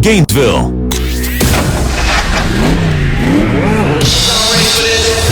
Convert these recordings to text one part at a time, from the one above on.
Gainesville.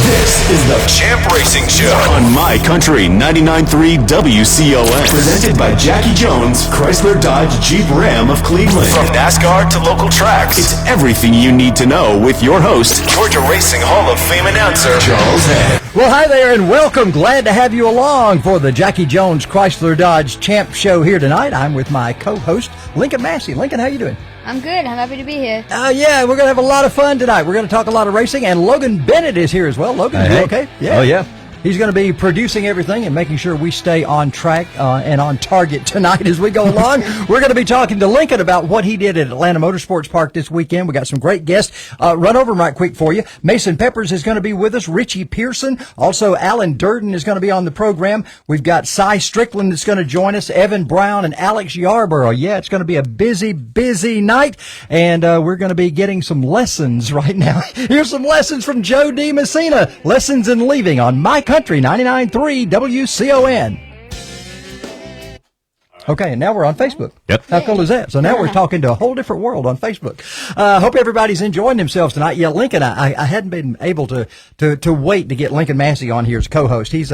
This is the Champ Racing Show on My Country 99.3 WCON. Presented by Jackie Jones, Chrysler Dodge Jeep Ram of Cleveland. From NASCAR to local tracks, it's everything you need to know with your host, Georgia Racing Hall of Fame announcer, Charles Head. Well, hi there and welcome. Glad to have you along for the Jackie Jones Chrysler Dodge Champ Show here tonight. I'm with my co-host, Lincoln Massey. Lincoln, how you doing? I'm good. I'm happy to be here. Yeah, we're going to have a lot of fun tonight. We're going to talk a lot of racing, and Logan Bennett is here as well. Logan, you okay? Yeah. Oh, yeah. He's going to be producing everything and making sure we stay on track and on target tonight as we go along. We're going to be talking to Lincoln about what he did at Atlanta Motorsports Park this weekend. We got some great guests. Run over them right quick for you. Mason Peppers is going to be with us. Richie Pearson. Also, Alan Durden is going to be on the program. We've got Strickland that's going to join us. Evan Brown and Alex Yarborough. Yeah, it's going to be a busy, busy night. And we're going to be getting some lessons right now. Here's some lessons from Joe D. Messina. Lessons in Leaving on My Country 99.3 WCON. Okay, and now we're on Facebook. Yep. How cool is that? So now we're talking to a whole different world on Facebook. Hope everybody's enjoying themselves tonight. Yeah, Lincoln, I hadn't been able to wait to get Lincoln Massey on here as co-host. He's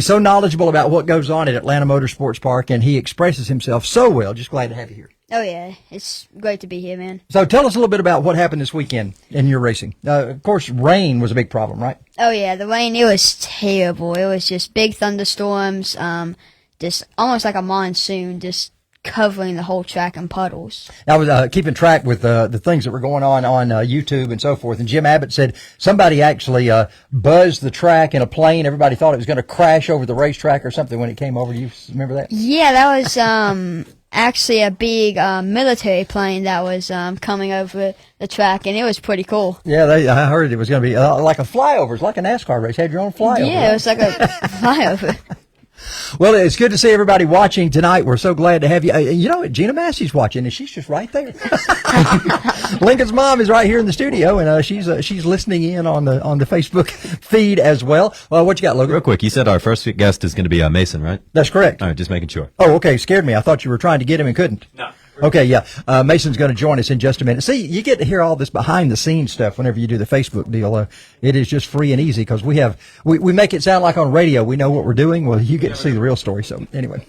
so knowledgeable about what goes on at Atlanta Motorsports Park, and he expresses himself so well. Just glad to have you here. Oh, yeah. It's great to be here, man. So tell us a little bit about what happened this weekend in your racing. Of course, rain was a big problem, right? Oh, yeah. The rain, it was terrible. It was just big thunderstorms, just almost like a monsoon, just covering the whole track in puddles. I was keeping track with the things that were going on YouTube and so forth, and Jim Abbott said somebody actually buzzed the track in a plane. Everybody thought it was going to crash over the racetrack or something when it came over. Do you remember that? Yeah, that was actually a big military plane that was coming over the track, and it was pretty cool. Yeah, I heard it was going to be like a flyover. It's like a NASCAR race. Had your own flyover. Yeah, it was like a flyover. Well, it's good to see everybody watching tonight. We're so glad to have you. You know what? Gina Massey's watching, and she's just right there. Lincoln's mom is right here in the studio, and she's listening in on the Facebook feed as well. Well, what you got, Logan? Real quick, you said our first guest is going to be Mason, right? That's correct. All right, just making sure. Oh, okay. Scared me. I thought you were trying to get him and couldn't. No. Okay, yeah. Mason's going to join us in just a minute. See, you get to hear all this behind-the-scenes stuff whenever you do the Facebook deal. It is just free and easy because we make it sound like on radio we know what we're doing. Well, you get to see the real story. So anyway,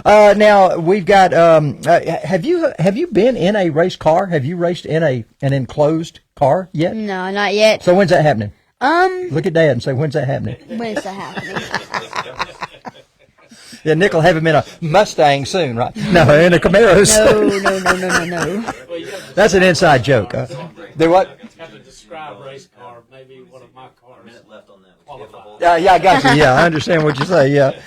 now we've got. Have you been in a race car? Have you raced in an enclosed car yet? No, not yet. So when's that happening? Look at Dad and say, when's that happening? When's that happening? Yeah, Nick will have him in a Mustang soon, right? No, in a Camaro soon. No. That's an inside joke. Do what? Have to describe race car, maybe one of my cars. Left on that. Yeah, I got you. Yeah, I understand what you say. Yeah,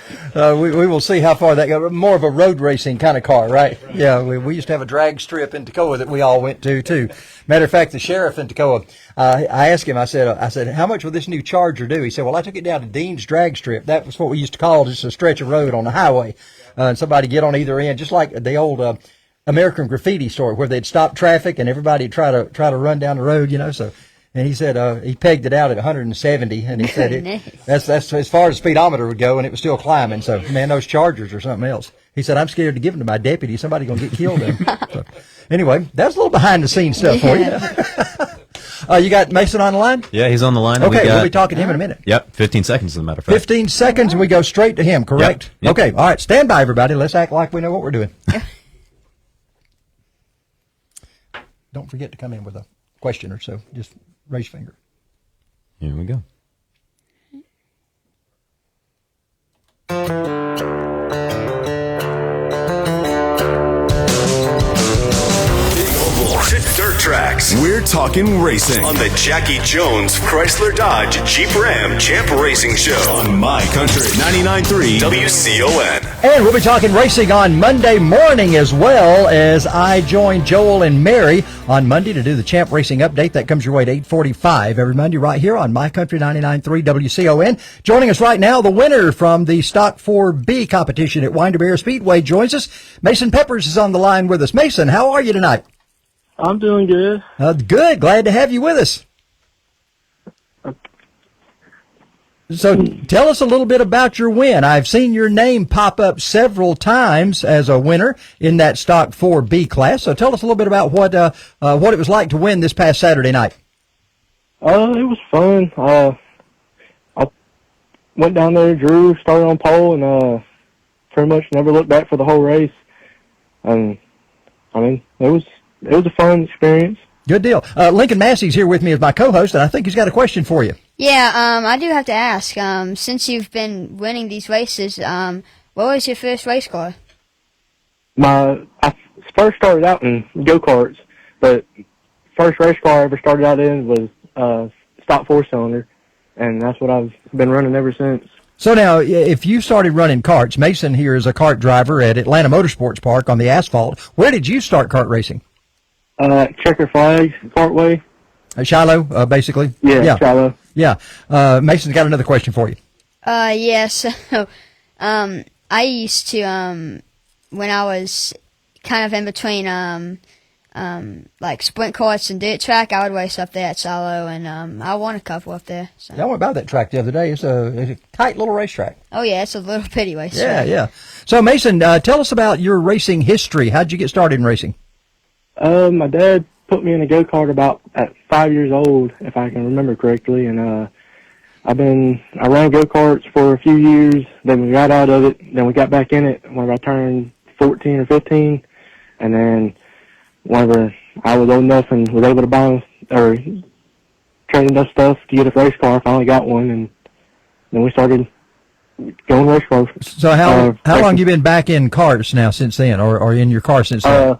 we will see how far that goes. More of a road racing kind of car, right? Yeah, we used to have a drag strip in Toccoa that we all went to too. Matter of fact, the sheriff in Toccoa, I asked him. I said, how much will this new Charger do? He said, well, I took it down to Dean's drag strip. That was what we used to call just a stretch of road on the highway, and somebody get on either end, just like the old American Graffiti story where they'd stop traffic and everybody try to run down the road, So. And he said he pegged it out at 170, and he said that's as far as the speedometer would go, and it was still climbing. So, man, those Chargers are something else. He said, I'm scared to give them to my deputy. Somebody's going to get killed in them. So, anyway, that's a little behind-the-scenes stuff for you. You got Mason on the line? Yeah, he's on the line. Okay, we'll be talking to him in a minute. Yep, 15 seconds as a matter of fact. 15 seconds, and we go straight to him, correct? Yep. Okay, all right, stand by, everybody. Let's act like we know what we're doing. Don't forget to come in with a question or so. Just raise your finger. Here we go. Dirt tracks. We're talking racing on the Jackie Jones Chrysler Dodge Jeep Ram Champ Racing Show on My Country 99.3 WCON. And we'll be talking racing on Monday morning as well as I join Joel and Mary on Monday to do the Champ Racing Update. That comes your way at 8:45 every Monday right here on My Country 99.3 WCON. Joining us right now, the winner from the Stock 4B competition at Windermere Speedway joins us. Mason Peppers is on the line with us. Mason, how are you tonight? I'm doing good. Good. Glad to have you with us. So tell us a little bit about your win. I've seen your name pop up several times as a winner in that Stock 4B class. So tell us a little bit about what it was like to win this past Saturday night. It was fun. I went down there, drew, started on pole, and pretty much never looked back for the whole race. And I mean, it was a fun experience. Good deal. Lincoln Massey's here with me as my co-host, and I think he's got a question for you. Yeah, I do have to ask, since you've been winning these races, what was your first race car? I first started out in go-karts, but first race car I ever started out in was stock 4-cylinder, and that's what I've been running ever since. So now, if you started running karts, Mason here is a kart driver at Atlanta Motorsports Park on the asphalt. Where did you start kart racing? Checker Flag, Cartway. Shiloh, basically? Yeah, Shiloh. Yeah. Mason's got another question for you. Yeah, so, I used to, when I was kind of in between, like sprint karts and dirt track, I would race up there at Shiloh, and, I won a couple up there. So. Yeah, I went by that track the other day. It's a tight little racetrack. Oh, yeah, it's a little bitty race. Yeah. So, Mason, tell us about your racing history. How'd you get started in racing? My dad put me in a go-kart about at 5 years old, if I can remember correctly, and I ran go-karts for a few years, then we got out of it, then we got back in it whenever I turned 14 or 15, and then whenever I was old enough and was able to buy or trade enough stuff to get a race car, I finally got one, and then we started going race cars. So how long you been back in karts now since then, or in your car since then?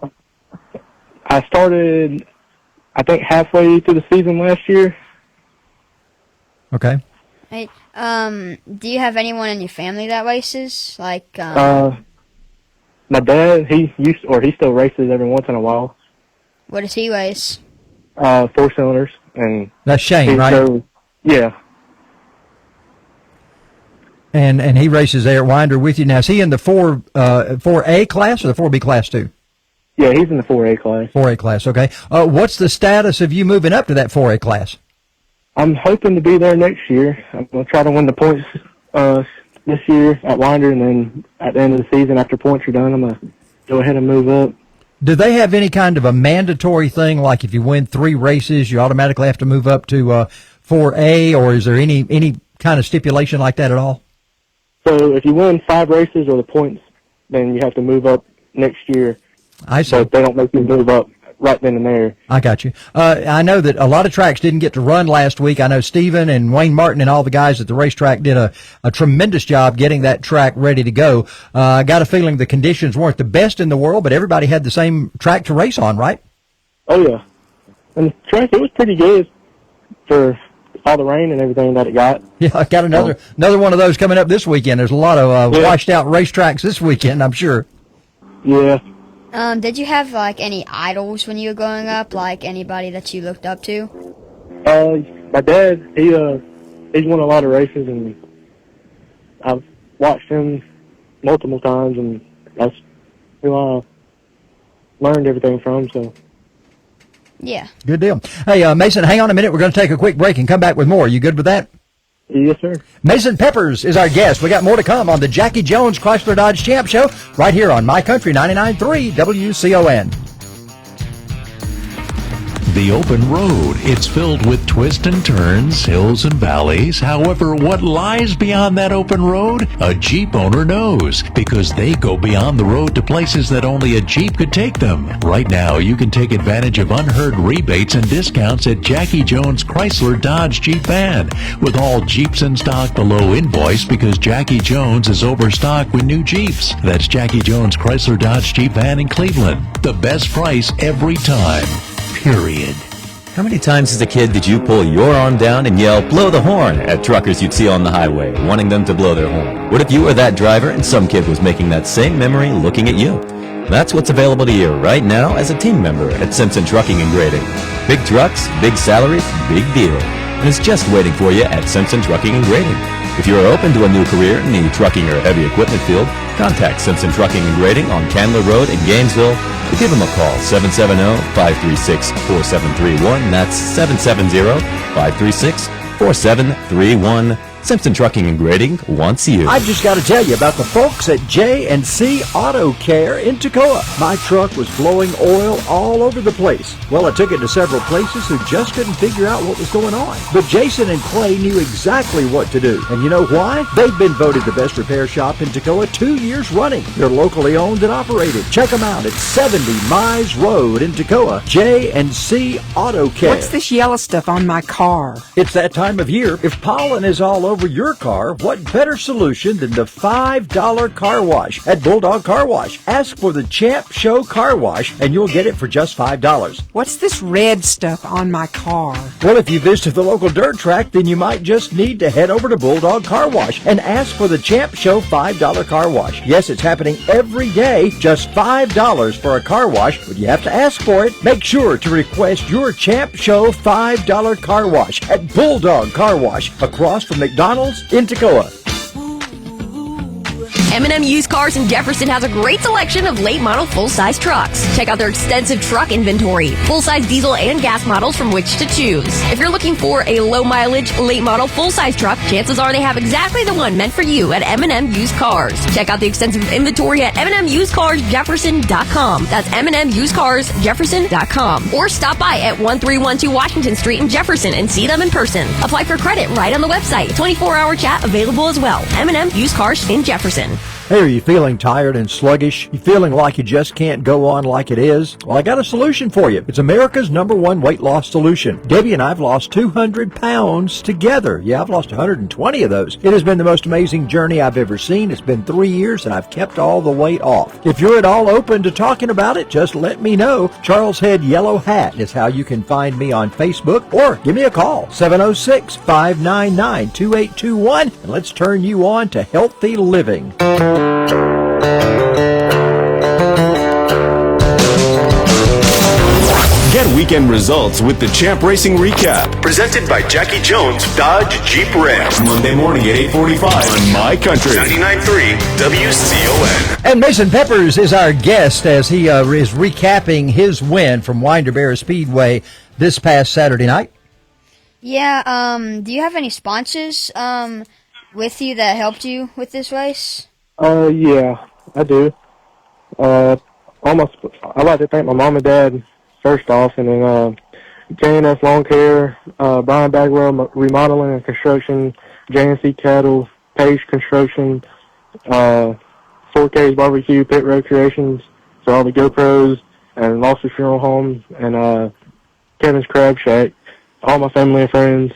I started, I think, halfway through the season last year. Okay. Hey, do you have anyone in your family that races? Like, my dad, he still races every once in a while. what does he race? 4-cylinders, and That's Shane, right? Yeah. And he races there at Winder with you. Now, is he in the 4A class or the 4B class too? Yeah, he's in the 4A class. 4A class, okay. What's the status of you moving up to that 4A class? I'm hoping to be there next year. I'm going to try to win the points this year at Winder, and then at the end of the season, after points are done, I'm going to go ahead and move up. Do they have any kind of a mandatory thing, like if you win 3 races, you automatically have to move up to 4A, or is there any kind of stipulation like that at all? So if you win 5 races or the points, then you have to move up next year. I see. So they don't make you move up right then and there. I got you. I know that a lot of tracks didn't get to run last week. I know Steven and Wayne Martin and all the guys at the racetrack did a tremendous job getting that track ready to go. I got a feeling the conditions weren't the best in the world, but everybody had the same track to race on, right? Oh, yeah. And the track, it was pretty good for all the rain and everything that it got. Yeah, I got another one of those coming up this weekend. There's a lot of washed out racetracks this weekend, I'm sure. Yeah. Did you have, like, any idols when you were growing up? Like, anybody that you looked up to? My dad, he's won a lot of races, and I've watched him multiple times, and that's who I learned everything from, so. Yeah. Good deal. Hey, Mason, hang on a minute. We're going to take a quick break and come back with more. You good with that? Yes, sir. Mason Peppers is our guest. We got more to come on the Jackie Jones Chrysler Dodge Champ Show right here on My Country 99.3 WCON. The open road, it's filled with twists and turns, hills and valleys. However, what lies beyond that open road? A Jeep owner knows, because they go beyond the road to places that only a Jeep could take them. Right now, you can take advantage of unheard rebates and discounts at Jackie Jones Chrysler Dodge Jeep Van. With all Jeeps in stock below invoice, because Jackie Jones is overstocked with new Jeeps. That's Jackie Jones Chrysler Dodge Jeep Van in Cleveland. The best price every time. Period. How many times as a kid did you pull your arm down and yell, "Blow the horn," at truckers you'd see on the highway, wanting them to blow their horn? What if you were that driver and some kid was making that same memory looking at you? That's what's available to you right now as a team member at Simpson Trucking and Grading. Big trucks, big salaries, big deal. And it's just waiting for you at Simpson Trucking and Grading. If you're open to a new career in the trucking or heavy equipment field, contact Simpson Trucking and Grading on Candler Road in Gainesville, or give them a call, 770-536-4731. That's 770-536-4731. Simpson Trucking and Grading wants you. I've just got to tell you about the folks at J&C Auto Care in Toccoa. My truck was blowing oil all over the place. Well, I took it to several places who just couldn't figure out what was going on. But Jason and Clay knew exactly what to do. And you know why? They've been voted the best repair shop in Toccoa 2 years running. They're locally owned and operated. Check them out at 70 Mize Road in Toccoa. J&C Auto Care. What's this yellow stuff on my car? It's that time of year. If pollen is all over your car, what better solution than the $5 car wash at Bulldog Car Wash? Ask for the Champ Show Car Wash and you'll get it for just $5. What's this red stuff on my car? Well, if you visit the local dirt track, then you might just need to head over to Bulldog Car Wash and ask for the Champ Show $5 car wash. Yes, it's happening every day, just $5 for a car wash, but you have to ask for it. Make sure to request your Champ Show $5 car wash at Bulldog Car Wash across from McDonald's in Toccoa. M&M Used Cars in Jefferson has a great selection of late model full-size trucks. Check out their extensive truck inventory, full-size diesel and gas models from which to choose. If you're looking for a low mileage, late model full-size truck, chances are they have exactly the one meant for you at M&M Used Cars. Check out the extensive inventory at MNMUsedCarsJefferson.com. That's MNMUsedCarsJefferson.com. Or stop by at 1312 Washington Street in Jefferson and see them in person. Apply for credit right on the website. 24-hour chat available as well. M&M Used Cars in Jefferson. Hey, are you feeling tired and sluggish? You feeling like you just can't go on like it is? Well, I got a solution for you. It's America's #1 weight loss solution. Debbie and I have lost 200 pounds together. Yeah, I've lost 120 of those. It has been the most amazing journey I've ever seen. It's been 3 years and I've kept all the weight off. If you're at all open to talking about it, just let me know. Charles Head Yellow Hat is how you can find me on Facebook or give me a call, 706-599-2821, and let's turn you on to healthy living. Get weekend results with the Champ Racing Recap. Presented by Jackie Jones Dodge Jeep Ram. Monday morning at 8:45 on My Country 99.3 WCON. And Mason Peppers is our guest as he is recapping his win from Winderberry Speedway this past Saturday night. Yeah, do you have any sponsors with you that helped you with this race? Yeah, I do. I'd like to thank my mom and dad first off, and then J&S Lawn Care, Brian Bagwell Remodeling and Construction, J&C Cattle, Page Construction, 4K's Barbecue, Pit Road Creations, so all the GoPros, and Losser Funeral Home, and Kevin's Crab Shack, all my family and friends.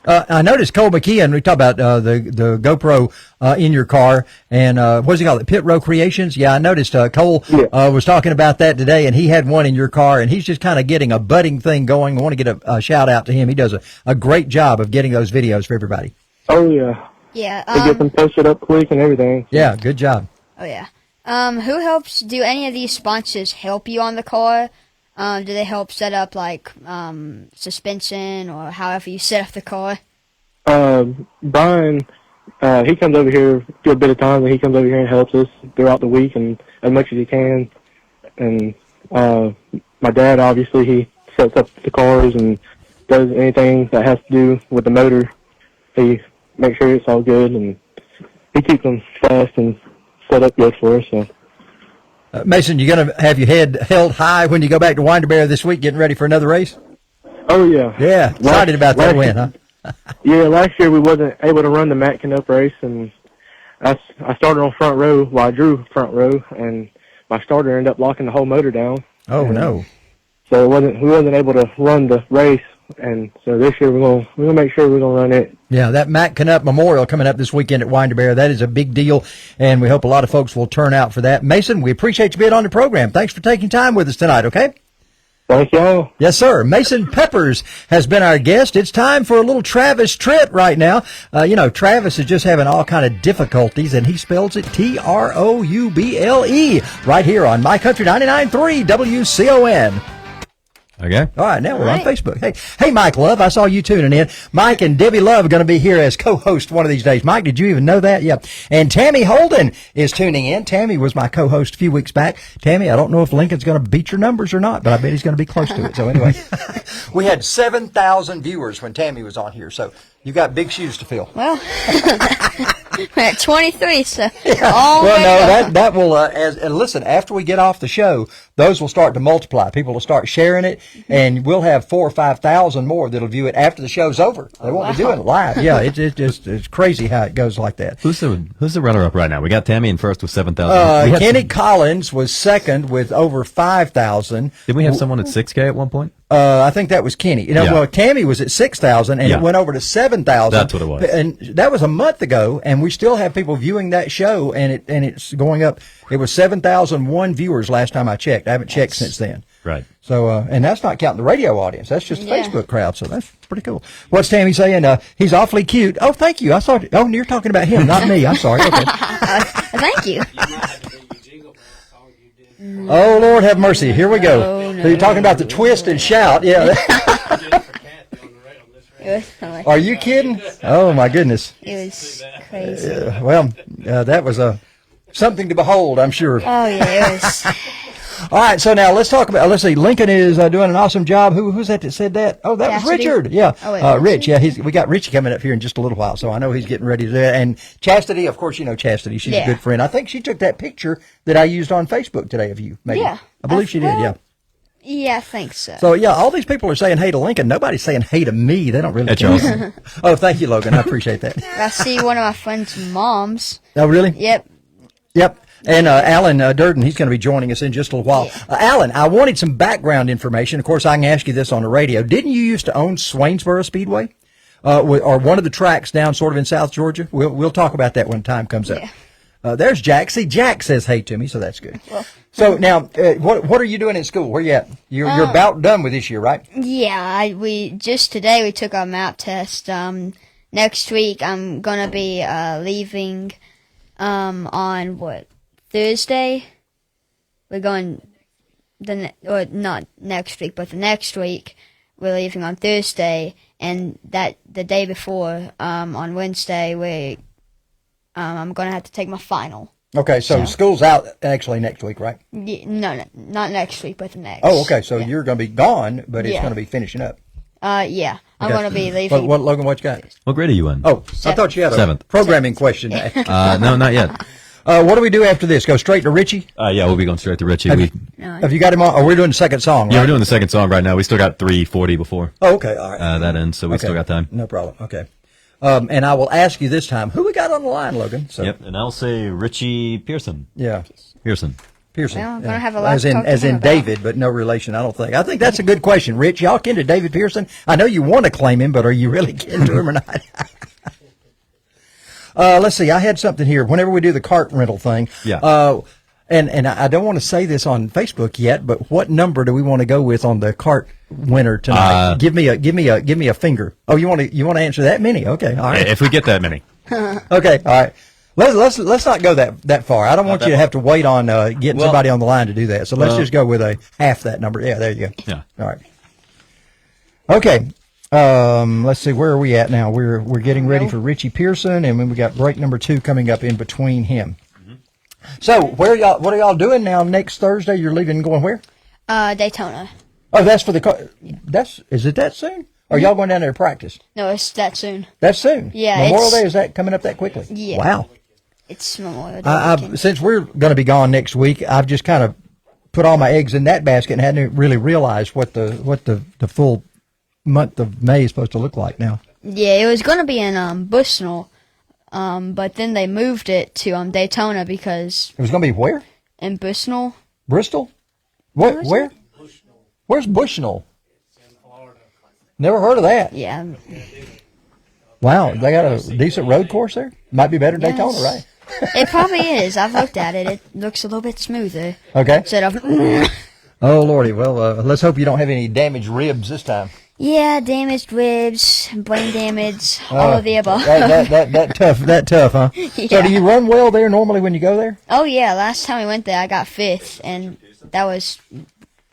I noticed Cole McKeon, we talked about the GoPro in your car, and what's he called it, Pit Row Creations? Yeah, I noticed Cole was talking about that today, and he had one in your car, and he's just kind of getting a budding thing going. I want to get a shout out to him. He does a great job of getting those videos for everybody. Oh, yeah. Yeah. They get them posted up quick and everything. Yeah, good job. Oh, yeah. Do any of these sponsors help you on the car? Do they help set up, like, suspension or however you set up the car? Brian, he comes over here for a bit of time, and he comes over here and helps us throughout the week and as much as he can. And my dad, obviously, he sets up the cars and does anything that has to do with the motor. He makes sure it's all good, and he keeps them fast and set up good for us, so. Mason, you going to have your head held high when you go back to Winderberry this week, getting ready for another race? Oh, yeah. Yeah, excited about that win, huh? Yeah, last year we wasn't able to run the Matt Canup race, and I started on front row. Well, I drew front row, and my starter ended up locking the whole motor down. Oh, no. So we wasn't able to run the race, and so this year we're gonna make sure we're gonna run it. Yeah, that Matt Canup Memorial coming up this weekend at Winderberry, that is a big deal, and we hope a lot of folks will turn out for that. Mason, we appreciate you being on the program. Thanks for taking time with us tonight, okay? Thank y'all. Yes, sir. Mason Peppers has been our guest. It's time for a little Travis trip right now. Travis is just having all kind of difficulties, and he spells it Trouble right here on My Country 99.3 WCON. Okay. All right, now we're on All right. Facebook. Hey, Mike Love, I saw you tuning in. Mike and Debbie Love are going to be here as co-host one of these days. Mike, did you even know that? Yeah. And Tammy Holden is tuning in. Tammy was my co-host a few weeks back. Tammy, I don't know if Lincoln's going to beat your numbers or not, but I bet he's going to be close to it. So anyway, we had 7,000 viewers when Tammy was on here, so you got big shoes to fill. Well, we're at 23, so Well, no, that will, and listen, after we get off the show, those will start to multiply. People will start sharing it, and we'll have 4,000 or 5,000 more that'll view it after the show's over. They won't be doing it live. Yeah, it's crazy how it goes like that. Who's the runner-up right now? We got Tammy in first with 7,000. Kenny Collins was second with over 5,000. Didn't we have someone at 6K at one point? I think that was Kenny. Well, Tammy was at 6,000, and it went over to 7,000. That's what it was. And that was a month ago, and we still have people viewing that show, and it's going up. It was 7,001 viewers last time I checked. I haven't checked since then. Right. So, and that's not counting the radio audience. That's just the Facebook crowd. So that's pretty cool. What's Tammy saying? He's awfully cute. Oh, thank you. I saw. Oh, you're talking about him, not me. I'm sorry. Okay. Thank you. Oh, Lord have mercy. Here we go. Oh, So you're talking about the twist and shout. Yeah. Are you kidding? Oh, my goodness. It was crazy. That was something to behold, I'm sure. Oh, yeah, it was. All right, so now let's talk about, let's see, Lincoln is doing an awesome job. Who's that said that? Oh, that was Chastity? Richard. Yeah. Oh, wait, Rich, yeah, we got Richie coming up here in just a little while, so I know he's getting ready to do that. And Chastity, of course, you know Chastity. She's a good friend. I think she took that picture that I used on Facebook today of you, maybe. Yeah. I believe she did, yeah. Yeah, I think so. So, yeah, all these people are saying hey to Lincoln. Nobody's saying hey to me. They don't really That's care. awesome. Oh, thank you, Logan. I appreciate that. I see one of my friend's moms. Oh, really? Yep. Yep. And Alan Durden, he's going to be joining us in just a little while. Alan, I wanted some background information. Of course, I can ask you this on the radio. Didn't you used to own Swainsboro Speedway? Or one of the tracks down sort of in South Georgia? We'll talk about that when time comes up. There's Jack. See, Jack says hey to me, so that's good. Well, so now, what are you doing in school? Where you at? You're about done with this year, right? Yeah, today we took our map test. Next week I'm gonna be leaving on Thursday. We're going not next week, but the next week we're leaving on Thursday, and the day before on Wednesday I'm gonna have to take my final. Okay, so school's out actually next week, right? Yeah, no, not next week, but the next. Oh, okay, so you're going to be gone, but it's going to be finishing up. Yeah, I'm going to be leaving. Logan, what you got? What grade are you in? Oh, I thought you had a 7th. programming question. No, not yet. What do we do after this? Go straight to Richie? Yeah, we'll be going straight to Richie. Have you got him on? Oh, we're doing the second song, right? Yeah, we're doing the second song right now. We still got 3:40 before. Oh, okay, all right. That ends, so we still got time. No problem. Okay. And I will ask you this time, who we got on the line, Logan? So. Yep, and I'll say Richie Pearson. Yeah. Pearson. Well, I'm gonna have a lot as to in talk to as him in about. David, but no relation. I think that's a good question, Rich. Y'all kin to David Pearson? I know you want to claim him, but are you really kin to him or not? Let's see. I had something here. Whenever we do the cart rental thing, and I don't want to say this on Facebook yet, but what number do we want to go with on the cart winner tonight? Give me a finger. Oh, you want to answer that many? Okay, all right. If we get that many. Okay, all right. Let's not go that far. I don't want you to have to wait on getting somebody on the line to do that. So let's just go with a half that number. Yeah, there you go. Yeah. All right. Okay. Let's see. Where are we at now? We're getting ready for Richie Pearson, and then we got break number 2 coming up in between him. Mm-hmm. So what are y'all doing now? Next Thursday, you're leaving and going where? Daytona. Oh, that's for the car. Is it that soon? Or are y'all going down there to practice? No, it's that soon. That's soon. Yeah. Memorial Day, is that coming up that quickly? Yeah. Wow. It's Memorial Day. Since we're going to be gone next week, I've just kind of put all my eggs in that basket and hadn't really realized what the full month of May is supposed to look like now. Yeah, it was going to be in Bushnell, but then they moved it to Daytona because it was going to be where? In Bushnell. Bristol? What? Where? Where's Bushnell? It's in Florida. Never heard of that. Yeah. Wow, they got a decent road course there. Might be better than Daytona, right? It probably is. I've looked at it. It looks a little bit smoother. Okay. Instead of. Oh Lordy. Well, let's hope you don't have any damaged ribs this time. Yeah, damaged ribs, brain damage, all of the above. That tough, huh? Yeah. So do you run well there normally when you go there? Oh yeah, last time we went there I got 5th, and that was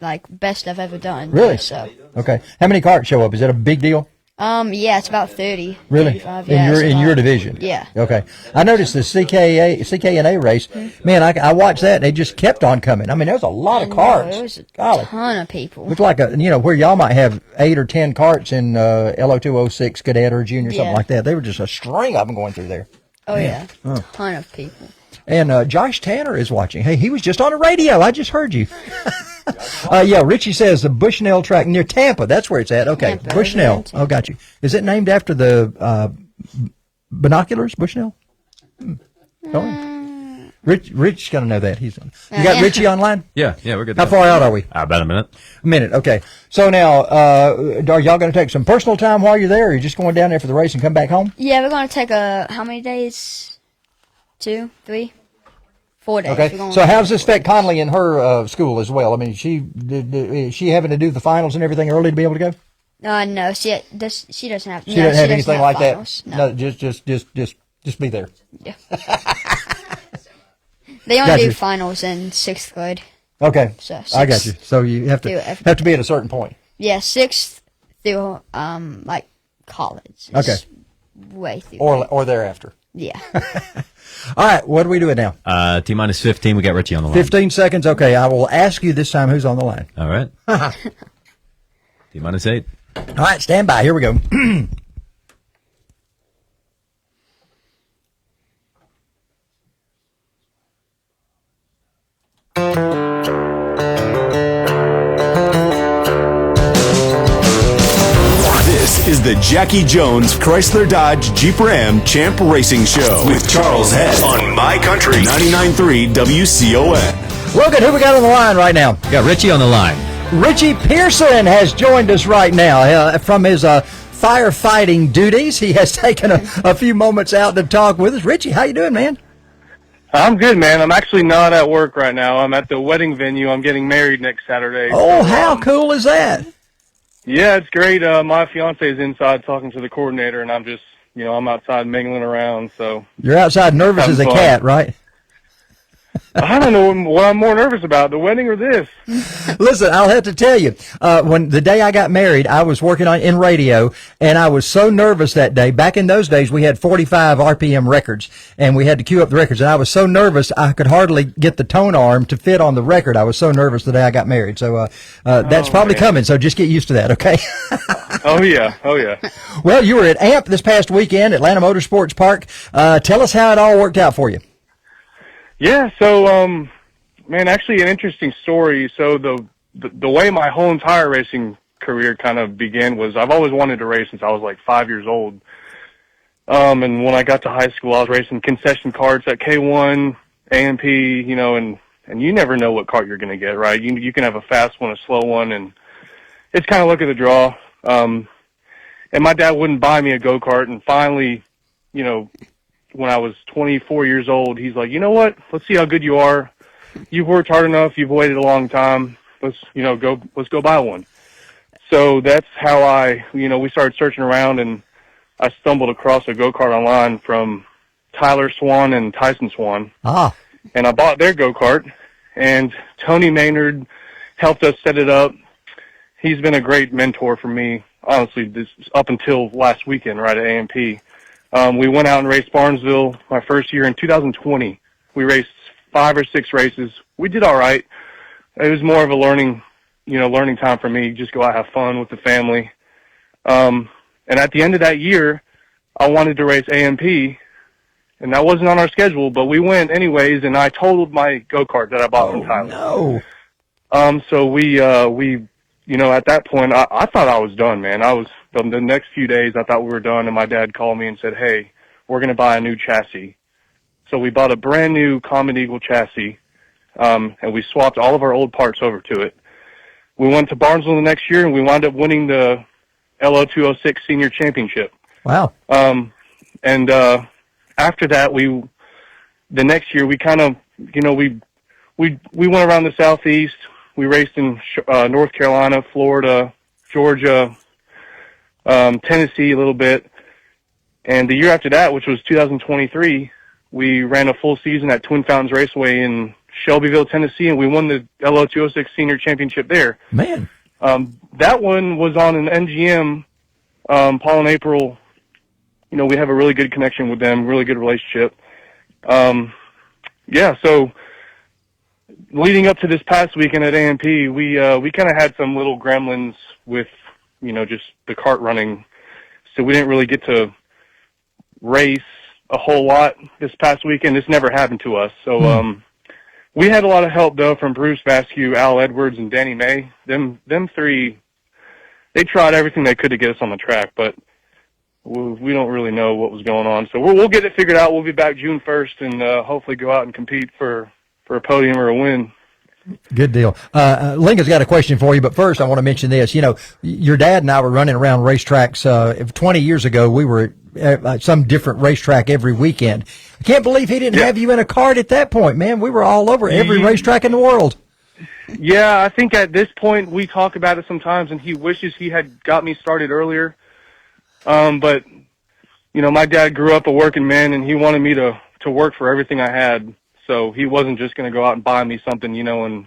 like best I've ever done. Really? So. Okay. How many carts show up? Is that a big deal? Yeah, it's about 30. Really? 35, In your division? Yeah. Okay. I noticed the CKNA race. Man, I watched that. They just kept on coming. I mean, there was a lot of carts. There was a Golly. ton of people. Looked like where y'all might have 8 or 10 carts in LO206 cadet or junior, something like that. They were just a string of them going through there. Oh yeah, ton of people. And Josh Tanner is watching. Hey, he was just on the radio. I just heard you. Yeah, Richie says the Bushnell track near Tampa. That's where it's at. Okay, Tampa, Bushnell. Oh, got you. Is it named after the binoculars, Bushnell? Rich's going to know that. You got Richie online? Yeah, we're good. How far out are we? About a minute. A minute, okay. So now, are y'all going to take some personal time while you're there, or are you just going down there for the race and come back home? Yeah, we're going to take how many days? 2, 3, 4 days. Okay. So how does this affect Conley in her school as well? I mean, is she having to do the finals and everything early to be able to go? No, she doesn't have. She doesn't have anything like finals. that. No, just be there. Yeah. They only do finals in 6th grade. Okay. So I got you. So you have to be at a certain point. Yeah, 6th through like college. Okay. Way through. Or thereafter. Yeah. All right, what are we doing now? T-minus 15, we got Richie on the line. 15 seconds, okay. I will ask you this time who's on the line. All right. T-minus 8. All right, stand by. Here we go. This is the Jackie Jones Chrysler Dodge Jeep Ram Champ Racing Show with Charles Head on My Country 99.3 WCON. Logan, who we got on the line right now? We got Richie on the line. Richie Pearson has joined us right now from his firefighting duties. He has taken a few moments out to talk with us. Richie, how you doing, man? I'm good, man. I'm actually not at work right now. I'm at the wedding venue. I'm getting married next Saturday. Oh, how cool is that? Yeah, it's great. My fiance is inside talking to the coordinator, and I'm just, I'm outside mingling around. So you're outside nervous as a cat, right? I don't know what I'm more nervous about, the wedding or this. Listen, I'll have to tell you, when the day I got married, I was working in radio, and I was so nervous that day. Back in those days, we had 45 RPM records, and we had to queue up the records, and I was so nervous I could hardly get the tone arm to fit on the record. I was so nervous the day I got married. So that's probably coming, so just get used to that, okay? Oh, yeah. Well, you were at AMP this past weekend, Atlanta Motorsports Park. Tell us how it all worked out for you. Yeah, so, man, actually an interesting story. So the way my whole entire racing career kind of began was I've always wanted to race since I was like 5 years old. And when I got to high school, I was racing concession carts at K1, AMP, and you never know what cart you're going to get, right? You can have a fast one, a slow one, and it's kind of luck of the draw. And my dad wouldn't buy me a go-kart, and finally, when I was 24 years old, he's like, you know what? Let's see how good you are. You've worked hard enough. You've waited a long time. Let's go buy one. So that's how we started searching around, and I stumbled across a go-kart online from Tyler Swan and Tyson Swan. Ah. And I bought their go-kart, and Tony Maynard helped us set it up. He's been a great mentor for me, honestly, up until last weekend, right at AMP. We went out and raced Barnesville my first year in 2020. We raced 5 or 6 races. We did all right. It was more of a learning time for me. Just go out, have fun with the family. And at the end of that year, I wanted to race AMP, and that wasn't on our schedule, but we went anyways, and I totaled my go-kart that I bought from Tyler. No. So we at that point, I thought I was done, man. The next few days, I thought we were done, and my dad called me and said, hey, we're going to buy a new chassis. So we bought a brand new Common Eagle chassis, and we swapped all of our old parts over to it. We went to Barnesville the next year, and we wound up winning the LO206 Senior Championship. Wow. And after that, the next year, we kind of, we went around the Southeast. We raced in North Carolina, Florida, Georgia, Tennessee a little bit. And the year after that, which was 2023, we ran a full season at Twin Fountains Raceway in Shelbyville, Tennessee, and we won the LO206 Senior Championship there. Man. That one was on an NGM. Paul and April, we have a really good connection with them, really good relationship. So leading up to this past weekend at AMP, we kind of had some little gremlins with, just the kart running. So we didn't really get to race a whole lot this past weekend. This never happened to us. So, we had a lot of help though from Bruce Vasquez, Al Edwards, and Danny May. Them three, they tried everything they could to get us on the track, but we don't really know what was going on. So we'll get it figured out. We'll be back June 1st and hopefully go out and compete for a podium or a win. Good deal. Lincoln's got a question for you, but first I want to mention this. Your dad and I were running around racetracks 20 years ago. We were at some different racetrack every weekend. I can't believe he didn't have you in a kart at that point, man. We were all over every racetrack in the world. Yeah, I think at this point we talk about it sometimes, and he wishes he had got me started earlier. But, my dad grew up a working man, and he wanted me to work for everything I had. So he wasn't just going to go out and buy me something, and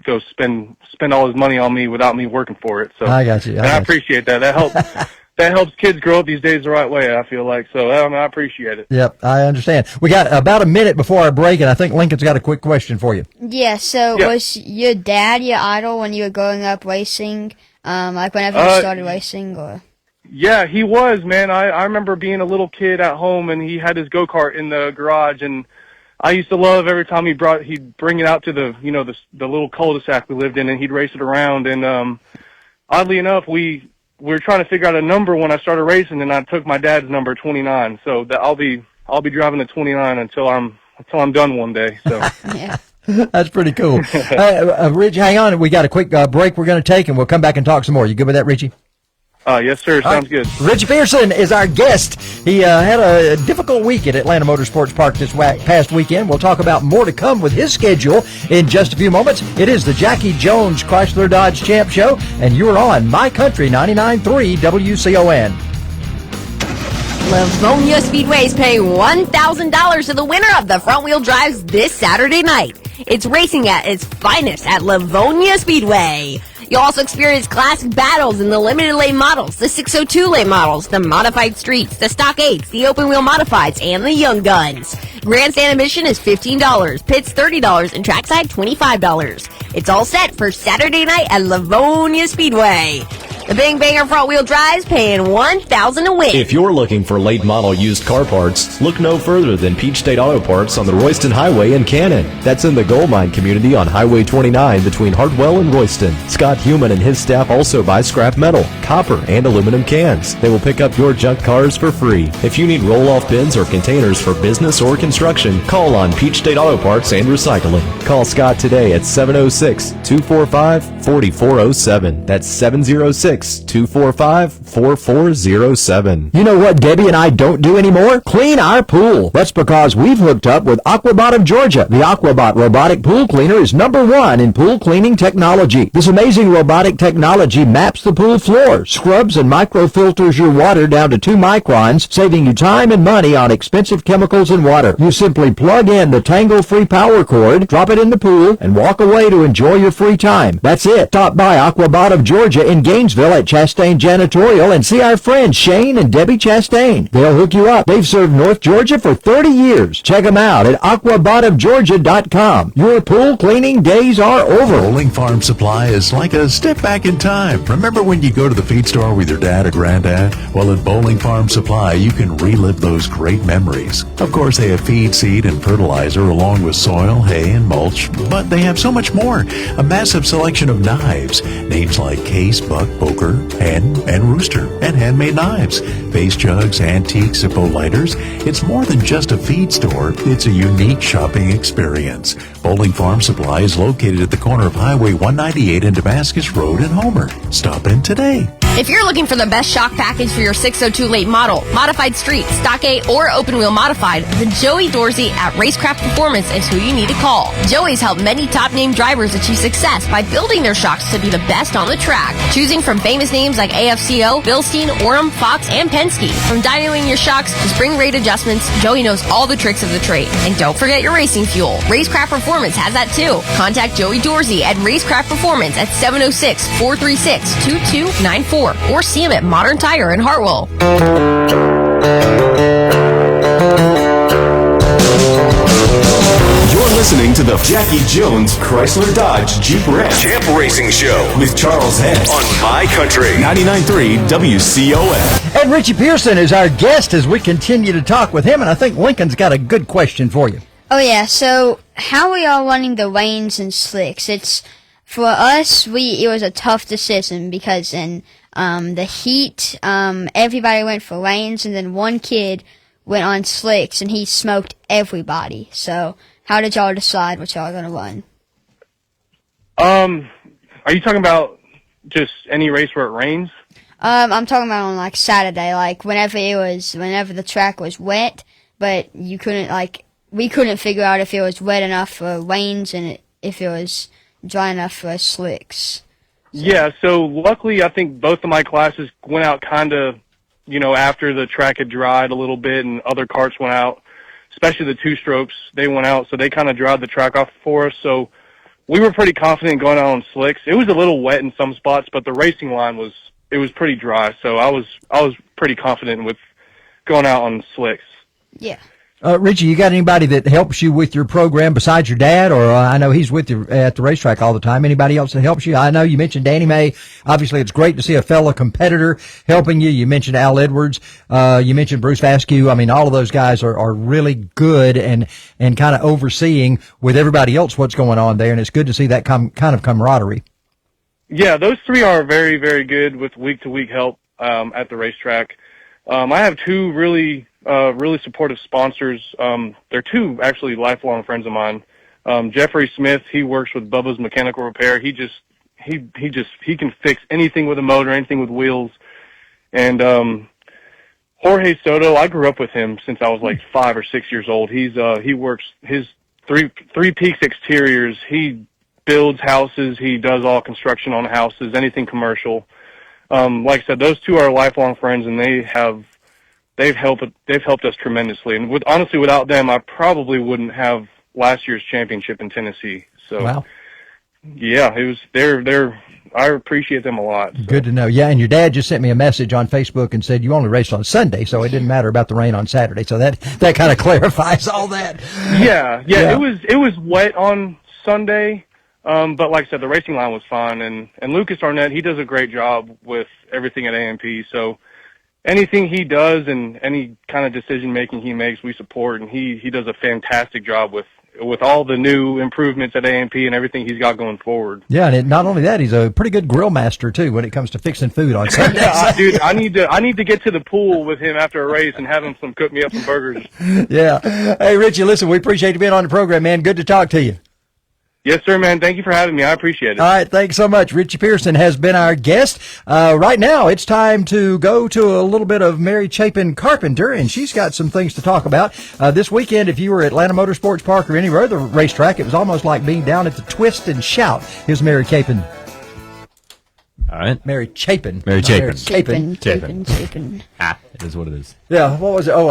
go spend all his money on me without me working for it. So I got you. I appreciate that. That helps. That helps kids grow up these days the right way, I feel like. So I appreciate it. Yep, I understand. We got about a minute before our break, and I think Lincoln's got a quick question for you. Yeah, so was your dad your idol when you were growing up racing? Whenever you started racing? Or? Yeah, he was, man. I remember being a little kid at home, and he had his go-kart in the garage, and I used to love every time he'd bring it out to the little cul-de-sac we lived in, and he'd race it around. And oddly enough, we were trying to figure out a number when I started racing, and I took my dad's number, 29. So that I'll be driving the 29 until I'm done one day. So yeah. That's pretty cool. Rich, hang on. We got a quick break we're going to take, and we'll come back and talk some more. You good with that, Richie? Yes, sir. Sounds good. Richie Pearson is our guest. He had a difficult week at Atlanta Motorsports Park this past weekend. We'll talk about more to come with his schedule in just a few moments. It is the Jackie Jones Chrysler Dodge Champ Show, and you're on My Country 99.3 WCON. Livonia Speedway is paying $1,000 to the winner of the front-wheel drives this Saturday night. It's racing at its finest at Livonia Speedway. You'll also experience classic battles in the limited late models, the 602 late models, the modified streets, the stock 8s, the open wheel modifieds, and the young guns. Grandstand admission is $15, pits $30, and trackside $25. It's all set for Saturday night at Livonia Speedway. The Bang Banger front-wheel drives paying $1,000 to win. If you're looking for late-model used car parts, look no further than Peach State Auto Parts on the Royston Highway in Cannon. That's in the Gold Mine community on Highway 29 between Hartwell and Royston. Scott Heumann and his staff also buy scrap metal, copper, and aluminum cans. They will pick up your junk cars for free. If you need roll-off bins or containers for business or construction, call on Peach State Auto Parts and Recycling. Call Scott today at 706-245-4407. That's 706-245-4407. You know what Debbie and I don't do anymore? Clean our pool. That's because we've hooked up with Aquabot of Georgia. The Aquabot robotic pool cleaner is #1 in pool cleaning technology. This amazing robotic technology maps the pool floor, scrubs and microfilters your water down to 2 microns, saving you time and money on expensive chemicals and water. You simply plug in the tangle-free power cord, drop it in the pool, and walk away to enjoy your free time. That's it. Stop by Aquabot of Georgia in Gainesville at Chastain Janitorial and see our friends Shane and Debbie Chastain. They'll hook you up. They've served North Georgia for 30 years. Check them out at aquabotofgeorgia.com. Your pool cleaning days are over. Bowling Farm Supply is like a step back in time. Remember when you go to the feed store with your dad or granddad? Well, at Bowling Farm Supply, you can relive those great memories. Of course, they have feed, seed, and fertilizer along with soil, hay, and mulch, but they have so much more. A massive selection of knives. Names like Case, Buck, Poker, Hen, and Rooster, and handmade knives, face jugs, antiques, Zippo lighters. It's more than just a feed store. It's a unique shopping experience. Bowling Farm Supply is located at the corner of Highway 198 and Damascus Road in Homer. Stop in today. If you're looking for the best shock package for your 602 late model, modified street, stock 8, or open wheel modified, then Joey Dorsey at Racecraft Performance is who you need to call. Joey's helped many top name drivers achieve success by building their shocks to be the best on the track, choosing from famous names like AFCO, Bilstein, Orem, Fox, and Penske. From dynoing your shocks to spring rate adjustments, Joey knows all the tricks of the trade. And don't forget your racing fuel. Racecraft Performance has that too. Contact Joey Dorsey at Racecraft Performance at 706-436-2294 or see him at Modern Tire in Hartwell. You're listening to the Jackie Jones Chrysler Dodge Jeep Ram Champ Racing Show with Charles Hess on My Country 99.3 WCOF. And Richie Pearson is our guest as we continue to talk with him, and I think Lincoln's got a good question for you. Oh yeah, so how are y'all running the lanes and slicks? It's for us. It was a tough decision because in the heat, everybody went for lanes, and then one kid went on slicks, and he smoked everybody. So how did y'all decide what y'all are gonna run? Are you talking about just any race where it rains? I'm talking about on like Saturday, like whenever the track was wet, but we couldn't figure out if it was wet enough for lanes and if it was dry enough for slicks. Yeah, so luckily I think both of my classes went out kind of, after the track had dried a little bit and other carts went out, especially the two strokes, they went out, so they kind of dried the track off for us. So we were pretty confident going out on slicks. It was a little wet in some spots, but the racing line was pretty dry, so I was pretty confident with going out on slicks. Yeah. Richie, you got anybody that helps you with your program besides your dad, or I know he's with you at the racetrack all the time. Anybody else that helps you? I know you mentioned Danny May. Obviously, it's great to see a fellow competitor helping you. You mentioned Al Edwards. You mentioned Bruce Vasquez. I mean, all of those guys are really good and kind of overseeing with everybody else what's going on there, and it's good to see that kind of camaraderie. Yeah, those three are very, very good with week-to-week help at the racetrack. I have two really supportive sponsors. They're two actually lifelong friends of mine. Jeffrey Smith, he works with Bubba's Mechanical Repair. He can fix anything with a motor, anything with wheels. And Jorge Soto, I grew up with him since I was like 5 or 6 years old. He works his Three Peaks Exteriors. He builds houses. He does all construction on houses, anything commercial. Like I said, those two are lifelong friends, and they've helped us tremendously. And honestly, without them, I probably wouldn't have last year's championship in Tennessee. So, wow. Yeah, I appreciate them a lot. So. Good to know. Yeah, and your dad just sent me a message on Facebook and said you only raced on Sunday, so it didn't matter about the rain on Saturday. So that kind of clarifies all that. Yeah. It was wet on Sunday. But like I said, the racing line was fine, and Lucas Arnett, he does a great job with everything at AMP. So anything he does and any kind of decision making he makes, we support, and he does a fantastic job with all the new improvements at AMP and everything he's got going forward. Yeah, and not only that, he's a pretty good grill master too when it comes to fixing food on Sundays. Dude, I need to get to the pool with him after a race and have him cook me up some burgers. Yeah. Hey, Richie, listen, we appreciate you being on the program, man. Good to talk to you. Yes, sir, man. Thank you for having me. I appreciate it. All right, thanks so much. Richie Pearson has been our guest. Right now, it's time to go to a little bit of Mary Chapin Carpenter, and she's got some things to talk about. This weekend, if you were at Atlanta Motorsports Park or anywhere other racetrack, it was almost like being down at the Twist and Shout. Here's Mary Chapin. All right. Mary Chapin. Chapin. Ah, it is what it is. Yeah, what was it? Oh,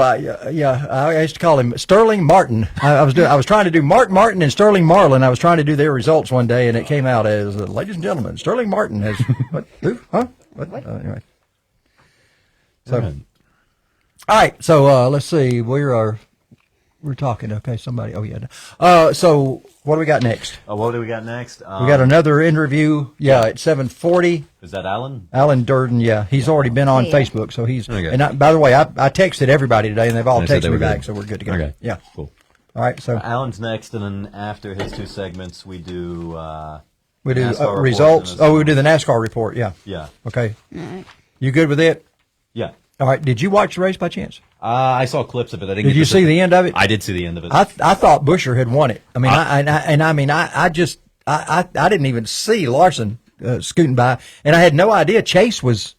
yeah. I used to call him Sterling Martin. I was trying to do Mark Martin and Sterling Marlin. I was trying to do their results one day, and it came out as, ladies and gentlemen, Sterling Martin has what? Who? Huh? What? Anyway. So, all right. So let's see. We're talking. Okay, somebody. Oh yeah. So what do we got next? What do we got next? We got another interview. Yeah, at 7:40. Is that Alan? Alan Durden. Yeah, he's already been on Facebook, so he's. Okay. And by the way, I texted everybody today, and they've all texted me back, so we're good to go. Okay. Yeah. Cool. All right. So Alan's next, and then after his two segments, we do. Results. Oh, we do the NASCAR report. Yeah. Yeah. Okay. All right. You good with it? Yeah. All right. Did you watch the race by chance? I saw clips of it. Did you see the end of it? I did see the end of it. I thought Buescher had won it. I mean, I didn't even see Larson scooting by, and I had no idea Chase was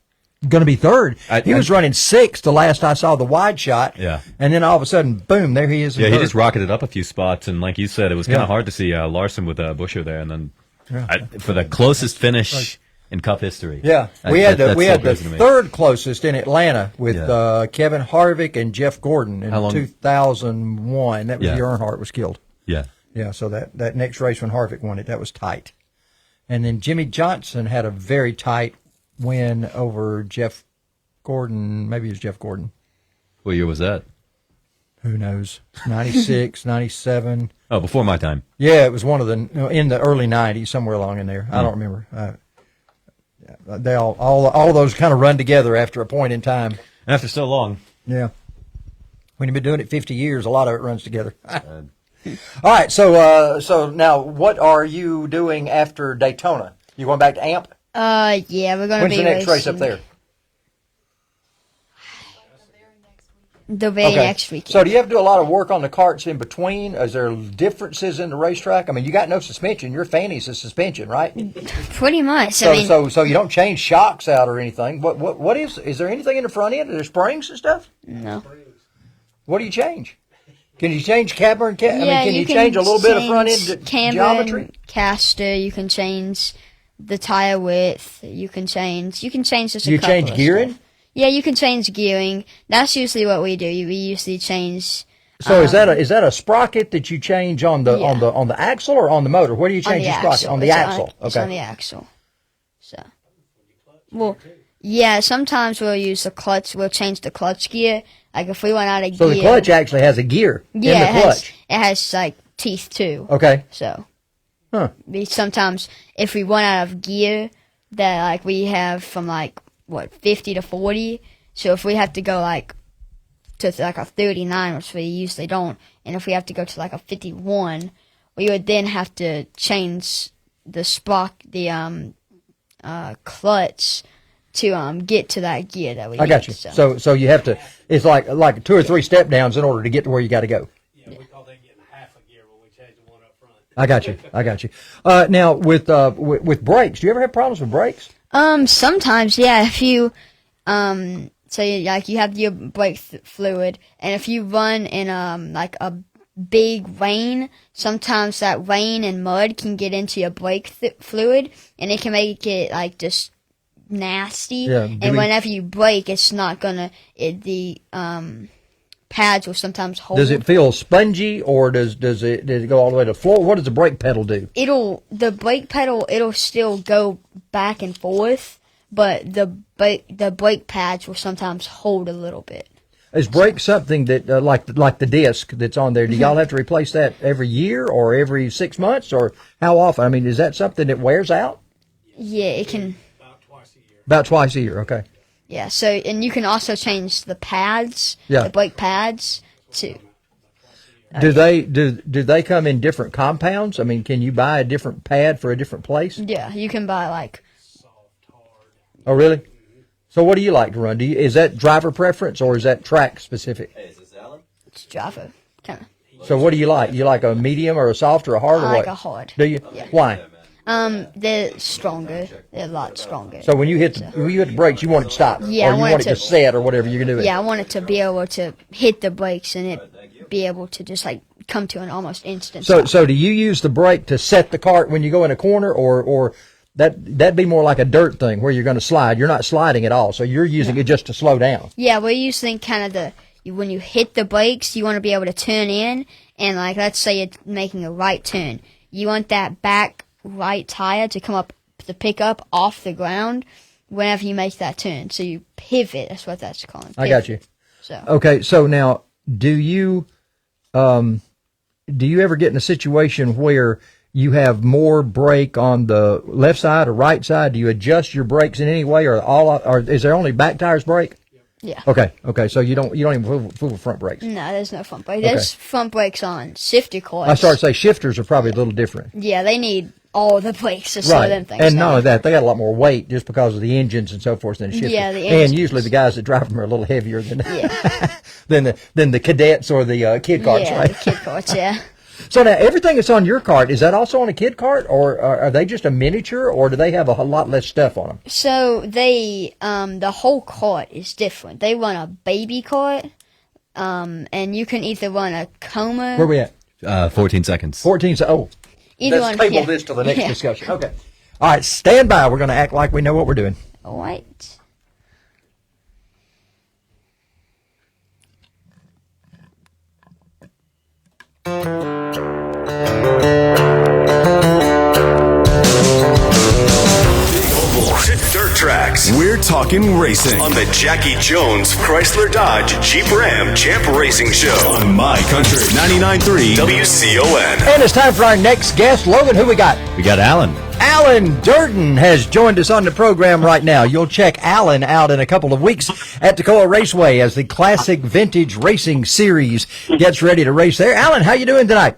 going to be third. He was I- running sixth the last I saw the wide shot. Yeah. And then all of a sudden, boom, there he is. in Yeah, he third. just rocketed up a few spots, and like you said, it was kind Yeah. of hard to see Larson with Busher there, and then Yeah. for the closest finish in Cup history. Yeah, That- we had that's the so crazy to me. third closest in Atlanta with Kevin Harvick and Jeff Gordon in How long- 2001. That was Yeah. the Earnhardt was killed. Yeah. Yeah, so that next race when Harvick won it, that was tight. And then Jimmy Johnson had a very tight win over Jeff Gordon. Maybe it was Jeff Gordon. What year was that? Who knows? 96, 97. Oh, before my time. Yeah, it was one of the in the early 90s, somewhere along in there. I don't remember. They all those kind of run together after a point in time. After so long. Yeah. When you've been doing it 50 years, a lot of it runs together. All right, so now what are you doing after Daytona? You going back to AMP? Yeah, we're gonna When's be the next race up racing there? the very Okay. next weekend. So do you have to do a lot of work on the karts in between? Is there differences in the racetrack? I mean, you got no suspension. Your fanny's a suspension, right? Pretty much. So, I mean, so you don't change shocks out or anything. What is there anything in the front end? Are there springs and stuff? no. What do you change? Can you change camber and I mean, Yeah, can you change a little bit of front change end camber geometry? and caster. You can change the tire width. You can change just a You couple change of gearing? stuff. Yeah, you can change gearing. That's usually what we do. We usually change. So is that a sprocket that you change on the Yeah. on the axle or on the motor? Where do you On change the your sprocket? axle. On the It's axle. It's Okay. on the axle. So, well, yeah. Sometimes we'll use the clutch. We'll change the clutch gear. Like if we run out of So gear. the clutch actually has a gear in the Yeah, clutch. it has like teeth too. Okay. So, Huh. sometimes if we run out of gear that like we have from like 50 to 40. So if we have to go like to like a 39, which we usually don't, and if we have to go to like a 51, we would then have to change the clutch to get to that gear that we I got need, you. So you have to. It's like 2 or 3 step downs in order to get to where you got to go. Yeah, we call that getting half a gear when we change the one up front. I got you. Now with brakes, do you ever have problems with brakes? Sometimes, yeah. If you, so you have your brake fluid, and if you run in like a big rain, sometimes that rain and mud can get into your brake fluid, and it can make it like just nasty. Yeah, and whenever you brake, it's not gonna. The pads will sometimes hold. Does it feel spongy, or does it go all the way to the floor? What does the brake pedal do? The brake pedal, it'll still go back and forth, but the brake pads will sometimes hold a little bit. Is brake something that like the disc that's on there? Do y'all have to replace that every year or every 6 months, or how often? I mean, is that something that wears out? Yeah, it can. About twice a year. Okay. Yeah. So, and you can also change the pads. Yeah. The brake pads too. Do they come in different compounds? I mean, can you buy a different pad for a different place? Yeah, you can buy like. Oh, really? So what do you like to run? Is that driver preference or is that track specific? It's driver kind of. So what do you like? You like a medium or a soft or a hard or I what? like a hard. Do you? Yeah. Why? They're stronger. They're a lot stronger. So when you hit the brakes, you want it to stop, Yeah, or I you want want it it to to- set, or whatever you can do it. Yeah, I want it to be able to hit the brakes and it be able to just like come to an almost instant So stop. so do you use the brake to set the cart when you go in a corner, or that'd be more like a dirt thing where you're going to slide? You're not sliding at all, so you're using it just to slow down. Yeah, we're using kind of when you hit the brakes, you want to be able to turn in, and like let's say you're making a right turn, you want that back right tire to come up to pick up off the ground whenever you make that turn. So you pivot. That's what that's called. I got you. So Okay, so now do you ever get in a situation where you have more brake on the left side or right side? Do you adjust your brakes in any way, or is there only back tires brake? Yeah. Okay. So you don't even fool front brakes. No, there's no front brake. There's front brakes on shifter cars. I started to say shifters are probably a little different. Yeah, they need all the brakes to slow them things And down. not only that, they got a lot more weight just because of the engines and so forth than the shifters. Yeah, the and engines. usually the guys that drive them are a little heavier than Yeah. than the cadets or the kid carts, Yeah, right? the kid carts, yeah. So now everything that's on your cart, is that also on a kid cart, or are they just a miniature, or do they have a lot less stuff on them? So they, the whole cart is different. They run a baby cart, and you can either run a coma. Where are we at? 14 seconds. 14. Oh, Either let's one, table this till the next yeah. discussion. Okay. All right, stand by. We're going to act like we know what we're doing. All right. Dirt tracks. We're talking racing on the Jackie Jones Chrysler Dodge Jeep Ram Champ Racing Show on My Country 99.3 WCON. And it's time for our next guest. Logan, who we got? We got Alan. Alan Durden has joined us on the program right now. You'll check Alan out in a couple of weeks at Toccoa Raceway as the Classic Vintage Racing Series gets ready to race there. Alan, how you doing tonight?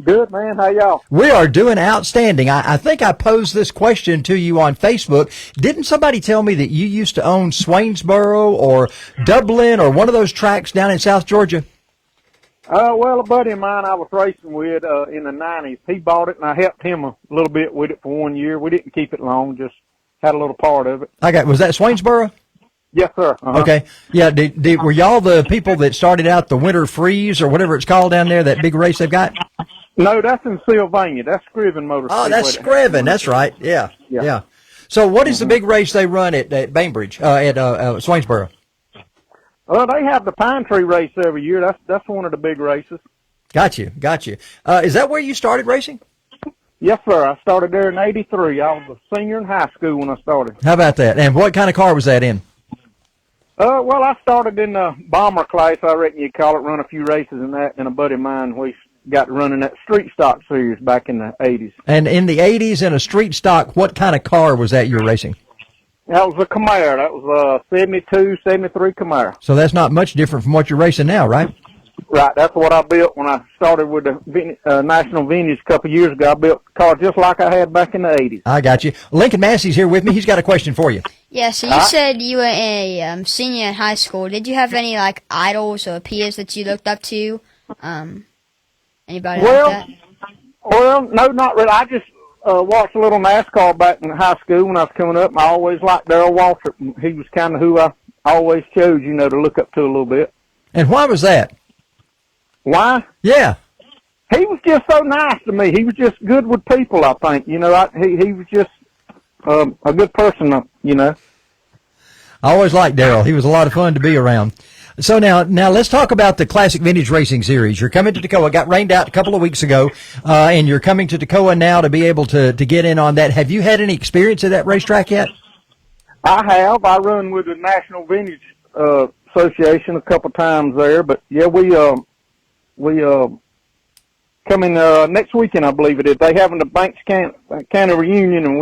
Good, man. How y'all? We are doing outstanding. I think I posed this question to you on Facebook. Didn't somebody tell me that you used to own Swainsboro or Dublin or one of those tracks down in South Georgia? Well, a buddy of mine I was racing with in the 90s, he bought it, and I helped him a little bit with it for 1 year. We didn't keep it long, just had a little part of it. Was that Swainsboro? Yes, sir. Uh-huh. Okay. Yeah, were y'all the people that started out the Winter Freeze or whatever it's called down there, that big race they've got? No, that's in Sylvania. That's Scriven Motor Speedway. Oh, that's Scriven. That's right. Yeah. So what is the big race they run at Bainbridge, at Swainsboro? Well, they have the Pine Tree race every year. That's one of the big races. Got you. Is that where you started racing? Yes, sir. I started there in '83. I was a senior in high school when I started. How about that? And what kind of car was that in? Well, I started in the bomber class, I reckon you'd call it, run a few races in that, and a buddy of mine, we got running that street stock series back in the 80s. And in the 80s, in a street stock, what kind of car was that you were racing? That was a Camaro. That was a 72, 73 Camaro. So that's not much different from what you're racing now, right? Right. That's what I built when I started with the National Vintage a couple of years ago. I built a car just like I had back in the 80s. I got you. Lincoln Massey's here with me. He's got a question for you. Yeah, so you said you were a senior in high school. Did you have any, like, idols or peers that you looked up to? Anybody like that? Well, no, not really. I just watched a little NASCAR back in high school when I was coming up. I always liked Darrell Waltrip. He was kind of who I always chose, to look up to a little bit. And why was that? Why? Yeah. He was just so nice to me. He was just good with people, I think. He was just a good person, I always liked Darrell. He was a lot of fun to be around. So now let's talk about the Classic Vintage Racing Series. You're coming to Toccoa. Got rained out a couple of weeks ago, and you're coming to Toccoa now to be able to get in on that. Have you had any experience at that racetrack yet? I have. I run with the National Vintage Association a couple times there, but yeah, we coming next weekend, I believe it is. They having the Banks County reunion, and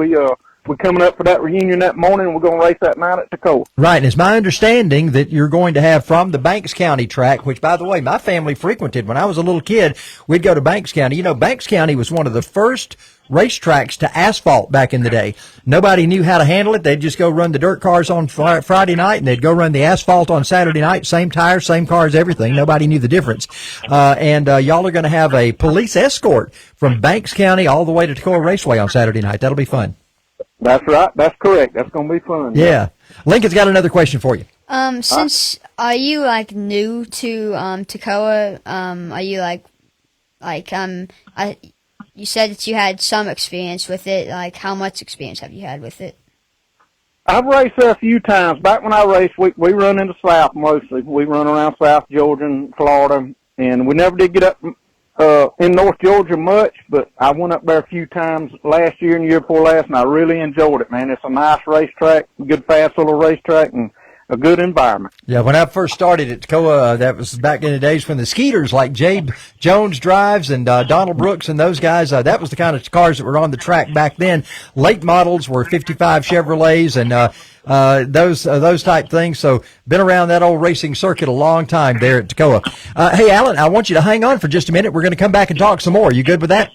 we're coming up for that reunion that morning, and we're going to race that night at Toccoa. Right, and it's my understanding that you're going to have from the Banks County track, which, by the way, my family frequented. When I was a little kid, we'd go to Banks County. Banks County was one of the first racetracks to asphalt back in the day. Nobody knew how to handle it. They'd just go run the dirt cars on Friday night, and they'd go run the asphalt on Saturday night. Same tires, same cars, everything. Nobody knew the difference. And y'all are going to have a police escort from Banks County all the way to Toccoa Raceway on Saturday night. That'll be fun. That's right. That's correct. That's going to be fun. Yeah. Lincoln's got another question for you. Since are you new to Toccoa? Are you you said that you had some experience with it. Like, how much experience have you had with it? I've raced there a few times. Back when I raced, we run in the South mostly. We run around South Georgia and Florida, and we never did get up in North Georgia much, but I went up there a few times last year and the year before last, and I really enjoyed it, man. It's a nice racetrack, good, fast little racetrack, and a good environment. Yeah, when I first started at Toccoa, that was back in the days when the Skeeters like Jabe Jones drives and Donald Brooks and those guys, that was the kind of cars that were on the track back then. Late models were 55 Chevrolets and those type things. So been around that old racing circuit a long time there at Toccoa. Hey, Alan, I want you to hang on for just a minute. We're going to come back and talk some more. You good with that?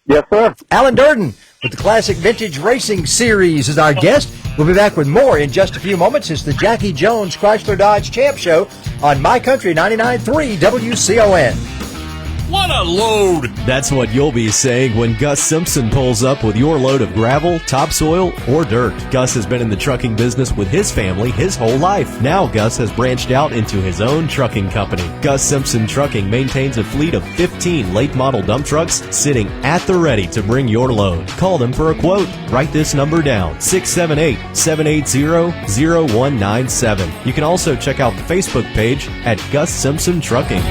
Yes, sir. Alan Durden with the Classic Vintage Racing Series is our guest. We'll be back with more in just a few moments. It's the Jackie Jones Chrysler Dodge Champ Show on My Country 99.3 WCON. What a load! That's what you'll be saying when Gus Simpson pulls up with your load of gravel, topsoil, or dirt. Gus has been in the trucking business with his family his whole life. Now Gus has branched out into his own trucking company. Gus Simpson Trucking maintains a fleet of 15 late-model dump trucks sitting at the ready to bring your load. Call them for a quote. Write this number down, 678-780-0197. You can also check out the Facebook page at Gus Simpson Trucking.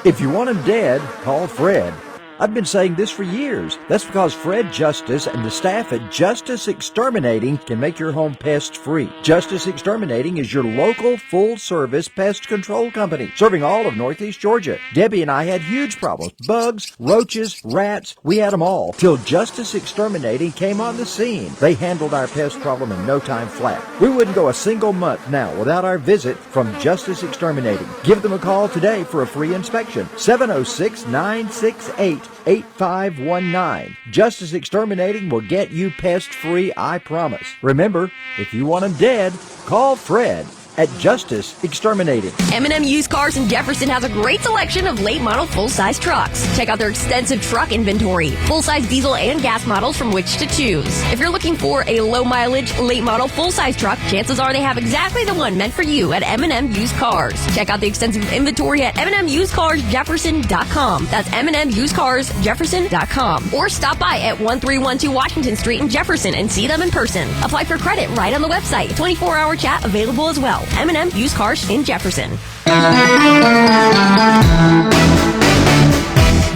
If you want him dead, call Fred. I've been saying this for years. That's because Fred Justice and the staff at Justice Exterminating can make your home pest-free. Justice Exterminating is your local full-service pest control company, serving all of Northeast Georgia. Debbie and I had huge problems. Bugs, roaches, rats, we had them all. Till Justice Exterminating came on the scene. They handled our pest problem in no time flat. We wouldn't go a single month now without our visit from Justice Exterminating. Give them a call today for a free inspection. 706-968-8519. Justice Exterminating will get you pest-free, I promise. Remember, if you want them dead, call Fred at Justice Exterminating. M&M Used Cars in Jefferson has a great selection of late model full-size trucks. Check out their extensive truck inventory, full-size diesel and gas models from which to choose. If you're looking for a low mileage, late model full-size truck, chances are they have exactly the one meant for you at M&M Used Cars. Check out the extensive inventory at MNMUsedCarsJefferson.com. That's MNMUsedCarsJefferson.com. Or stop by at 1312 Washington Street in Jefferson and see them in person. Apply for credit right on the website. 24-hour chat available as well. M&M Used Cars in Jefferson.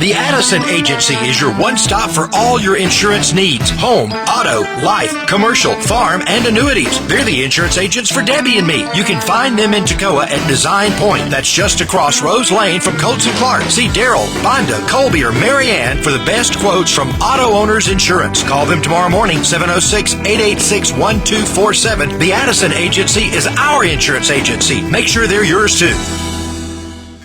The Addison Agency is your one-stop for all your insurance needs. Home, auto, life, commercial, farm, and annuities. They're the insurance agents for Debbie and me. You can find them in Toccoa at Design Point. That's just across Rose Lane from Coates and Clark. See Daryl, Bonda, Colby, or Mary Ann for the best quotes from Auto Owners Insurance. Call them tomorrow morning, 706-886-1247. The Addison Agency is our insurance agency. Make sure they're yours, too.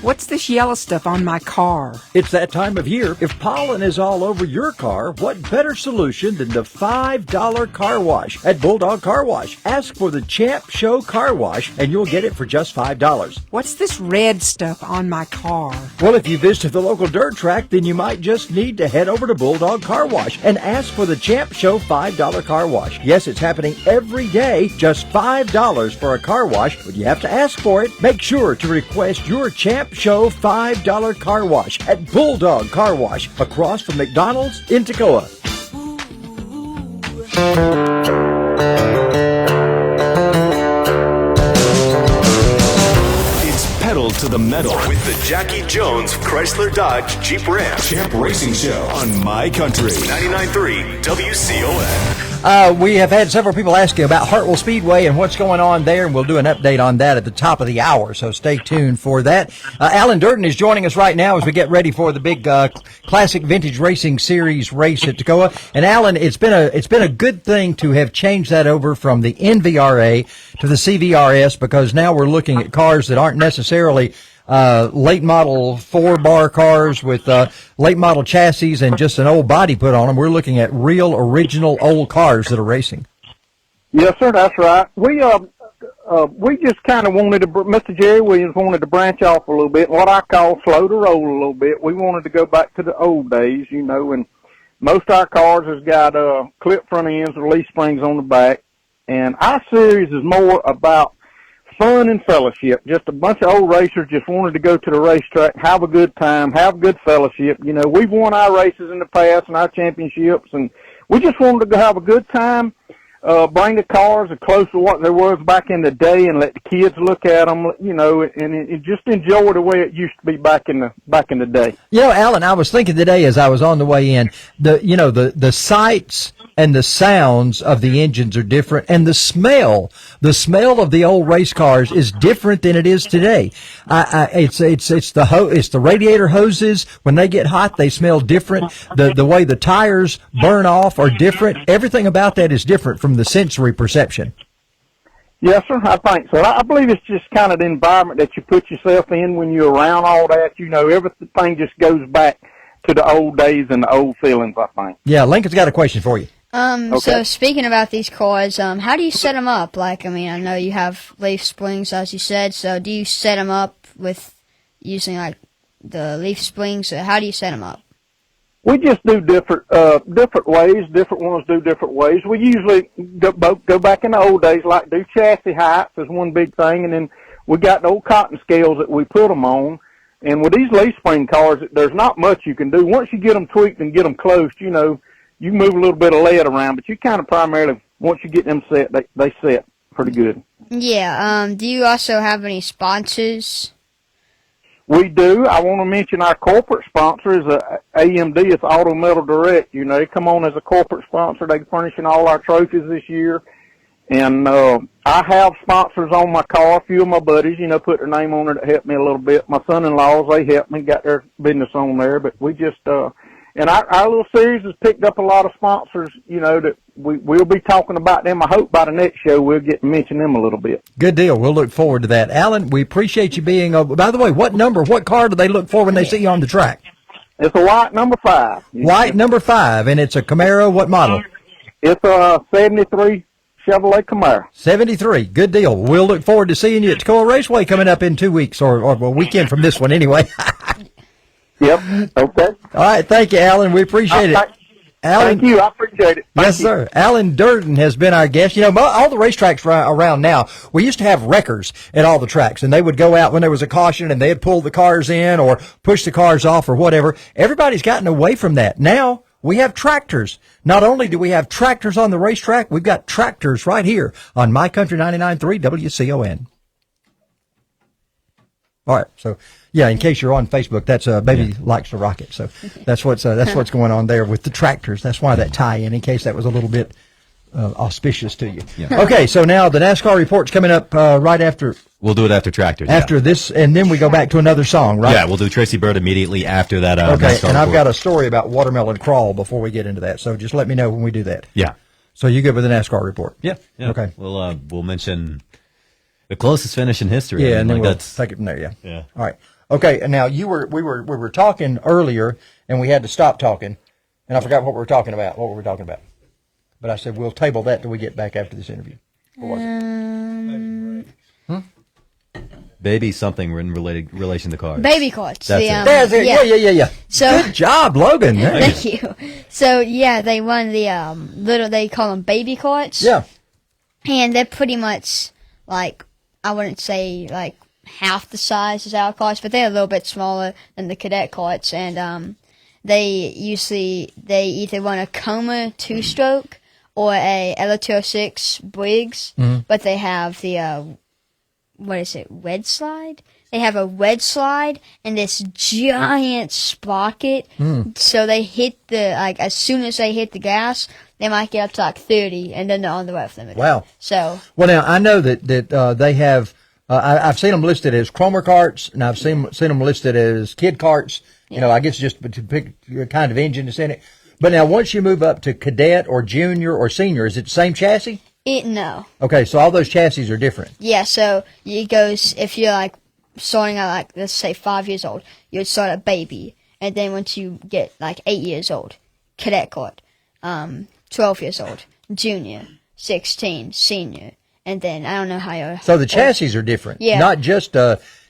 What's this yellow stuff on my car? It's that time of year. If pollen is all over your car, what better solution than the $5 car wash at Bulldog Car Wash? Ask for the Champ Show Car Wash, and you'll get it for just $5. What's this red stuff on my car? Well, if you visit the local dirt track, then you might just need to head over to Bulldog Car Wash and ask for the Champ Show $5 car wash. Yes, it's happening every day, just $5 for a car wash, but you have to ask for it. Make sure to request your Champ Show $5 car wash at Bulldog Car Wash across from McDonald's in Toccoa. It's pedal to the metal with the Jackie Jones Chrysler Dodge Jeep Ram Champ Racing Show on My Country 99.3 WCON. We have had several people asking about Hartwell Speedway and what's going on there, and we'll do an update on that at the top of the hour, so stay tuned for that. Alan Durden is joining us right now as we get ready for the big Classic Vintage Racing Series race at Toccoa. And Alan, it's been a good thing to have changed that over from the NVRA to the CVRS, because now we're looking at cars that aren't necessarily late model 4-bar cars with late model chassis and just an old body put on them. We're looking at real original old cars that are racing. Yes, sir, that's right. We just kind of wanted to, Mr. Jerry Williams wanted to branch off a little bit, what I call slow to roll a little bit. We wanted to go back to the old days, you know, and most of our cars has got clip front ends with leaf springs on the back. And our series is more about fun and fellowship. Just a bunch of old racers just wanted to go to the racetrack, have a good time, have good fellowship. You know, we've won our races in the past and our championships, and we just wanted to go have a good time, bring the cars as close to what there was back in the day and let the kids look at them, you know, and just enjoy the way it used to be back in the day. You know, Alan, I was thinking today as I was on the way in, the sights and the sounds of the engines are different, and the smell of the old race cars is different than it is today. It's the radiator hoses. When they get hot, they smell different. The way the tires burn off are different. Everything about that is different from the sensory perception. Yes, sir, I think so. I believe it's just kind of the environment that you put yourself in when you're around all that. You know, everything just goes back to the old days and the old feelings, I think. Yeah, Lincoln's got a question for you. Okay. So speaking about these cars, how do you set them up? Like, I mean, I know you have leaf springs, as you said, so do you set them up with, using like the leaf springs, or how do you set them up? We just do different ways. Different ones do different ways. We usually go back in the old days, like do chassis heights is one big thing, and then we got the old cotton scales that we put them on. And with these leaf spring cars, there's not much you can do. Once you get them tweaked and get them close, you know, you can move a little bit of lead around, but you kind of primarily, once you get them set, they set pretty good. Yeah. Do you also have any sponsors? We do. I want to mention our corporate sponsor is AMD. It's Auto Metal Direct. You know, they come on as a corporate sponsor. They're furnishing all our trophies this year. And I have sponsors on my car. A few of my buddies, you know, put their name on it that helped me a little bit. My son-in-laws, they helped me, got their business on there. But we just, and our little series has picked up a lot of sponsors, you know, that we'll be talking about them. I hope by the next show we'll get to mention them a little bit. Good deal. We'll look forward to that. Alan, we appreciate you being, by the way, what car do they look for when they see you on the track? It's a white number 5. White number 5, and it's a Camaro. What model? It's a 73 Chevrolet Camaro. 73. Good deal. We'll look forward to seeing you at Tacoma Raceway coming up in 2 weeks, or a weekend from this one anyway. Yep. Okay. All right. Thank you, Alan. We appreciate it. Alan, thank you. I appreciate it. Yes, sir. Alan Durden has been our guest. You know, all the racetracks around now, we used to have wreckers at all the tracks, and they would go out when there was a caution, and they'd pull the cars in or push the cars off or whatever. Everybody's gotten away from that. Now we have tractors. Not only do we have tractors on the racetrack, we've got tractors right here on My Country 99.3 WCON. All right. So, yeah, in case you're on Facebook, that's Baby Likes to Rock It. So that's what's going on there with the tractors. That's why that tie-in case that was a little bit auspicious to you. Yeah. Okay, so now the NASCAR report's coming up right after. We'll do it after tractors. After this, and then we go back to another song, right? Yeah, we'll do Tracy Bird immediately after that. Okay, NASCAR and I've report. got a story about Watermelon Crawl before we get into that. So just let me know when we do that. Yeah. So you good with the NASCAR report? Yeah. Okay. We'll mention the closest finish in history. Yeah, I mean, and then we'll that's take it from there. Yeah. Yeah. All right. Okay. And now we were talking earlier, and we had to stop talking, and I forgot what we were talking about. What were we talking about? But I said we'll table that till we get back after this interview. What was it? Baby something in relation to cars. Baby carts. That's it. Yeah. So good job, Logan. Thank you. So yeah, they won the they call them baby carts. Yeah. And they're pretty much like, I wouldn't say like half the size as our carts, but they're a little bit smaller than the cadet carts. And they either run a Coma 2-stroke or a LTO6 Briggs, but they have the wedge slide? They have a wedge slide and this giant sprocket. So they hit as soon as they hit the gas, they might get up to like 30, and then they're on the rough limit. Wow. So. Well, now I know that they have. I've seen them listed as Cromer carts, and I've seen them listed as kid carts. You know, I guess just to pick your kind of engine that's in it. But now, once you move up to cadet or junior or senior, is it the same chassis? No. Okay, so all those chassis are different. Yeah, so it goes, if you're like starting out like, let's say 5 years old, you'd start a baby. And then once you get like 8 years old, cadet cart, 12 years old, junior, 16, senior. And then I don't know how you're. So the chassis are different. Yeah. Not just,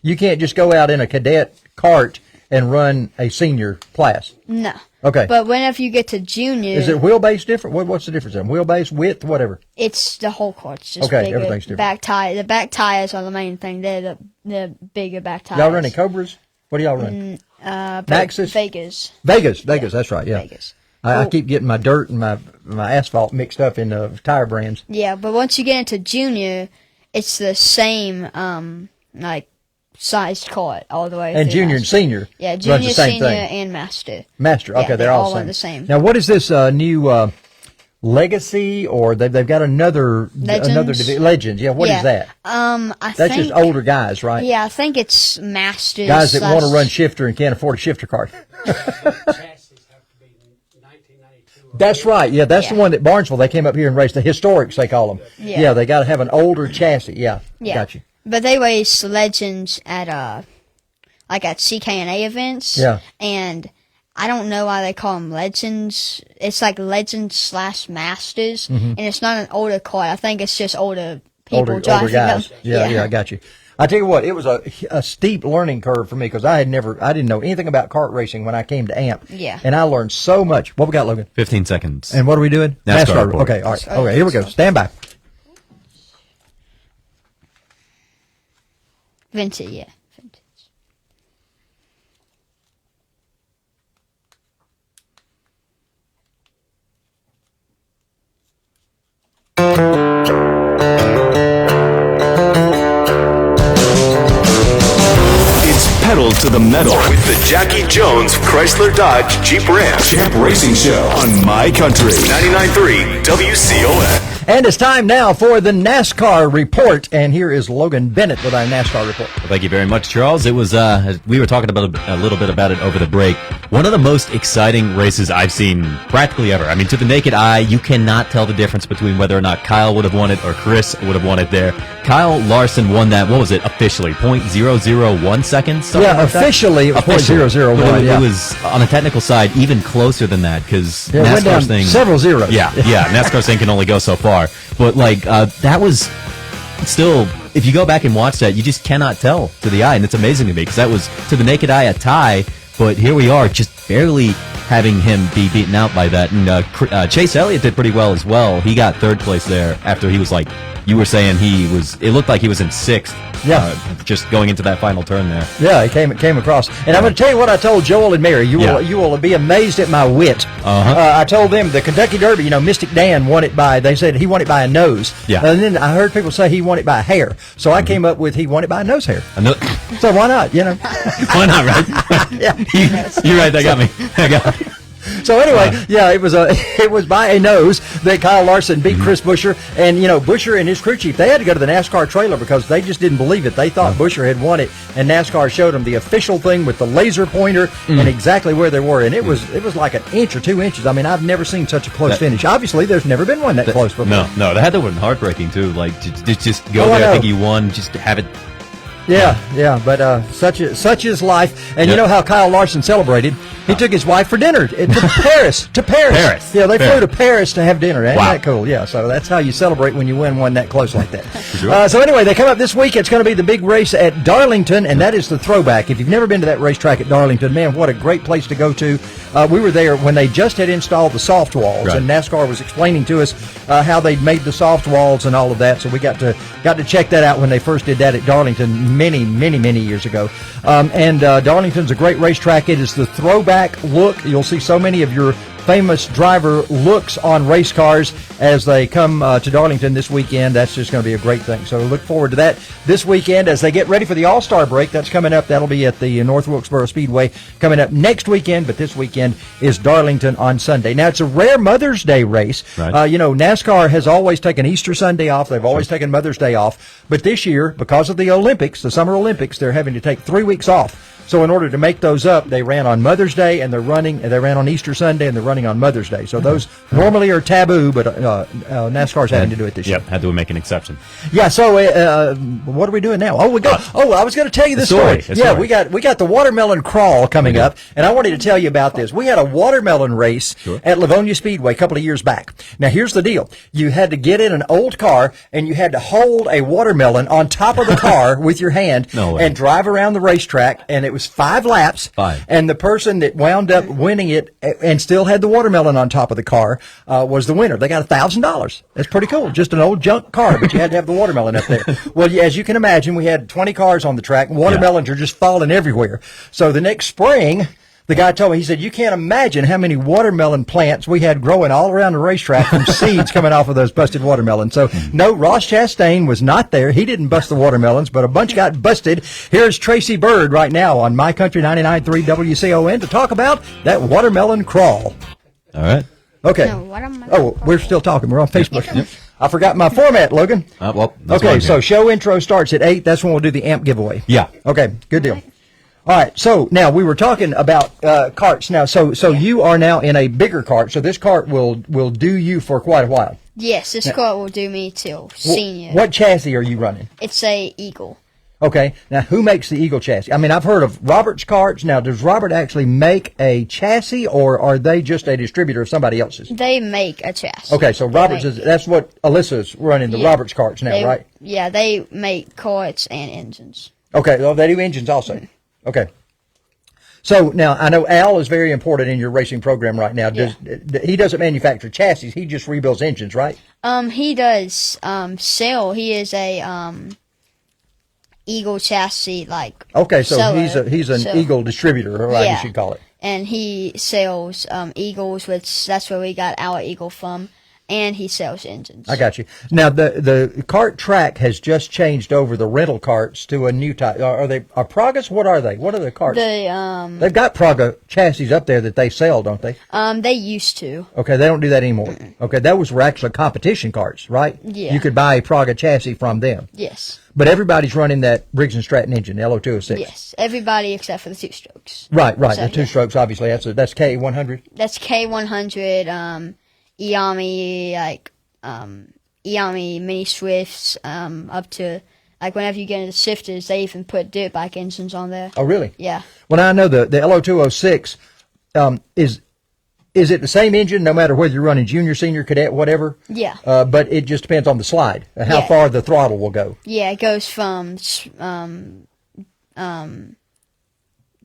you can't just go out in a cadet cart and run a senior class. No. Okay. But whenever you get to junior. Is it wheelbase different? What's the difference in wheelbase, width, whatever? It's the whole cart's just okay, bigger. Everything's different. Back tire. The back tires are the main thing. They're the bigger back tires. Y'all running Cobras? What do y'all run? Maxis? Vegas. Vegas, that's right, yeah. Vegas. I keep getting my dirt and my asphalt mixed up in the tire brands. Yeah, but once you get into junior, it's the same, sized cart all the way. And junior and senior. Yeah, junior, senior, and master. Master, okay, yeah, they're all the same. Now, what is this new Legacy, or they've got another Legends? Yeah, what is that? That's just older guys, right? Yeah, I think it's masters. Guys that want to run shifter and can't afford a shifter cart. That's right. Yeah, that's the one at Barnesville. They came up here and raced the historics, they call them. Yeah, they got to have an older chassis. Yeah, got you. But they race Legends at at CKNA events. Yeah. And I don't know why they call them Legends. It's like Legends/Masters, and it's not an older car. I think it's just older people driving older guys. them. Yeah, I got you. I tell you what, it was a steep learning curve for me because I didn't know anything about kart racing when I came to AMP. Yeah. And I learned so much. What we got, Logan? 15 seconds. And what are we doing? NASCAR report. Okay, all right. Okay, here we go. Stand by. Vintage, yeah. Vintage. It's pedal to the metal with the Jackie Jones Chrysler Dodge Jeep Ram Champ Racing Show on My Country 99.3 WCON. And it's time now for the NASCAR report. And here is Logan Bennett with our NASCAR report. Well, thank you very much, Charles. It was, we were talking about a little bit about it over the break. One of the most exciting races I've seen practically ever. I mean, to the naked eye, you cannot tell the difference between whether or not Kyle would have won it or Chris would have won it there. Kyle Larson won that, what was it, officially? 0.001 seconds? Yeah, like officially it was 0.001. It was, on a technical side, even closer than that, because NASCAR's thing... several zeros. Yeah, NASCAR's thing can only go so far. But, that was still, if you go back and watch that, you just cannot tell to the eye. And it's amazing to me because that was, to the naked eye, a tie. But here we are, just barely having him be beaten out by that. And Chase Elliott did pretty well as well. He got third place there after he was you were saying it looked like he was in sixth. Yeah. Just going into that final turn there. Yeah, he came across. And I'm going to tell you what I told Joel and Mary. You will be amazed at my wit. I told them the Kentucky Derby, Mystic Dan won it they said he won it by a nose. Yeah. And then I heard people say he won it by a hair. So I came up with he won it by a nose hair. So why not, Why not, right? Yeah. You're right, that got me. So anyway, it was by a nose that Kyle Larson beat Chris Buescher, and Buescher and his crew chief, they had to go to the NASCAR trailer because they just didn't believe it. They thought Buescher had won it, and NASCAR showed them the official thing with the laser pointer and exactly where they were, and it was like an inch or 2 inches. I mean, I've never seen such a close finish. Obviously, there's never been one that close before. No, that had to have been heartbreaking too. Just go there, I think you won, just to have it. Yeah, but such is life. And you know how Kyle Larson celebrated? He took his wife for dinner to Paris. Paris. Yeah, they flew to Paris to have dinner. Ain't that cool? Yeah, so that's how you celebrate when you win one that close like that. Sure. So anyway, they come up this week. It's going to be the big race at Darlington, and that is the throwback. If you've never been to that racetrack at Darlington, man, what a great place to go to. We were there when they just had installed the soft walls, and NASCAR was explaining to us how they'd made the soft walls and all of that. So we got to check that out when they first did that at Darlington many years ago. And Darlington's a great racetrack. It is the throwback look. You'll see so many of your famous driver looks on race cars as they come to Darlington this weekend. That's just going to be a great thing. So look forward to that this weekend as they get ready for the All-Star break. That's coming up. That'll be at the North Wilkesboro Speedway coming up next weekend, but this weekend is Darlington on Sunday. Now, it's a rare Mother's Day race. Right. NASCAR has always taken Easter Sunday off. They've always taken Mother's Day off. But this year, because of the Olympics, the Summer Olympics, they're having to take 3 weeks off. So in order to make those up, they ran on Mother's Day and they ran on Easter Sunday and they're running on Mother's Day. So those normally are taboo, but NASCAR's having to do it this year. Yep, had to make an exception. Yeah. So what are we doing now? I was going to tell you this story. Yeah, we got the watermelon crawl coming up, and I wanted to tell you about this. We had a watermelon race at Livonia Speedway a couple of years back. Now here's the deal: you had to get in an old car and you had to hold a watermelon on top of the car with your hand and drive around the racetrack, and it was 5 laps. And the person that wound up winning it and still had the watermelon on top of the car was the winner. They got $1,000. That's pretty cool. Just an old junk car, but you had to have the watermelon up there. Well, as you can imagine, we had 20 cars on the track, and watermelons are just falling everywhere. So the next spring, the guy told me, he said, you can't imagine how many watermelon plants we had growing all around the racetrack from seeds coming off of those busted watermelons. So, no, Ross Chastain was not there. He didn't bust the watermelons, but a bunch got busted. Here's Tracy Bird right now on My Country 99.3 WCON to talk about that watermelon crawl. All right. Okay. We're still talking. We're on Facebook. Yep. I forgot my format, Logan. Okay, so show intro starts at 8. That's when we'll do the AMP giveaway. Yeah. Okay, good deal. All right, so now we were talking about carts. Now, so you are now in a bigger cart. So this cart will do you for quite a while. Yes, this cart will do me till senior. What chassis are you running? It's a Eagle. Okay. Now, who makes the Eagle chassis? I mean, I've heard of Robert's carts. Now, does Robert actually make a chassis, or are they just a distributor of somebody else's? They make a chassis. Okay, so that's what Alyssa's running, the Robert's carts now, right? Yeah, they make carts and engines. Okay, well, they do engines also. Okay. So now I know Al is very important in your racing program right now. He doesn't manufacture chassis; he just rebuilds engines, right? He does sell. He is a Eagle chassis Okay, so seller. he's an Eagle distributor, or I guess you'd call it. And he sells Eagles, which that's where we got our Eagle from. And he sells engines. I got you. Now the cart track has just changed over the rental carts to a new type. Are Pragas? What are they? What are the carts? They've got Praga chassis up there that they sell, don't they? They used to. Okay, they don't do that anymore. Okay, those were actually competition carts, right? Yeah. You could buy a Praga chassis from them. Yes. But everybody's running that Briggs & Stratton engine, LO206. Yes, everybody except for the two strokes. Right. So, the two strokes, obviously. That's K100. That's K100. Iami, Iami mini Swifts, up to, whenever you get into shifters, they even put dirt bike engines on there. Oh, really? Yeah. Well, I know the LO206, is it the same engine no matter whether you're running junior, senior, cadet, whatever? Yeah. But it just depends on the slide, how far the throttle will go. Yeah, it goes from, can't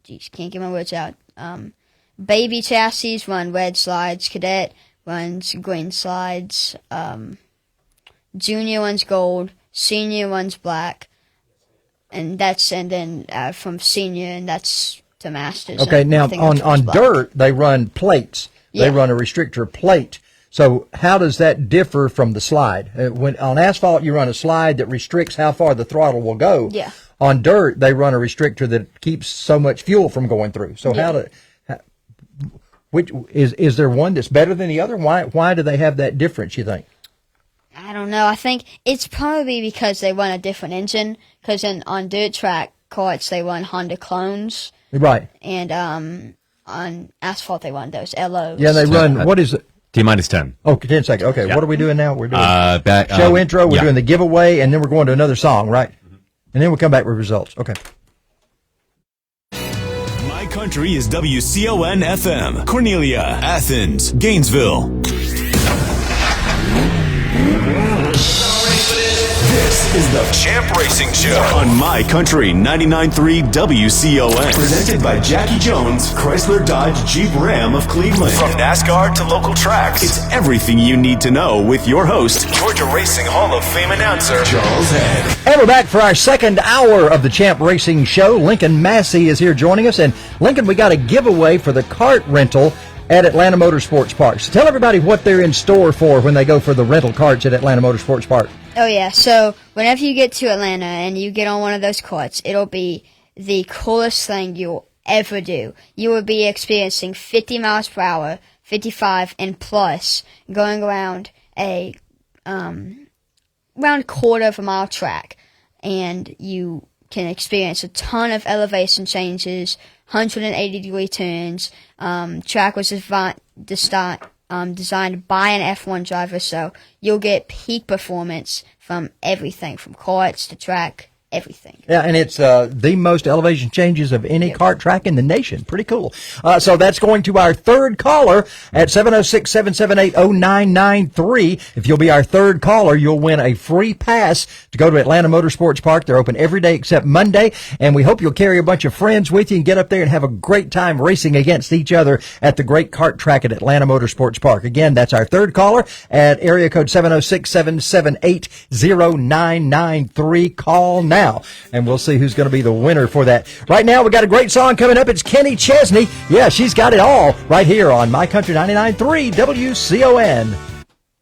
get my words out. Baby chassis run red slides, cadet runs green slides, junior one's gold, senior one's black, and then from senior, and that's to masters. Okay, now on dirt, they run plates. Yeah. They run a restrictor plate. So how does that differ from the slide? When on asphalt, you run a slide that restricts how far the throttle will go. Yeah. On dirt, they run a restrictor that keeps so much fuel from going through. So which is there one that's better than the other? Why do they have that difference, you think? I don't know. I think it's probably because they run a different engine. Because on dirt track carts, they run Honda clones. Right. And on asphalt, they run those LOs. Yeah, they run, what is it? T-minus 10. Oh, 10 seconds. Okay, Yeah. What are we doing now? We're doing show intro, we're doing the giveaway, and then we're going to another song, right? And then we'll come back with results. Okay. My country is WCON FM, Cornelia, Athens, Gainesville. This is the Champ Racing Show on My Country 99.3 WCON. Presented by Jackie Jones, Chrysler Dodge Jeep Ram of Cleveland. From NASCAR to local tracks, it's everything you need to know with your host, Georgia Racing Hall of Fame announcer, Charles Head. And we're back for our second hour of the Champ Racing Show. Lincoln Massey is here joining us. And Lincoln, we got a giveaway for the kart rental at Atlanta Motorsports Park. So tell everybody what they're in store for when they go for the rental karts at Atlanta Motorsports Park. Oh, yeah. So whenever you get to Atlanta and you get on one of those karts, it'll be the coolest thing you'll ever do. You will be experiencing 50 miles per hour, 55 and plus, going around a quarter of a mile track. And you can experience a ton of elevation changes, 180-degree turns. Track was designed by an F1 driver, so you'll get peak performance from everything, from karts to track, everything. Yeah, and it's the most elevation changes of any kart track in the nation. Pretty cool. So that's going to our third caller at 706-778-0993. If you'll be our third caller, you'll win a free pass to go to Atlanta Motorsports Park. They're open every day except Monday, and we hope you'll carry a bunch of friends with you and get up there and have a great time racing against each other at the great kart track at Atlanta Motorsports Park. Again, that's our third caller at area code 706-778-0993. Call now, and we'll see who's going to be the winner for that. Right now, we got a great song coming up. It's Kenny Chesney. Yeah, she's got it all right here on My Country 99.3 WCON.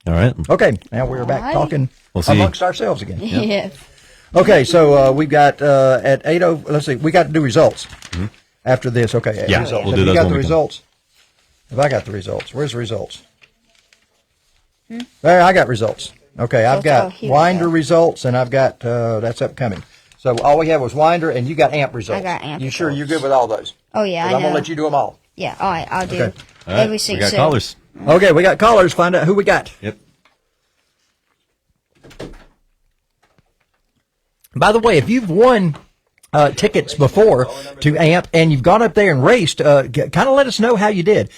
All right. Okay, now we're back talking amongst ourselves again. Yeah. Okay, so we've got at 8:00. Let's see, we got to do results after this. Okay, yeah, results. We'll Have do you those got the when we come. results? Have I got the results? Where's the results? There, I got results. Okay, I've got Winder results, and I've got that's upcoming. So all we have was Winder, and you got AMP results. I got AMP You sure you're good with all those? Oh, yeah, I know. I'm going to let you do them all. Yeah, all right, I'll do Okay. everything. We got callers. Okay, we got callers. Find out who we got. Yep. By the way, if you've won tickets before to AMP and you've gone up there and raced, kind of let us know how you did.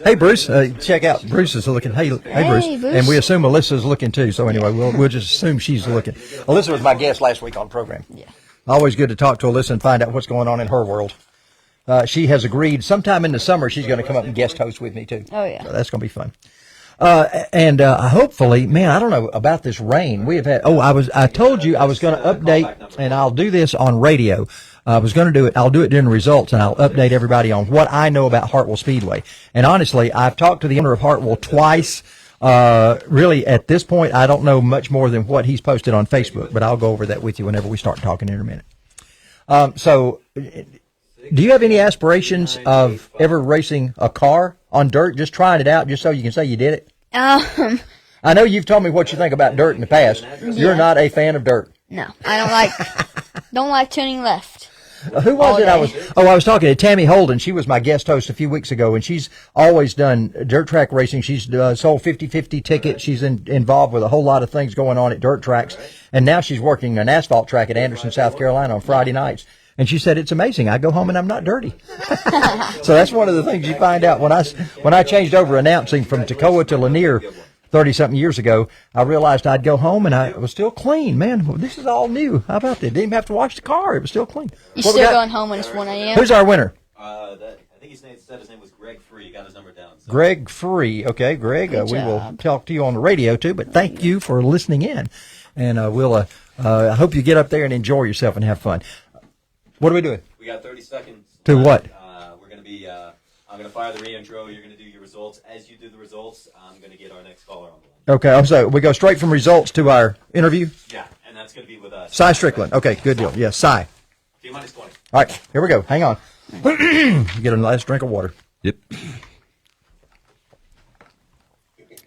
Hey, Bruce, check out. Bruce is looking. Hey, Bruce. And we assume Alyssa's looking too. So anyway, we'll just assume she's looking. Alyssa was my guest last week on the program. Yeah. Always good to talk to Alyssa and find out what's going on in her world. She has agreed sometime in the summer she's going to come up and guest host with me too. Oh yeah. So that's going to be fun. And hopefully, man, I don't know about this rain. We have had, I told you I was going to update, and I'll do this on radio. I was going to do it. I'll do it during the results, and I'll update everybody on what I know about Hartwell Speedway. And honestly, I've talked to the owner of Hartwell twice. Really, at this point, I don't know much more than what he's posted on Facebook, but I'll go over that with you whenever we start talking in a minute. So, do you have any aspirations of ever racing a car on dirt, just trying it out, just so you can say you did it? I know you've told me what you think about dirt in the past. Yeah. You're not a fan of dirt. No, I don't like turning left. Who was it? I was talking to Tammy Holden. She was my guest host a few weeks ago, and she's always done dirt track racing. She's sold 50/50 tickets. She's involved with a whole lot of things going on at dirt tracks, and now she's working an asphalt track at Anderson, South Carolina on Friday nights. And she said, it's amazing. I go home and I'm not dirty. So that's one of the things you find out. When I changed over announcing from Toccoa to Lanier 30-something years ago, I realized I'd go home and I was still clean. Man, this is all new. How about that? Didn't even have to wash the car. It was still clean. You're still going home when it's 1 a.m.? Who's our winner? I think he said his name was Greg Free. Got his number down. So. Greg Free. Okay, Greg, we will talk to you on the radio too, but thank you for listening in. And I hope you get up there and enjoy yourself and have fun. What are we doing? We got 30 seconds. To what? We're going to be, I'm going to fire the re-intro. You're going to do your results. As you do the results, I'm going to get our next caller on the line. Okay, so we go straight from results to our interview? Yeah, and that's going to be with us. Cy Strickland. Okay, good deal. Yeah, Cy. T-minus 20. All right, here we go. Hang on. Get a nice drink of water. Yep.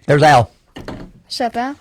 There's Al. What's up, Al?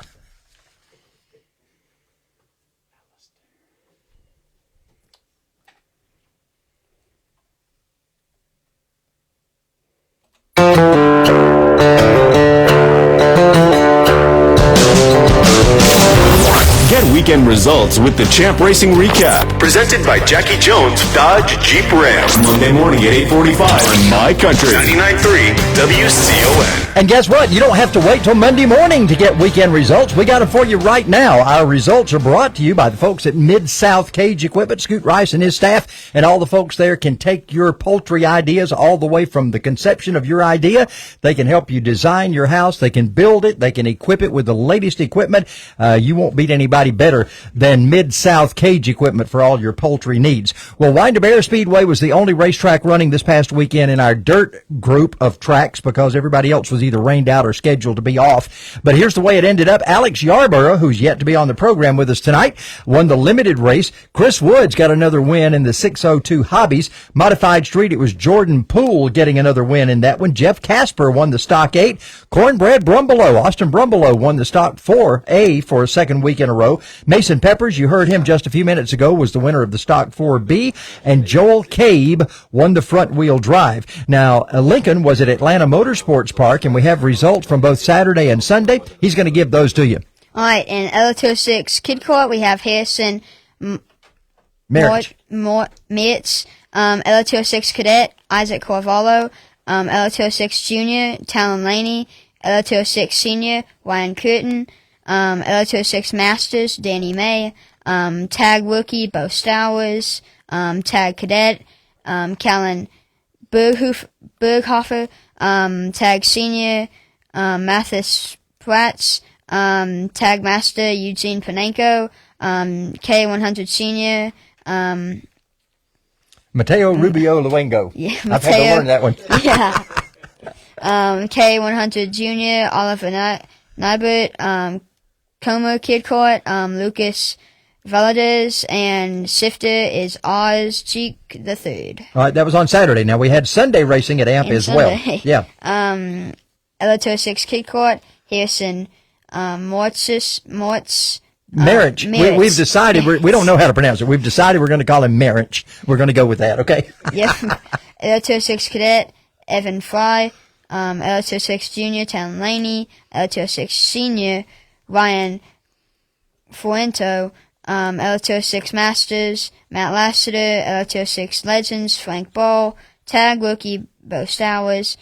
Get weekend results with the Champ Racing Recap, presented by Jackie Jones Dodge Jeep Ram. Monday morning at 8:45 on My Country 99.3 WCON. And guess what? You don't have to wait till Monday morning to get weekend results. We got them for you right now. Our results are brought to you by the folks at Mid-South Cage Equipment. Scoot Rice and his staff and all the folks there can take your poultry ideas all the way from the conception of your idea. They can help you design your house. They can build it. They can equip it with the latest equipment. You won't beat anybody better than Mid-South Cage Equipment for all your poultry needs. Well, Winder Bear Speedway was the only racetrack running this past weekend in our dirt group of tracks because everybody else was either rained out or scheduled to be off. But here's the way it ended up. Alex Yarborough, who's yet to be on the program with us tonight, won the limited race. Chris Woods got another win in the 602 Hobbies. Modified Street, it was Jordan Poole getting another win in that one. Jeff Casper won the Stock 8. Cornbread Brumbelow, Austin Brumbelow won the Stock 4A for a second week in a row. Mason Peppers, you heard him just a few minutes ago, was the winner of the Stock 4B. And Joel Cabe won the front wheel drive. Now, Lincoln was at Atlanta Motorsports Park, and we have results from both Saturday and Sunday. He's going to give those to you. All right, in L206 Kid Court, we have Harrison Merritt. L206 Cadet, Isaac Corvallo, L206 Junior, Talon Laney, L206 Senior, Ryan Curtin, L206 Masters, Danny May, Tag Rookie, Bo Stowers, Tag Cadet, Callan Berghofer, Tag Senior, Mathis Pratz, Tag Master, Eugene Panenko, K100 Senior, Mateo Rubio Luengo. Yeah, I've had to learn that one. Yeah. K100 Junior, Oliver Nybert, Como Kid Court, Lucas Valadez, and Sifter is Oz Cheek the Third. All right, that was on Saturday. Now we had Sunday racing at AMP as well. Yeah. L206 Kid Court, Harrison Mortz. Marriage. We've decided, we don't know how to pronounce it. We've decided we're going to call him Marriage. We're going to go with that, okay? Yeah. L206 Cadet, Evan Fry, L206 Junior, Talon Laney, L206 Senior, Ryan Fuento, LT06 Masters, Matt Lassiter, LT06 Legends, Frank Ball, Tag Rookie, Bo Stowers,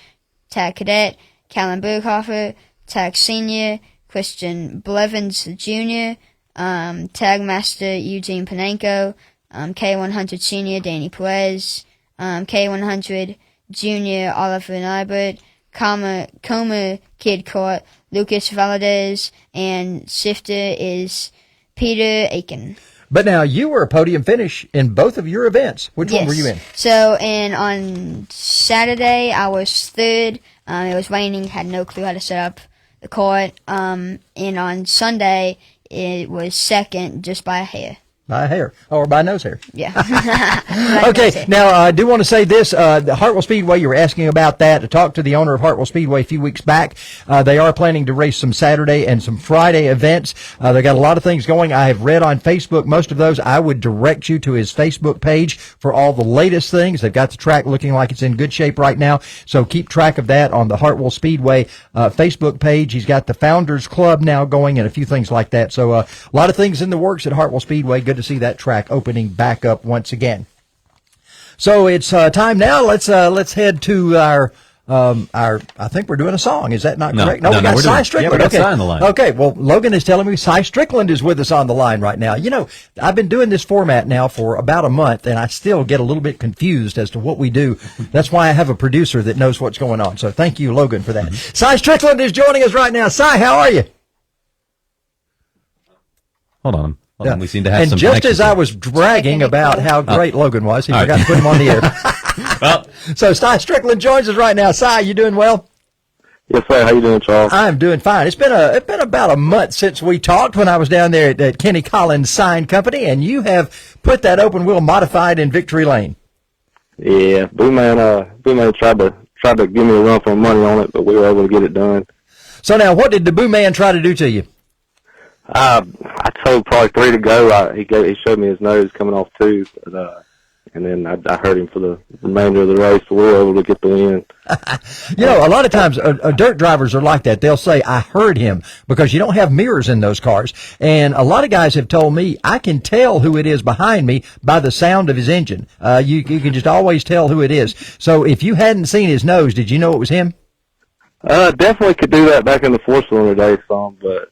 Tag Cadet, Callan Berghofer, Tag Senior, Christian Blevins Jr., Tag Master Eugene Panenko, K100 Senior Danny Perez, K100 Junior Oliver Nybert, Coma Kid Court, Lucas Valadez, and shifter is Peter Aiken. But now you were a podium finish in both of your events. Which one were you in? So, on Saturday I was third. It was raining, had no clue how to set up the court. And on Sunday it was second, just by a hair. By hair, or by nose hair. Yeah. Okay, now I do want to say this. The Hartwell Speedway, you were asking about that. To talk to the owner of Hartwell Speedway a few weeks back. They are planning to race some Saturday and some Friday events. They got a lot of things going. I have read on Facebook most of those. I would direct you to his Facebook page for all the latest things. They've got the track looking like it's in good shape right now, so keep track of that on the Hartwell Speedway Facebook page. He's got the Founders Club now going and a few things like that. So a lot of things in the works at Hartwell Speedway. Good to see that track opening back up once again. So it's time now. Let's head to our. I think we're doing a song. Is that not correct? No, we got Cy Strickland. Yeah, we got Cy on the line. Okay, well, Logan is telling me Cy Strickland is with us on the line right now. You know, I've been doing this format now for about a month, and I still get a little bit confused as to what we do. That's why I have a producer that knows what's going on. So thank you, Logan, for that. Cy Strickland is joining us right now. Cy, how are you? Hold on. We seem to have and some just as I was bragging about how great Logan was, he forgot to put him on the air. Well, so Cy Strickland joins us right now. Cy, you doing well? Yes, sir. How you doing, Charles? I'm doing fine. It's been about a month since we talked when I was down there at Kenny Collins Sign Company, and you have put that open wheel modified in Victory Lane. Yeah, Boo Man tried to give me a run for money on it, but we were able to get it done. So now, what did the Boo Man try to do to you? I told probably 3 to go. He showed me his nose coming off 2, and then I heard him for the remainder of the race, so we were able to get the win. You know, a lot of times dirt drivers are like that. They'll say, I heard him, because you don't have mirrors in those cars. And a lot of guys have told me, I can tell who it is behind me by the sound of his engine. You can just always tell who it is. So if you hadn't seen his nose, did you know it was him? Definitely could do that back in the 4-cylinder days some, but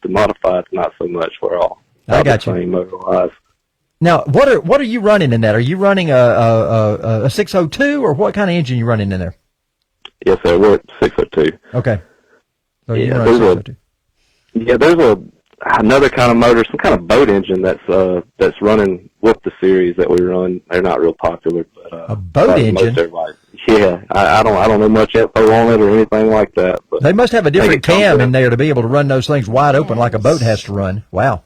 the modified's not so much. We're all I got you. Motor-wise. Now, what are you running in that? Are you running a 602, or what kind of engine are you running in there? Yes, sir. We're at 602. Okay. So yeah, there's another kind of motor, some kind of boat engine that's running with the series that we run. They're not real popular, but a boat engine. Yeah, I don't know much info on it or anything like that. But they must have a different cam in there to be able to run those things wide open like a boat has to run. Wow.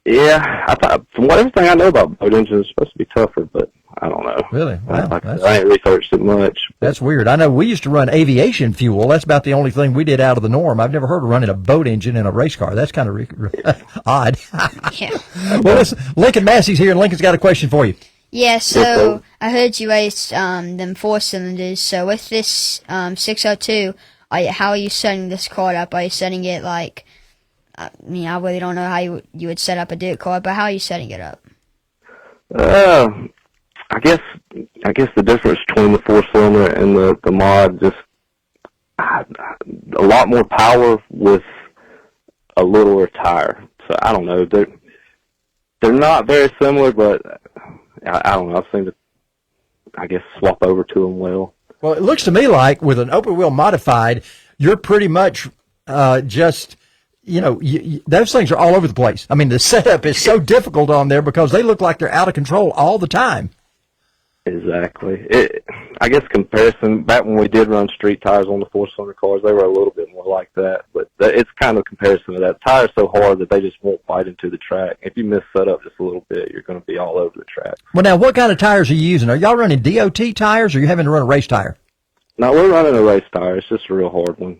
Yeah, I thought from everything I know about boat engines, it's supposed to be tougher, but I don't know. Really? Wow. I ain't researched it much. That's weird. I know we used to run aviation fuel. That's about the only thing we did out of the norm. I've never heard of running a boat engine in a race car. That's kind of odd. Yeah. Well, listen, Lincoln Massey's here, and Lincoln's got a question for you. Yeah, so I heard you raced them 4-cylinders. So with this 602, how are you setting this car up? Are you setting it like, I really don't know how you would set up a dirt car, but how are you setting it up? I guess the difference between the 4-cylinder and the mod, just a lot more power with a littler tire. So I don't know. They're not very similar, but I don't know. I seem to, swap over to them well. Well, it looks to me like with an open wheel modified, you're pretty much just, those things are all over the place. I mean, the setup is so difficult on there because they look like they're out of control all the time. Exactly. I guess comparison, back when we did run street tires on the 4-cylinder cars, they were a little bit more like that. But it's kind of comparison to that. Tires so hard that they just won't bite into the track. If you miss setup just a little bit, you're going to be all over the track. Well, now, what kind of tires are you using? Are y'all running DOT tires, or are you having to run a race tire? No, we're running a race tire. It's just a real hard one.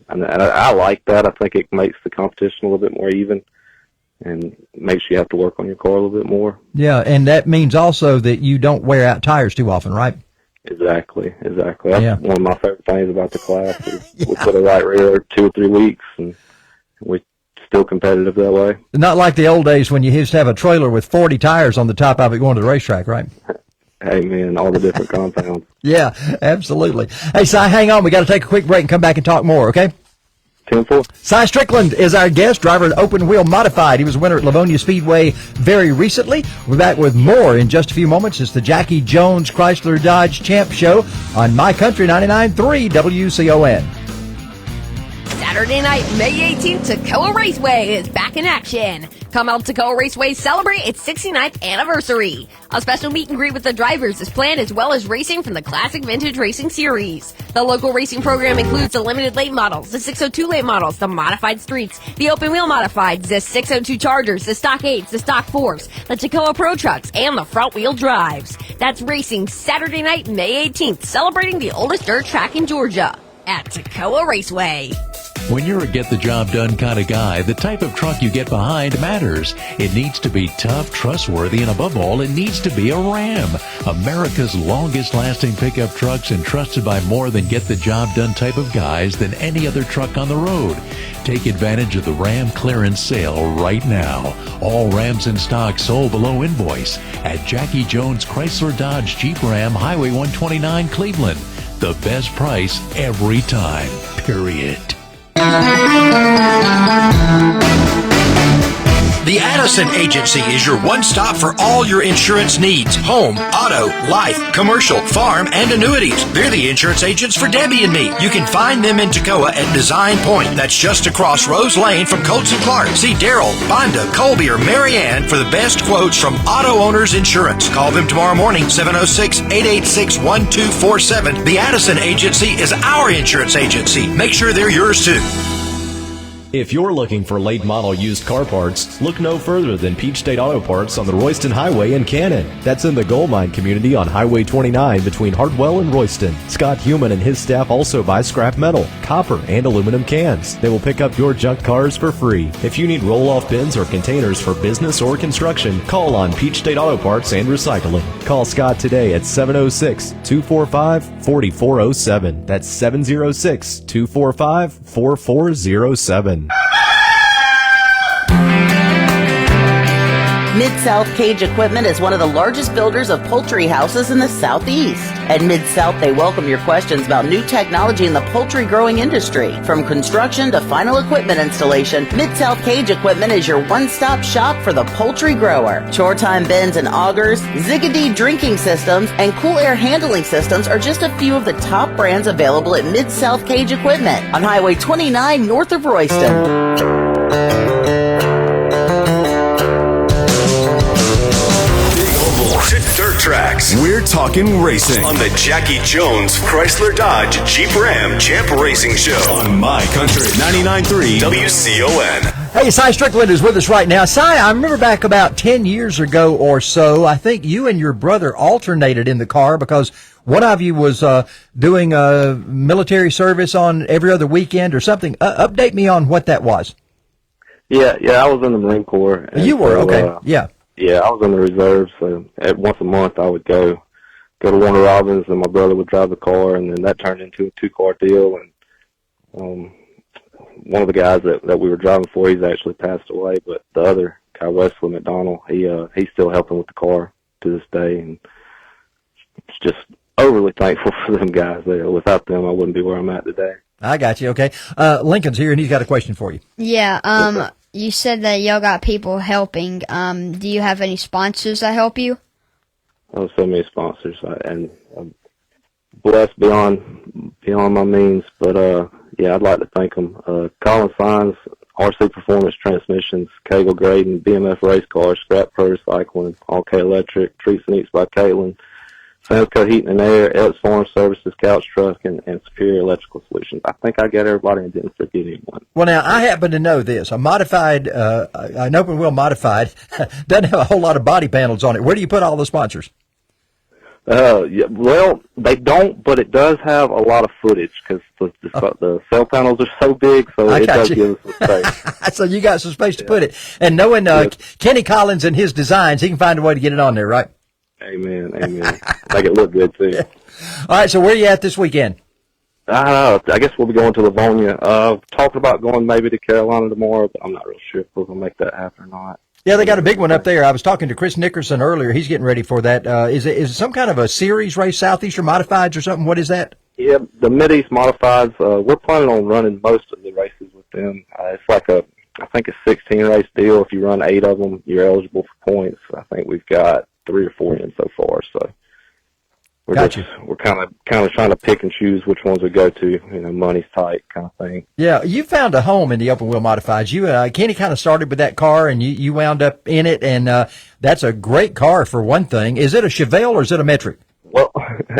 And I like that. I think it makes the competition a little bit more even and makes you have to work on your car a little bit more. Yeah, and that means also that you don't wear out tires too often, right? Exactly. That's one of my favorite things about the class. We put a right rear 2 or 3 weeks, and we still competitive that way. Not like the old days when you used to have a trailer with 40 tires on the top of it going to the racetrack, right? Hey, man, all the different compounds. Yeah, absolutely. Hey, Si, hang on. We got to take a quick break and come back and talk more, okay? 10-4. Si Strickland is our guest, driver at Open Wheel Modified. He was a winner at Livonia Speedway very recently. We're back with more in just a few moments. It's the Jackie Jones Chrysler Dodge Champ Show on My Country 99.3 WCON. Saturday night, May 18th, Toccoa Raceway is back in action. Come out to Toccoa Raceway, celebrate its 69th anniversary. A special meet and greet with the drivers is planned, as well as racing from the Classic Vintage Racing Series. The local racing program includes the limited late models, the 602 late models, the modified streets, the open wheel modifieds, the 602 Chargers, the stock 8s, the stock 4s, the Toccoa Pro Trucks, and the front wheel drives. That's racing Saturday night, May 18th, celebrating the oldest dirt track in Georgia at Toccoa Raceway. When you're a get-the-job-done kind of guy, the type of truck you get behind matters. It needs to be tough, trustworthy, and above all, it needs to be a Ram. America's longest-lasting pickup trucks, and trusted by more than get-the-job-done type of guys than any other truck on the road. Take advantage of the Ram clearance sale right now. All Rams in stock sold below invoice at Jackie Jones Chrysler Dodge Jeep Ram, Highway 129, Cleveland. The best price every time, period. The Addison Agency is your one-stop for all your insurance needs. Home, auto, life, commercial, farm, and annuities. They're the insurance agents for Debbie and me. You can find them in Toccoa at Design Point. That's just across Rose Lane from Coates and Clark. See Daryl, Bonda, Colby, or Mary Ann for the best quotes from Auto Owners Insurance. Call them tomorrow morning, 706-886-1247. The Addison Agency is our insurance agency. Make sure they're yours too. If you're looking for late model used car parts, look no further than Peach State Auto Parts on the Royston Highway in Cannon. That's in the Gold Mine community on Highway 29 between Hartwell and Royston. Scott Heumann and his staff also buy scrap metal, copper, and aluminum cans. They will pick up your junk cars for free. If you need roll-off bins or containers for business or construction, call on Peach State Auto Parts and Recycling. Call Scott today at 706-245-4407. That's 706-245-4407. Mid-South Cage Equipment is one of the largest builders of poultry houses in the Southeast. At Mid-South, they welcome your questions about new technology in the poultry growing industry. From construction to final equipment installation, Mid-South Cage Equipment is your one-stop shop for the poultry grower. Chore time bins and augers, Ziggy drinking systems, and cool air handling systems are just a few of the top brands available at Mid-South Cage Equipment on Highway 29 north of Royston. Dirt tracks. We're talking racing on the Jackie Jones Chrysler Dodge Jeep Ram Champ Racing Show on My Country 99.3 WCON. Hey, Si Strickland is with us right now. Si, I remember back about 10 years ago or so, I think you and your brother alternated in the car because one of you was doing military service on every other weekend or something. Update me on what that was. Yeah, I was in the Marine Corps. You were, okay, yeah. Yeah, I was in the reserves, so once a month I would go to Warner Robins, and my brother would drive the car, and then that turned into a two-car deal. And one of the guys that we were driving for, he's actually passed away, but the other guy, Wesley McDonald, he's still helping with the car to this day, and it's just overly thankful for them guys. Without them, I wouldn't be where I'm at today. I got you, okay. Lincoln's here, and he's got a question for you. Yeah, you said that y'all got people helping. Do you have any sponsors that help you? Oh, so many sponsors, and I'm blessed beyond my means. But yeah, I'd like to thank them. Colin Signs, RC Performance Transmissions, Cagle Grading, BMF Race Cars, Scrap Pro Recycling, All K Electric, Treats and Eats by Caitlin, Samsco Heating and Air, Ellis Farm Services, Couch Truck, and Superior Electrical Solutions. I think I got everybody and didn't forget anyone. Well, now, I happen to know this. A modified, an open wheel modified doesn't have a whole lot of body panels on it. Where do you put all the sponsors? Yeah, well, they don't, but it does have a lot of footage because the cell panels are so big, so it does give us some space. So you got some space to put it. And knowing Kenny Collins and his designs, he can find a way to get it on there, right? Amen. Make it look good, too. Yeah. All right, so where are you at this weekend? I don't know. I guess we'll be going to Livonia. Talking about going maybe to Carolina tomorrow, but I'm not real sure if we're going to make that happen or not. Yeah, they got a big one up there. I was talking to Chris Nickerson earlier. He's getting ready for that. Is it some kind of a series race, Southeastern Modifieds or something? What is that? Yeah, the Mid-East Modifieds. We're planning on running most of the races with them. It's like I think a 16-race deal. If you run 8 of them, you're eligible for points. I think we've got 3 or 4 in so far. So we're kind of trying to pick and choose which ones we go to. Money's tight kind of thing. Yeah, you found a home in the open wheel modifieds. You Kenny kind of started with that car, and you wound up in it, and that's a great car for one thing. Is it a Chevelle or is it a Metric? Well,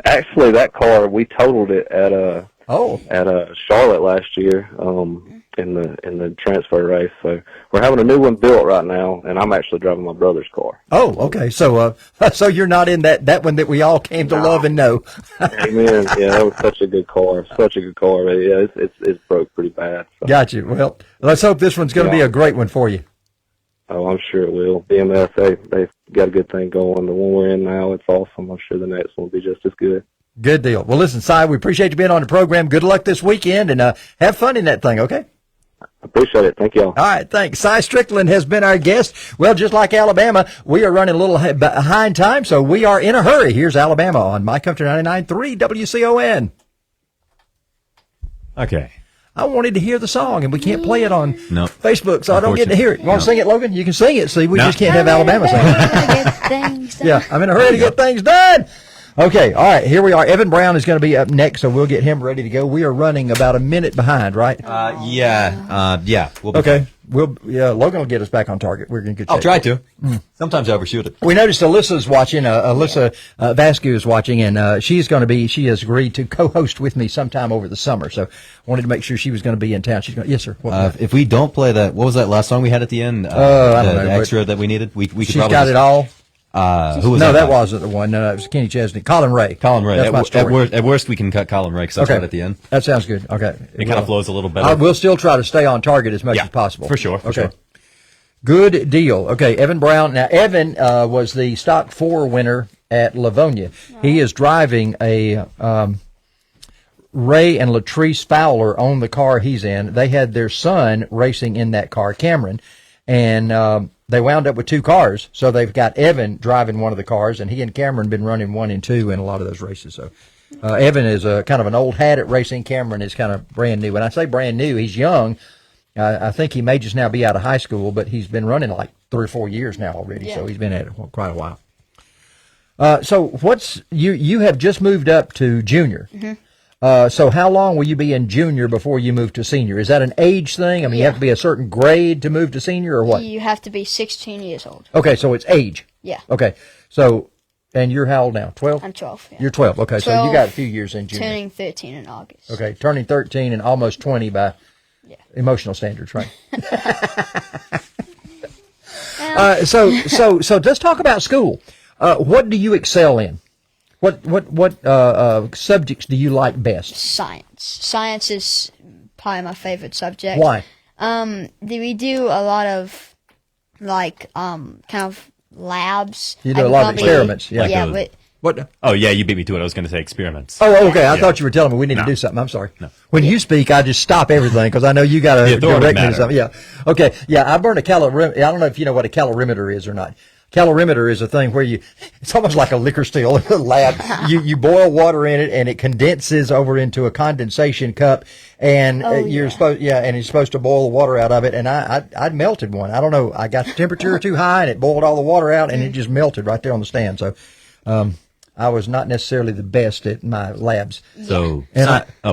actually, that car we totaled it at Charlotte last year in the transfer race. So we're having a new one built right now, and I'm actually driving my brother's car. Oh, okay. So so you're not in that one that we all came to love and know. Amen. Yeah, that was such a good car. Such a good car. But yeah, it's broke pretty bad. So. Got you. Well, let's hope this one's going to be a great one for you. Oh, I'm sure it will. BMS, they've got a good thing going. The one we're in now, it's awesome. I'm sure the next one will be just as good. Good deal. Well, listen, Si, we appreciate you being on the program. Good luck this weekend, and have fun in that thing, okay? I appreciate it. Thank you all. All right, thanks. Si Strickland has been our guest. Well, just like Alabama, we are running a little behind time, so we are in a hurry. Here's Alabama on My Country 99.3 WCON. Okay. I wanted to hear the song, and we can't play it on Facebook, so I don't get to hear it. You want to sing it, Logan? You can sing it. See, we just can't have Alabama sing it. Yeah, I'm in a hurry to get things done. Okay, all right, here we are. Evan Brown is going to be up next, so we'll get him ready to go. We are running about a minute behind, right? Yeah. We'll be okay. Logan will get us back on target. We're going to get. I'll try to. Sometimes I overshoot it. We noticed Alyssa's watching. Alyssa Vasquez is watching, and she has agreed to co-host with me sometime over the summer. So wanted to make sure she was going to be in town. Yes, sir. If we don't play that, what was that last song we had at the end? I don't know. The extra that we needed. We could she's probably got it all. Who was that wasn't the one. No, it was Kenny Chesney. Colin Ray. That's my story. At worst, we can cut Colin Ray because that's right at the end. That sounds good. Okay. It kind of flows a little better. We'll still try to stay on target as much as possible. For sure. Okay. Good deal. Okay, Evan Brown. Now, Evan was the Stock 4 winner at Livonia. He is driving a Ray and Latrice Fowler on the car he's in. They had their son racing in that car, Cameron, and they wound up with 2 cars. So they've got Evan driving one of the cars, and he and Cameron been running 1 and 2 in a lot of those races. So Evan is kind of an old hat at racing. Cameron is kind of brand new. When I say brand new, he's young. I think he may just now be out of high school, but he's been running like 3 or 4 years now already. Yeah. So he's been at it quite a while. So you have just moved up to junior. Mm-hmm. So how long will you be in junior before you move to senior? Is that an age thing? I mean, you have to be a certain grade to move to senior, or what? You have to be 16 years old. Okay, so it's age. Yeah. Okay, so, and you're how old now, 12? I'm 12, yeah. You're 12, okay, 12, so you got a few years in junior. Turning 13 in August. Okay, turning 13 and almost 20 by emotional standards, right? So let's talk about school. What do you excel in? What subjects do you like best? Science. Science is probably my favorite subject. Why? We do a lot of kind of labs. You do a lot of experiments. Yeah. What? Oh, yeah, you beat me to it. I was going to say experiments. Oh, okay. I thought you were telling me we need to do something. I'm sorry. No. When you speak, I just stop everything because I know you got to direct me to something. Yeah. Okay. Yeah, I burned a calorimeter. I don't know if you know what a calorimeter is or not. Calorimeter is a thing where it's almost like a liquor still in a lab. You boil water in it and it condenses over into a condensation cup, and you're supposed to boil the water out of it. And I melted one. I don't know. I got the temperature too high and it boiled all the water out and it just melted right there on the stand. So, I was not necessarily the best at my labs. So,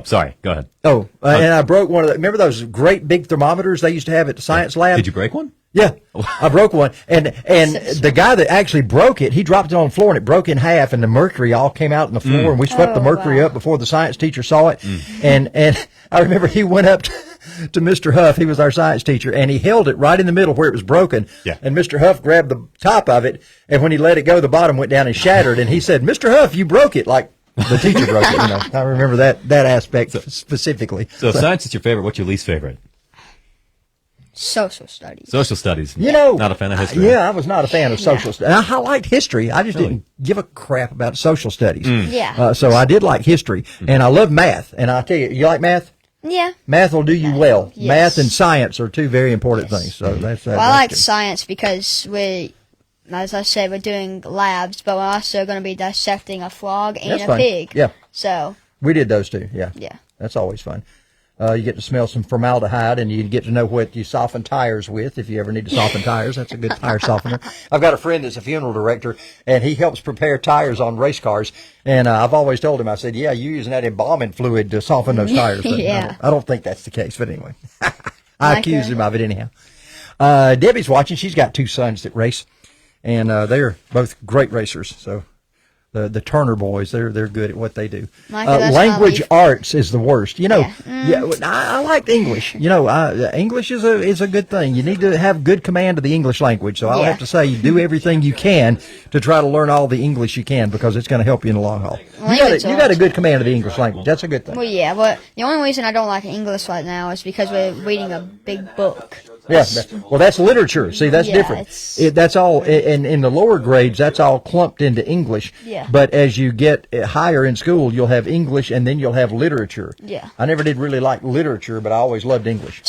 sorry. Go ahead. And I broke one of the. Remember those great big thermometers they used to have at the science lab? Did you break one? Yeah, I broke one, and the guy that actually broke it, he dropped it on the floor and it broke in half, and the mercury all came out on the floor, and we swept the mercury up before the science teacher saw it, and I remember he went up to Mr. Huff, he was our science teacher, and he held it right in the middle where it was broken, and Mr. Huff grabbed the top of it, and when he let it go, the bottom went down and shattered, and he said, "Mr. Huff, you broke it," like the teacher broke it. I remember that aspect specifically. So science is your favorite. What's your least favorite? Social studies. Social studies. You know, not a fan of history. Yeah, I was not a fan of social studies. I liked history. I just didn't give a crap about social studies. Yeah. So I did like history, and I love math. And I tell you, you like math? Yeah. Math will do you well. Yes. Math and science are two very important things. So that's. Well, I like science because as I said, we're doing labs, but we're also going to be dissecting a frog and That's a fun. pig. Yeah. So. We did those two. Yeah. Yeah. That's always fun. You get to smell some formaldehyde, and you get to know what you soften tires with if you ever need to soften tires. That's a good tire softener. I've got a friend that's a funeral director, and he helps prepare tires on race cars. And I've always told him, I said, yeah, you're using that embalming fluid to soften those tires. But Yeah. I don't think that's the case, but anyway. I accused him of it anyhow. Debbie's watching. She's got two sons that race, and they're both great racers. So the Turner boys, they're good at what they do. Language arts is the worst. You know, I liked English. You know, English is a good thing. You need to have good command of the English language. So I'll have to say, you do everything you can to try to learn all the English you can, because it's going to help you in the long haul. You got a good command of the English language. That's a good thing. Well, yeah, but the only reason I don't like English right now is because we're reading a big book. Yeah, well, that's literature. See, that's different. That's all in the lower grades. That's all clumped into English. Yeah. But as you get higher in school, you'll have English, and then you'll have literature. Yeah. I never did really like literature, but I always loved English.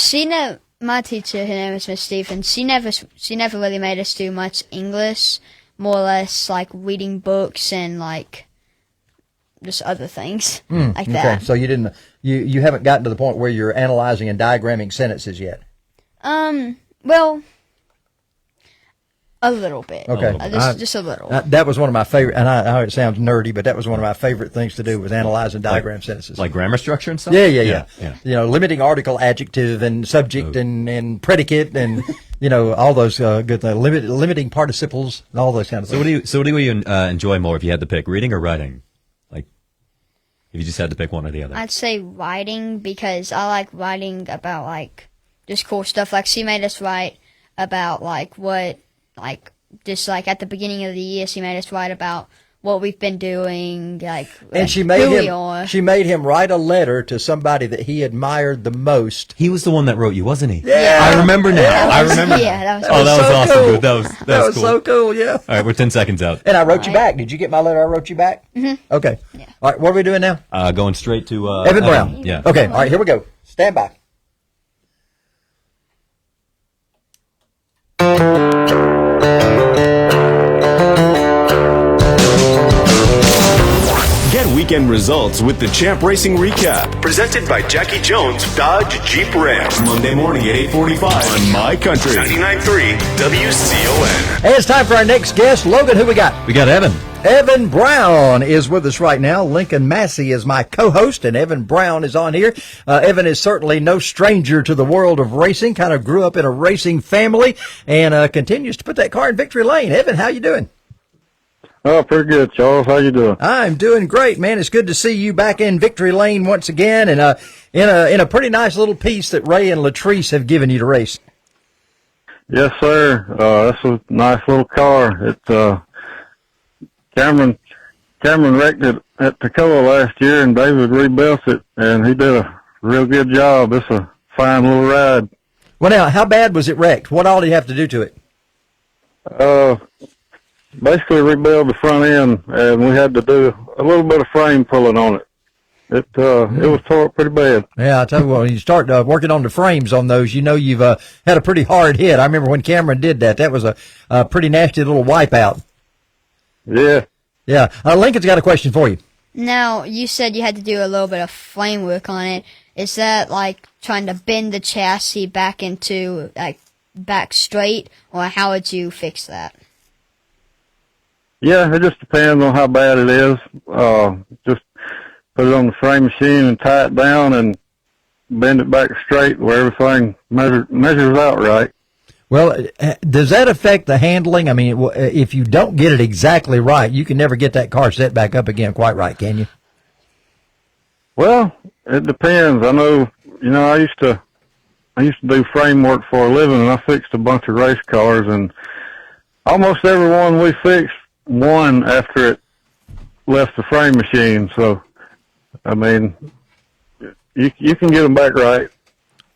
My teacher, her name is Miss Stephens. She never really made us do much English. More or less like reading books and like just other things like that. Okay, so you haven't gotten to the point where you're analyzing and diagramming sentences yet. Well, a little bit. Okay. Just a little. That was one of my favorite, and I know it sounds nerdy, but that was one of my favorite things to do, was analyze and diagram sentences. Like grammar structure and stuff? Yeah. You know, limiting article, adjective, and subject, and predicate, and, you know, all those good things. Limiting participles, and all those kind of things. So what do you enjoy more if you had to pick, reading or writing? Like, if you just had to pick one or the other? I'd say writing, because I like writing about, like, just cool stuff. Like, she made us write about, like, just like at the beginning of the year, she made us write about what we've been doing, and she made him write a letter to somebody that he admired the most. He was the one that wrote you, wasn't he? Yeah, I remember now. That was Awesome. Cool. Dude. That was cool. So cool. Yeah. All right, we're 10 seconds out. And I wrote you back. Did you get my letter? I wrote you back. Mm-hmm. Okay. Yeah. All right. What are we doing now? Going straight to Evan Brown. Yeah. Okay. All right. Here we go. Stand by. Get weekend results with the Champ Racing Recap, presented by Jackie Jones Dodge Jeep Ram. Monday morning at 8:45 on My Country 99.3 WCON. And it's time for our next guest. Logan, who we got? We got Evan. Evan Brown is with us right now. Lincoln Massey is my co-host, and Evan Brown is on here. Evan is certainly no stranger to the world of racing, kind of grew up in a racing family, and continues to put that car in victory lane. Evan, how you doing? Oh, pretty good, Charles. How you doing? I'm doing great, man. It's good to see you back in victory lane once again, and in a pretty nice little piece that Ray and Latrice have given you to race. Yes, sir. That's a nice little car. It's Cameron wrecked it at Tacoma last year, and David rebuilt it, and he did a real good job. It's a fine little ride. Well, now, how bad was it wrecked? What all did you have to do to it? Basically rebuild the front end, and we had to do a little bit of frame pulling on it. It was tore up pretty bad. Yeah, I tell you what, when you start working on the frames on those, you know you've had a pretty hard hit. I remember when Cameron did that. That was a pretty nasty little wipeout. Yeah. Yeah. Lincoln's got a question for you. Now, you said you had to do a little bit of frame work on it. Is that like trying to bend the chassis back into, like, back straight, or how would you fix that? Yeah, it just depends on how bad it is. Just put it on the frame machine and tie it down and bend it back straight where everything measures out right. Well, does that affect the handling? I mean, if you don't get it exactly right, you can never get that car set back up again quite right, can you? Well, it depends. I know, I used to do frame work for a living, and I fixed a bunch of race cars, and almost every one we fixed won after it left the frame machine. So, I mean, you can get them back right.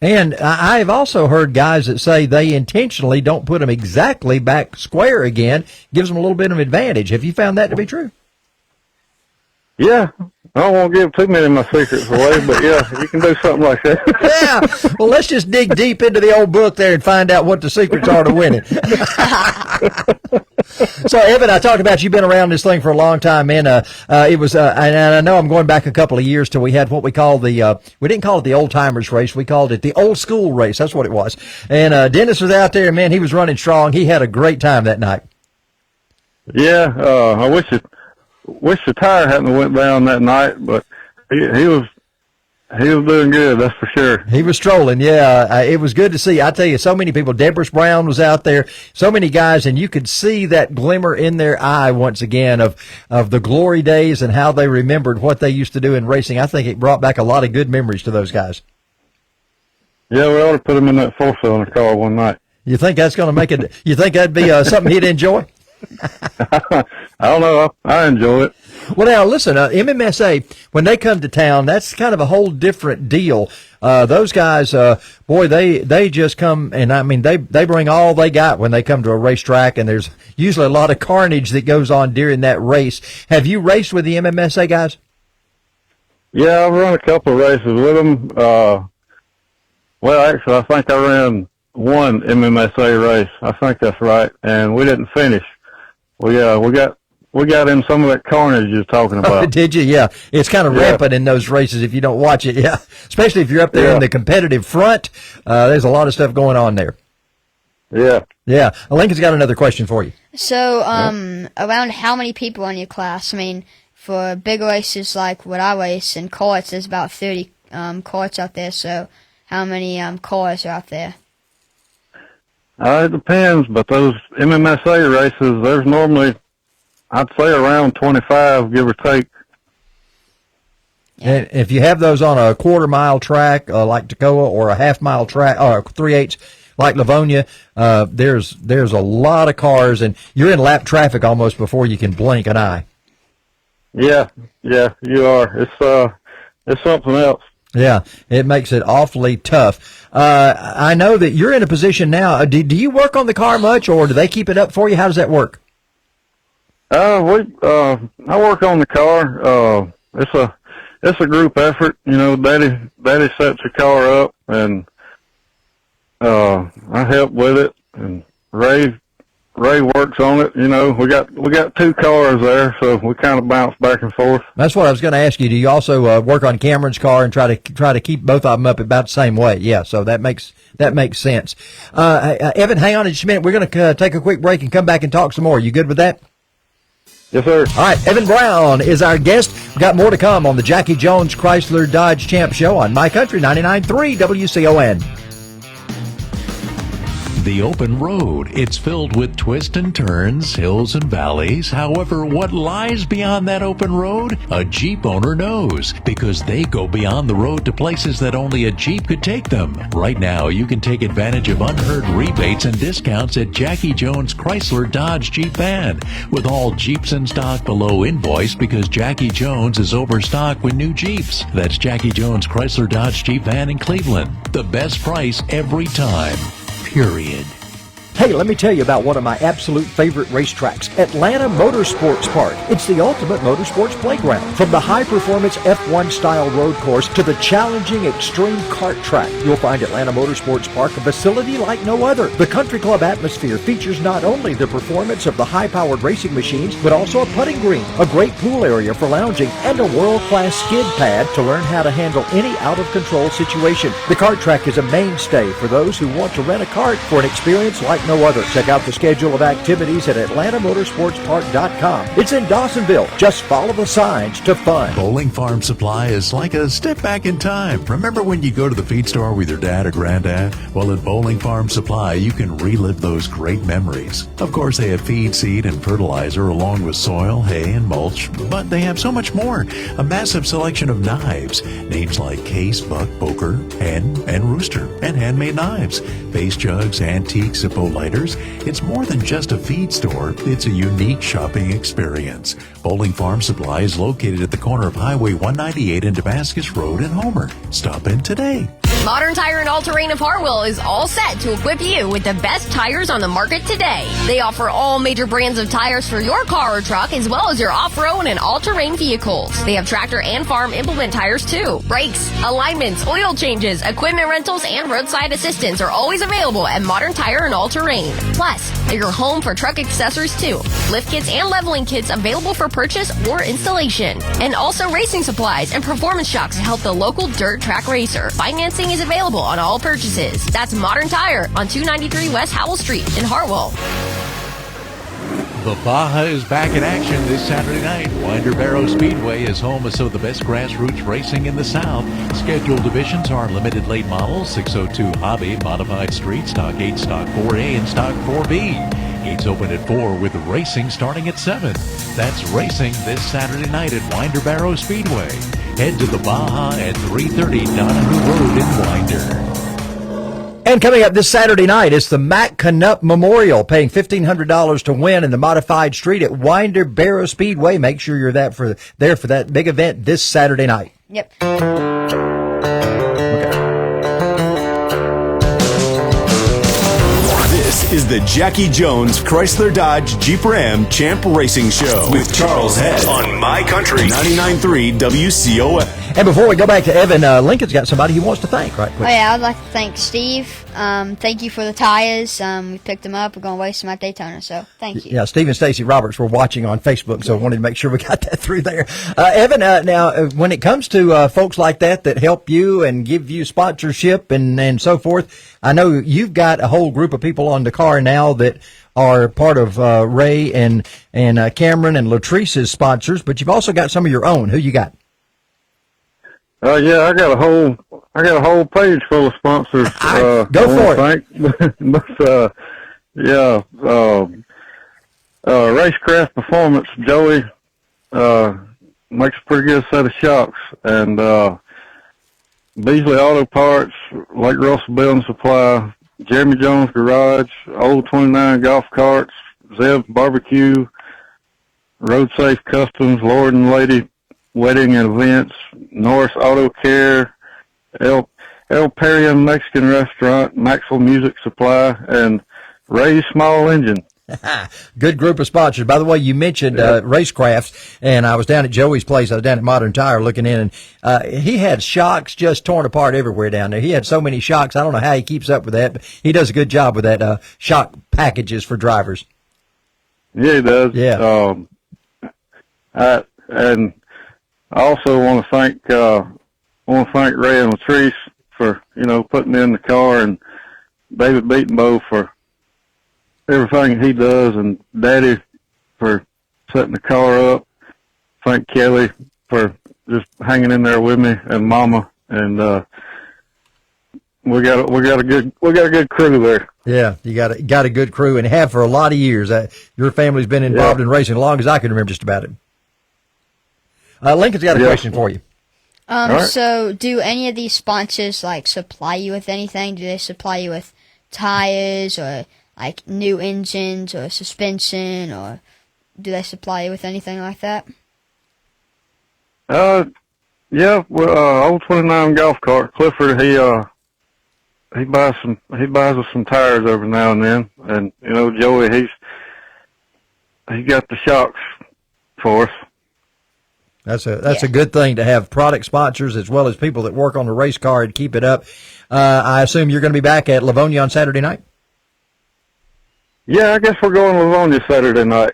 And I've also heard guys that say they intentionally don't put them exactly back square again, gives them a little bit of advantage. Have you found that to be true? Yeah. I don't want to give too many of my secrets away, but yeah, you can do something like that. Yeah. Well, let's just dig deep into the old book there and find out what the secrets are to winning. So, Evan, I talked about you've been around this thing for a long time, man. It was, and I know I'm going back a couple of years till we had what we called we didn't call it the old timers race. We called it the old school race. That's what it was. And Dennis was out there, man. He was running strong. He had a great time that night. Yeah. I wish the tire hadn't went down that night, but he was doing good, that's for sure. He was strolling, yeah. It was good to see. I tell you, so many people. Deborah Brown was out there, so many guys, and you could see that glimmer in their eye once again of the glory days and how they remembered what they used to do in racing. I think it brought back a lot of good memories to those guys. Yeah, we ought to put him in that four-cylinder car one night. You think that's going to make it? You think that'd be something he'd enjoy? I don't know. I enjoy it. Well, now, listen, MMSA, when they come to town, that's kind of a whole different deal. Those guys, boy, they just come, and I mean, they bring all they got when they come to a racetrack, and there's usually a lot of carnage that goes on during that race. Have you raced with the MMSA guys? Yeah, I've run a couple of races with them. Well, actually, I think I ran one MMSA race. I think that's right, and we didn't finish. We got in some of that carnage you're talking about. Oh, did you? Yeah. It's kind of rampant in those races if you don't watch it. Yeah. Especially if you're up there in the competitive front. There's a lot of stuff going on there. Yeah. Yeah. Lincoln's got another question for you. So, around how many people in your class? I mean, for big races like what I race in carts, there's about 30 carts out there. So, how many cars are out there? It depends, but those MMSA races, there's normally, I'd say, around 25, give or take. And if you have those on a quarter-mile track like Toccoa, or a half-mile track, or 3/8 like Livonia, there's a lot of cars, and you're in lap traffic almost before you can blink an eye. Yeah, you are. It's something else. Yeah, it makes it awfully tough. I know that you're in a position now. Do you work on the car much, or do they keep it up for you? How does that work? I work on the car. It's a group effort. You know, Daddy sets the car up, and I help with it, and Ray works on it. You know, we got two cars there, so we kind of bounce back and forth. That's what I was going to ask you. Do you also work on Cameron's car and try to keep both of them up about the same way? Yeah, so that makes sense. Evan, hang on just a minute. We're going to take a quick break and come back and talk some more. You good with that? Yes, sir. All right, Evan Brown is our guest. We've got more to come on the Jackie Jones Chrysler Dodge Champ Show on My Country 99.3 WCON. The open road, it's filled with twists and turns, hills and valleys. However, what lies beyond that open road? A Jeep owner knows, because they go beyond the road to places that only a Jeep could take them. Right now, you can take advantage of unheard rebates and discounts at Jackie Jones Chrysler Dodge Jeep Van, with all Jeeps in stock below invoice because Jackie Jones is overstocked with new Jeeps. That's Jackie Jones Chrysler Dodge Jeep Van in Cleveland. The best price every time. Period. Hey, let me tell you about one of my absolute favorite racetracks, Atlanta Motorsports Park. It's the ultimate motorsports playground. From the high-performance F1 style road course to the challenging extreme kart track, you'll find Atlanta Motorsports Park a facility like no other. The country club atmosphere features not only the performance of the high-powered racing machines, but also a putting green, a great pool area for lounging, and a world-class skid pad to learn how to handle any out-of-control situation. The kart track is a mainstay for those who want to rent a kart for an experience like no other. Check out the schedule of activities at AtlantaMotorsportsPark.com. It's in Dawsonville. Just follow the signs to fun. Bowling Farm Supply is like a step back in time. Remember when you go to the feed store with your dad or granddad? Well, at Bowling Farm Supply, you can relive those great memories. Of course, they have feed, seed, and fertilizer along with soil, hay, and mulch, but they have so much more. A massive selection of knives. Names like case, buck, poker, hen, and rooster, and handmade knives. Base jugs, antiques, Zippo lighters. It's more than just a feed store. It's a unique shopping experience. Bowling Farm Supply is located at the corner of Highway 198 and Damascus Road in Homer. Stop in today. Modern Tire and All-Terrain of Hartwell is all set to equip you with the best tires on the market today. They offer all major brands of tires for your car or truck, as well as your off-road and all-terrain vehicles. They have tractor and farm implement tires too. Brakes, alignments, oil changes, equipment rentals, and roadside assistance are always available at Modern Tire and All-Terrain. Plus, they're your home for truck accessories too. Lift kits and leveling kits available for purchase or installation. And also racing supplies and performance shocks to help the local dirt track racer. Financing is available on all purchases. That's Modern Tire on 293 West Howell Street in Hartwell. The Baja is back in action this Saturday night. Winder Speedway is home of some of the best grassroots racing in the South. Scheduled divisions are limited late models, 602 Hobby, Modified Street, Stock 8, Stock 4A, and Stock 4B. Gates open at 4 with racing starting at 7. That's racing this Saturday night at Winder Speedway. Head to the Baja at 330 Donahue Road in Winder. And coming up this Saturday night is the Mac Canup Memorial, paying $1,500 to win in the Modified Street at Winder Speedway. Make sure you're there for that big event this Saturday night. Yep. This is the Jackie Jones Chrysler Dodge Jeep Ram Champ Racing Show with Charles Head on My Country 99.3 WCOF. And before we go back to Evan, Lincoln's got somebody he wants to thank, right? Oh, yeah, I'd like to thank Steve. Thank you for the tires. We picked them up. We're going to race them at Daytona, so thank you. Yeah, Steve and Stacy Roberts were watching on Facebook, so I wanted to make sure we got that through there. Evan, now, when it comes to folks like that help you and give you sponsorship and so forth, I know you've got a whole group of people on the car now that are part of Ray and Cameron and Latrice's sponsors, but you've also got some of your own. Who you got? Yeah, I got a whole page full of sponsors. Go for it. Racecraft Performance, Joey, makes a pretty good set of shocks, and Beasley Auto Parts, Lake Russell Building Supply, Jeremy Jones Garage, Old 29 Golf Carts, Zeb Barbecue, Road Safe Customs, Lord and Lady Wedding and Events, Norris Auto Care, El Perion Mexican Restaurant, Maxwell Music Supply, and Ray's Small Engine. Good group of sponsors. By the way, you mentioned Racecrafts, and I was down at Joey's place. I was down at Modern Tire looking in, and he had shocks just torn apart everywhere down there. He had so many shocks. I don't know how he keeps up with that, but he does a good job with that shock packages for drivers. Yeah, he does. Yeah. And I also want to thank Ray and Latrice for putting in the car, and David Beatonbow for everything he does, and Daddy for setting the car up. Thank Kelly for just hanging in there with me, and Mama, and we got a good crew there. Yeah, you got a good crew, and have for a lot of years. Your family's been involved in racing as long as I can remember just about it. Lincoln's got a question for you. Right. So do any of these sponsors supply you with anything? Do they supply you with tires or new engines or suspension, or do they supply you with anything like that? Yeah, Old 29 Golf Cart, Clifford, he buys us some tires every now and then, and Joey, he got the shocks for us. That's a good thing to have product sponsors as well as people that work on the race car and keep it up. I assume you're going to be back at Livonia on Saturday night? Yeah, I guess we're going to Livonia Saturday night.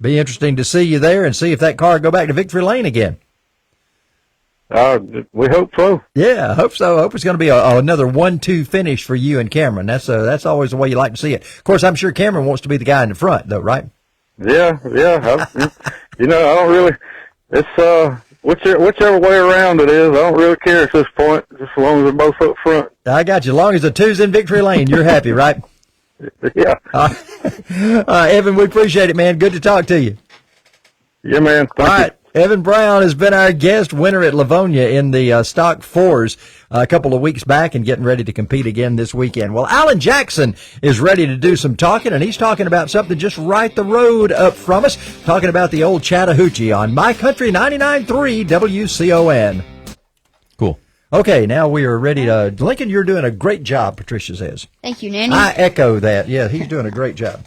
Be interesting to see you there and see if that car go back to Victory Lane again. We hope so. Yeah, I hope so. I hope it's going to be another 1-2 finish for you and Cameron. That's always the way you like to see it. Of course, I'm sure Cameron wants to be the guy in the front, though, right? Yeah. I don't really. It's whichever way around it is. I don't really care at this point, just as long as they're both up front. I got you. As long as the two's in Victory Lane, you're happy, right? Yeah. Evan, we appreciate it, man. Good to talk to you. Yeah, man. Thank you. Right. Evan Brown has been our guest winner at Livonia in the Stock 4s a couple of weeks back and getting ready to compete again this weekend. Well, Alan Jackson is ready to do some talking, and he's talking about something just right the road up from us, talking about the old Chattahoochee on My Country 99.3 WCON. Cool. Okay, now we are ready to. Lincoln, you're doing a great job, Patricia says. Thank you, Nanny. I echo that. Yeah, he's doing a great job.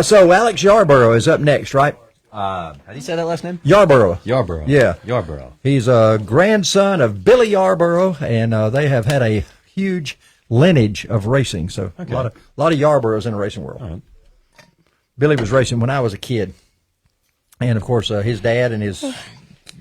So Alex Yarborough is up next, right? How do you say that last name? Yarborough. Yarborough. Yeah. Yarborough. He's a grandson of Billy Yarborough, and they have had a huge lineage of racing. So a lot of Yarboroughs in the racing world. Right. Billy was racing when I was a kid, and of course his dad and his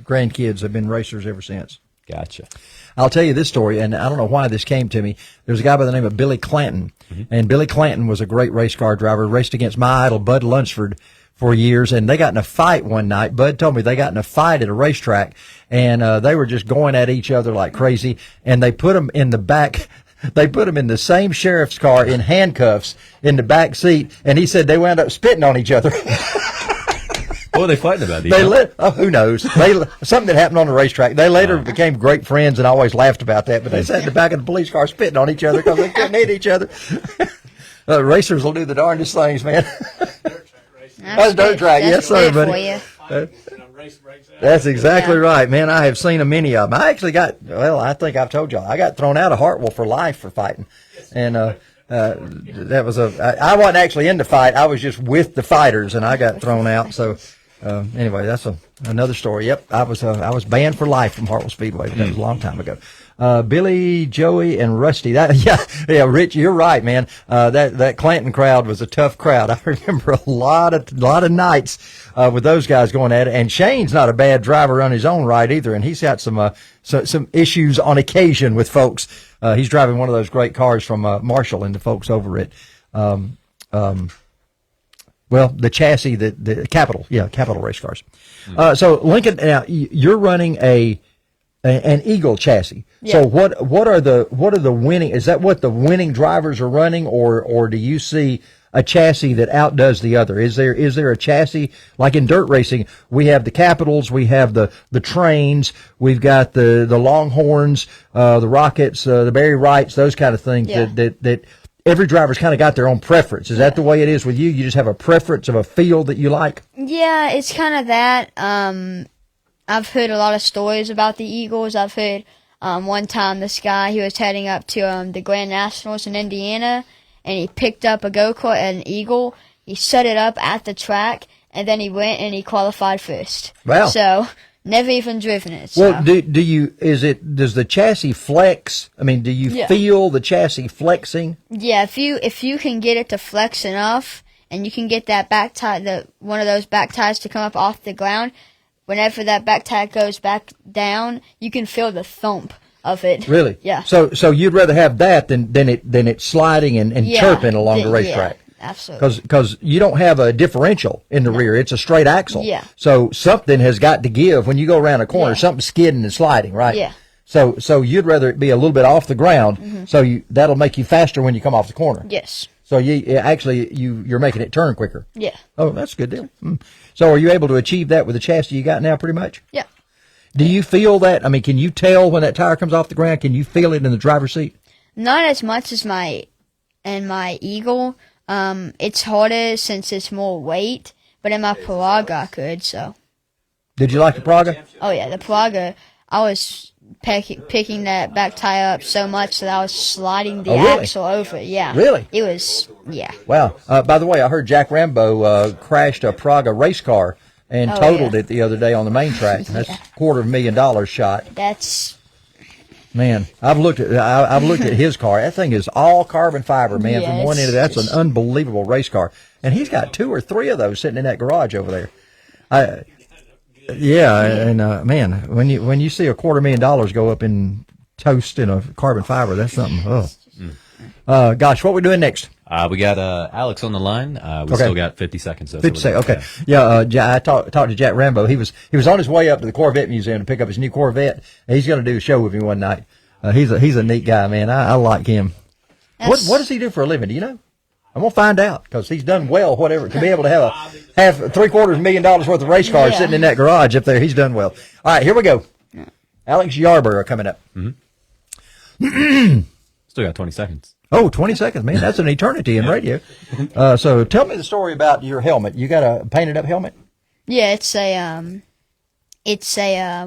grandkids have been racers ever since. Gotcha. I'll tell you this story, and I don't know why this came to me. There's a guy by the name of Billy Clanton, and Billy Clanton was a great race car driver, raced against my idol, Bud Lunsford, for years, and they got in a fight one night. Bud told me they got in a fight at a racetrack, and they were just going at each other like crazy, and they put them in the back. They put him in the same sheriff's car in handcuffs in the back seat, and he said they wound up spitting on each other. What were they fighting about? Who knows? Something that happened on the racetrack. They later became great friends, and I always laughed about that. But they sat in the back of the police car spitting on each other because they couldn't hit each other. Racers will do the darndest things, man. That's dirt track. Yes, sir, buddy. That's exactly right, man. I have seen a many of them. I actually I think I've told y'all, I got thrown out of Hartwell for life for fighting. And that was I wasn't actually in the fight. I was just with the fighters, and I got thrown out. So anyway, that's another story. Yep, I was banned for life from Hartwell Speedway, but that was a long time ago. Billy, Joey, and Rusty. Yeah, Rich, you're right, man. That Clanton crowd was a tough crowd. I remember a lot of nights with those guys going at it. And Shane's not a bad driver on his own right either, and he's got some issues on occasion with folks. He's driving one of those great cars from Marshall and the folks over at the chassis, the Capital race cars. So Lincoln, now you're running an Eagle chassis. Yeah. So what are the winning? Is that what the winning drivers are running, or do you see a chassis that outdoes the other? Is there a chassis like in dirt racing? We have the Capitals, we have the Trains, we've got the Longhorns, the Rockets, the Barry Wrights, those kind of things. Yeah. That every driver's kind of got their own preference. Is that the way it is with you? You just have a preference of a field that you like? Yeah, it's kind of that. I've heard a lot of stories about the Eagles. I've heard one time this guy, he was heading up to the Grand Nationals in Indiana, and he picked up a go-kart and an Eagle. He set it up at the track, and then he went and he qualified first. Wow. So, never even driven it. So. Well, does the chassis flex? I mean, do you feel the chassis flexing? Yeah, if you can get it to flex enough, and you can get that back tire, one of those back tires to come up off the ground, whenever that back tire goes back down, you can feel the thump of it. Really? Yeah. So you'd rather have that than it sliding and chirping along the racetrack. Yeah, absolutely. Because you don't have a differential in the rear; it's a straight axle. Yeah. So something has got to give when you go around a corner. Yeah. Something's skidding and sliding, right? Yeah. So you'd rather it be a little bit off the ground, so that'll make you faster when you come off the corner. Yes. So you're making it turn quicker. Yeah. Oh, that's a good deal. So are you able to achieve that with the chassis you got now, pretty much? Yeah. Do you feel that? I mean, can you tell when that tire comes off the ground? Can you feel it in the driver's seat? Not as much as my Eagle. It's harder since it's more weight, but in my Praga I could, so. Did you like the Praga? Oh, yeah, the Praga, I was picking that back tire up so much that I was sliding the axle over. Yeah. Really? It was, yeah. Wow. By the way, I heard Jack Rambo crashed a Praga race car and totaled it the other day on the main track. And that's $250,000 shot. That's... Man, I've looked at his car. That thing is all carbon fiber, man. From one end to that's an unbelievable race car. And he's got 2 or 3 of those sitting in that garage over there. Man, when you see $250,000 go up in toast in a carbon fiber, that's something. Gosh, what we doing next? We got Alex on the line. We still got 50 seconds. 50 seconds. Okay. Yeah. I talked to Jack Rambo. He was on his way up to the Corvette Museum to pick up his new Corvette. And he's going to do a show with me one night. He's a neat guy, man. I like him. What does he do for a living? Do you know? I'm gonna find out because he's done well. Whatever to be able to have $750,000 worth of race cars sitting in that garage up there. He's done well. All right, here we go. Alex Yarborough coming up. Still got 20 seconds. Oh, 20 seconds, man. That's an eternity in radio. So tell me the story about your helmet. You got a painted up helmet? Yeah, it's a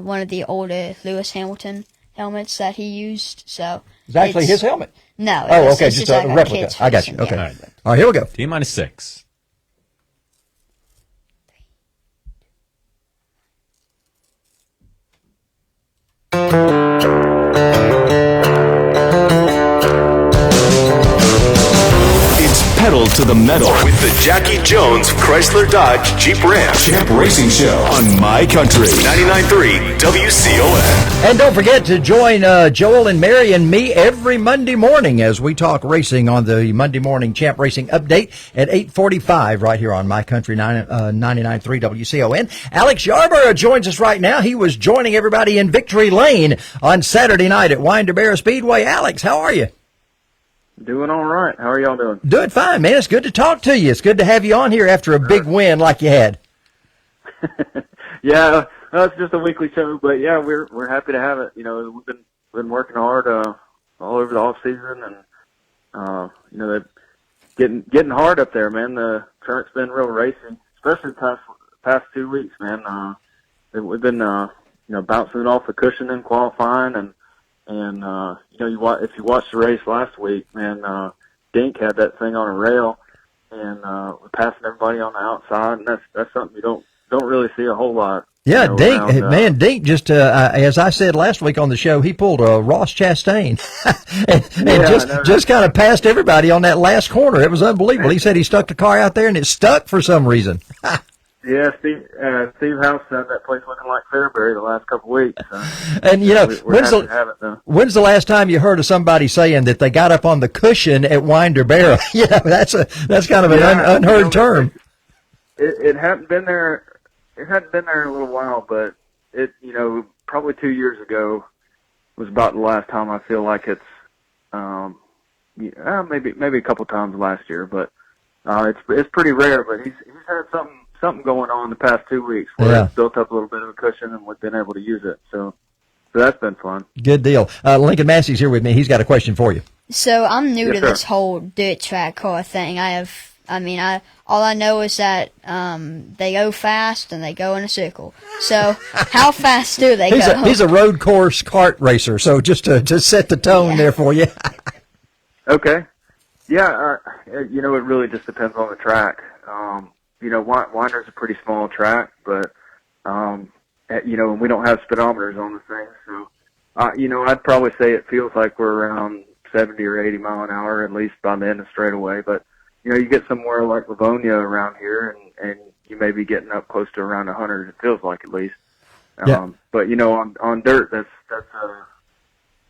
one of the older Lewis Hamilton helmets that he used. So it's actually his helmet? No. Oh, okay, just a replica. I got you. Okay. All right, here we go. T-minus 6. Pedal to the metal with the Jackie Jones Chrysler Dodge Jeep Ram Champ Racing Show on My Country 99.3 WCON. And don't forget to join Joel and Mary and me every Monday morning as we talk racing on the Monday Morning Champ Racing Update at 8:45 right here on My Country 99.3 WCON. Alex Yarborough joins us right now. He was joining everybody in Victory Lane on Saturday night at Yarborough Speedway. Alex, how are you? Doing all right. How are y'all doing? Doing fine, man. It's good to talk to you. It's good to have you on here after a big win like you had. Yeah, it's just a weekly show, but yeah, we're happy to have it. You know, we've been working hard all over the off season, and you know, getting hard up there, man. The track's been real racing, especially the past 2 weeks, man. We've been you know, bouncing off the cushion in qualifying, and you know, if you watched the race last week, man, Dink had that thing on a rail, and we're passing everybody on the outside, and that's something you don't really see a whole lot. Yeah, you know, Dink, around, man, Dink just, as I said last week on the show, he pulled a Ross Chastain and just kind of passed everybody on that last corner. It was unbelievable. He said he stuck the car out there, and it stuck for some reason. Yeah, Steve House had that place looking like Fairbury the last couple of weeks. So and you know, we're happy to have it, though. When's the last time you heard of somebody saying that they got up on the cushion at Yarborough? You know, that's kind of an unheard term. It hadn't been there. It hadn't been there in a little while, but it, you know, probably 2 years ago was about the last time. I feel like it's maybe a couple times last year, but it's pretty rare. But he's had something going on the past 2 weeks where it's built up a little bit of a cushion, and we've been able to use it. So that's been fun. Good deal. Lincoln Massey's here with me. He's got a question for you. So I'm new to this whole dirt track car thing. All I know is that they go fast and they go in a circle. So how fast do they go? He's a road course kart racer. So just to set the tone there for you. Okay. Yeah. You know, it really just depends on the track. You know, Winder's a pretty small track, but, you know, and we don't have speedometers on the thing. So, you know, I'd probably say it feels like we're around 70 or 80 mile an hour, at least by the end of straightaway. But, you know, you get somewhere like Livonia around here, and you may be getting up close to around 100, it feels like, at least. But, you know, on dirt,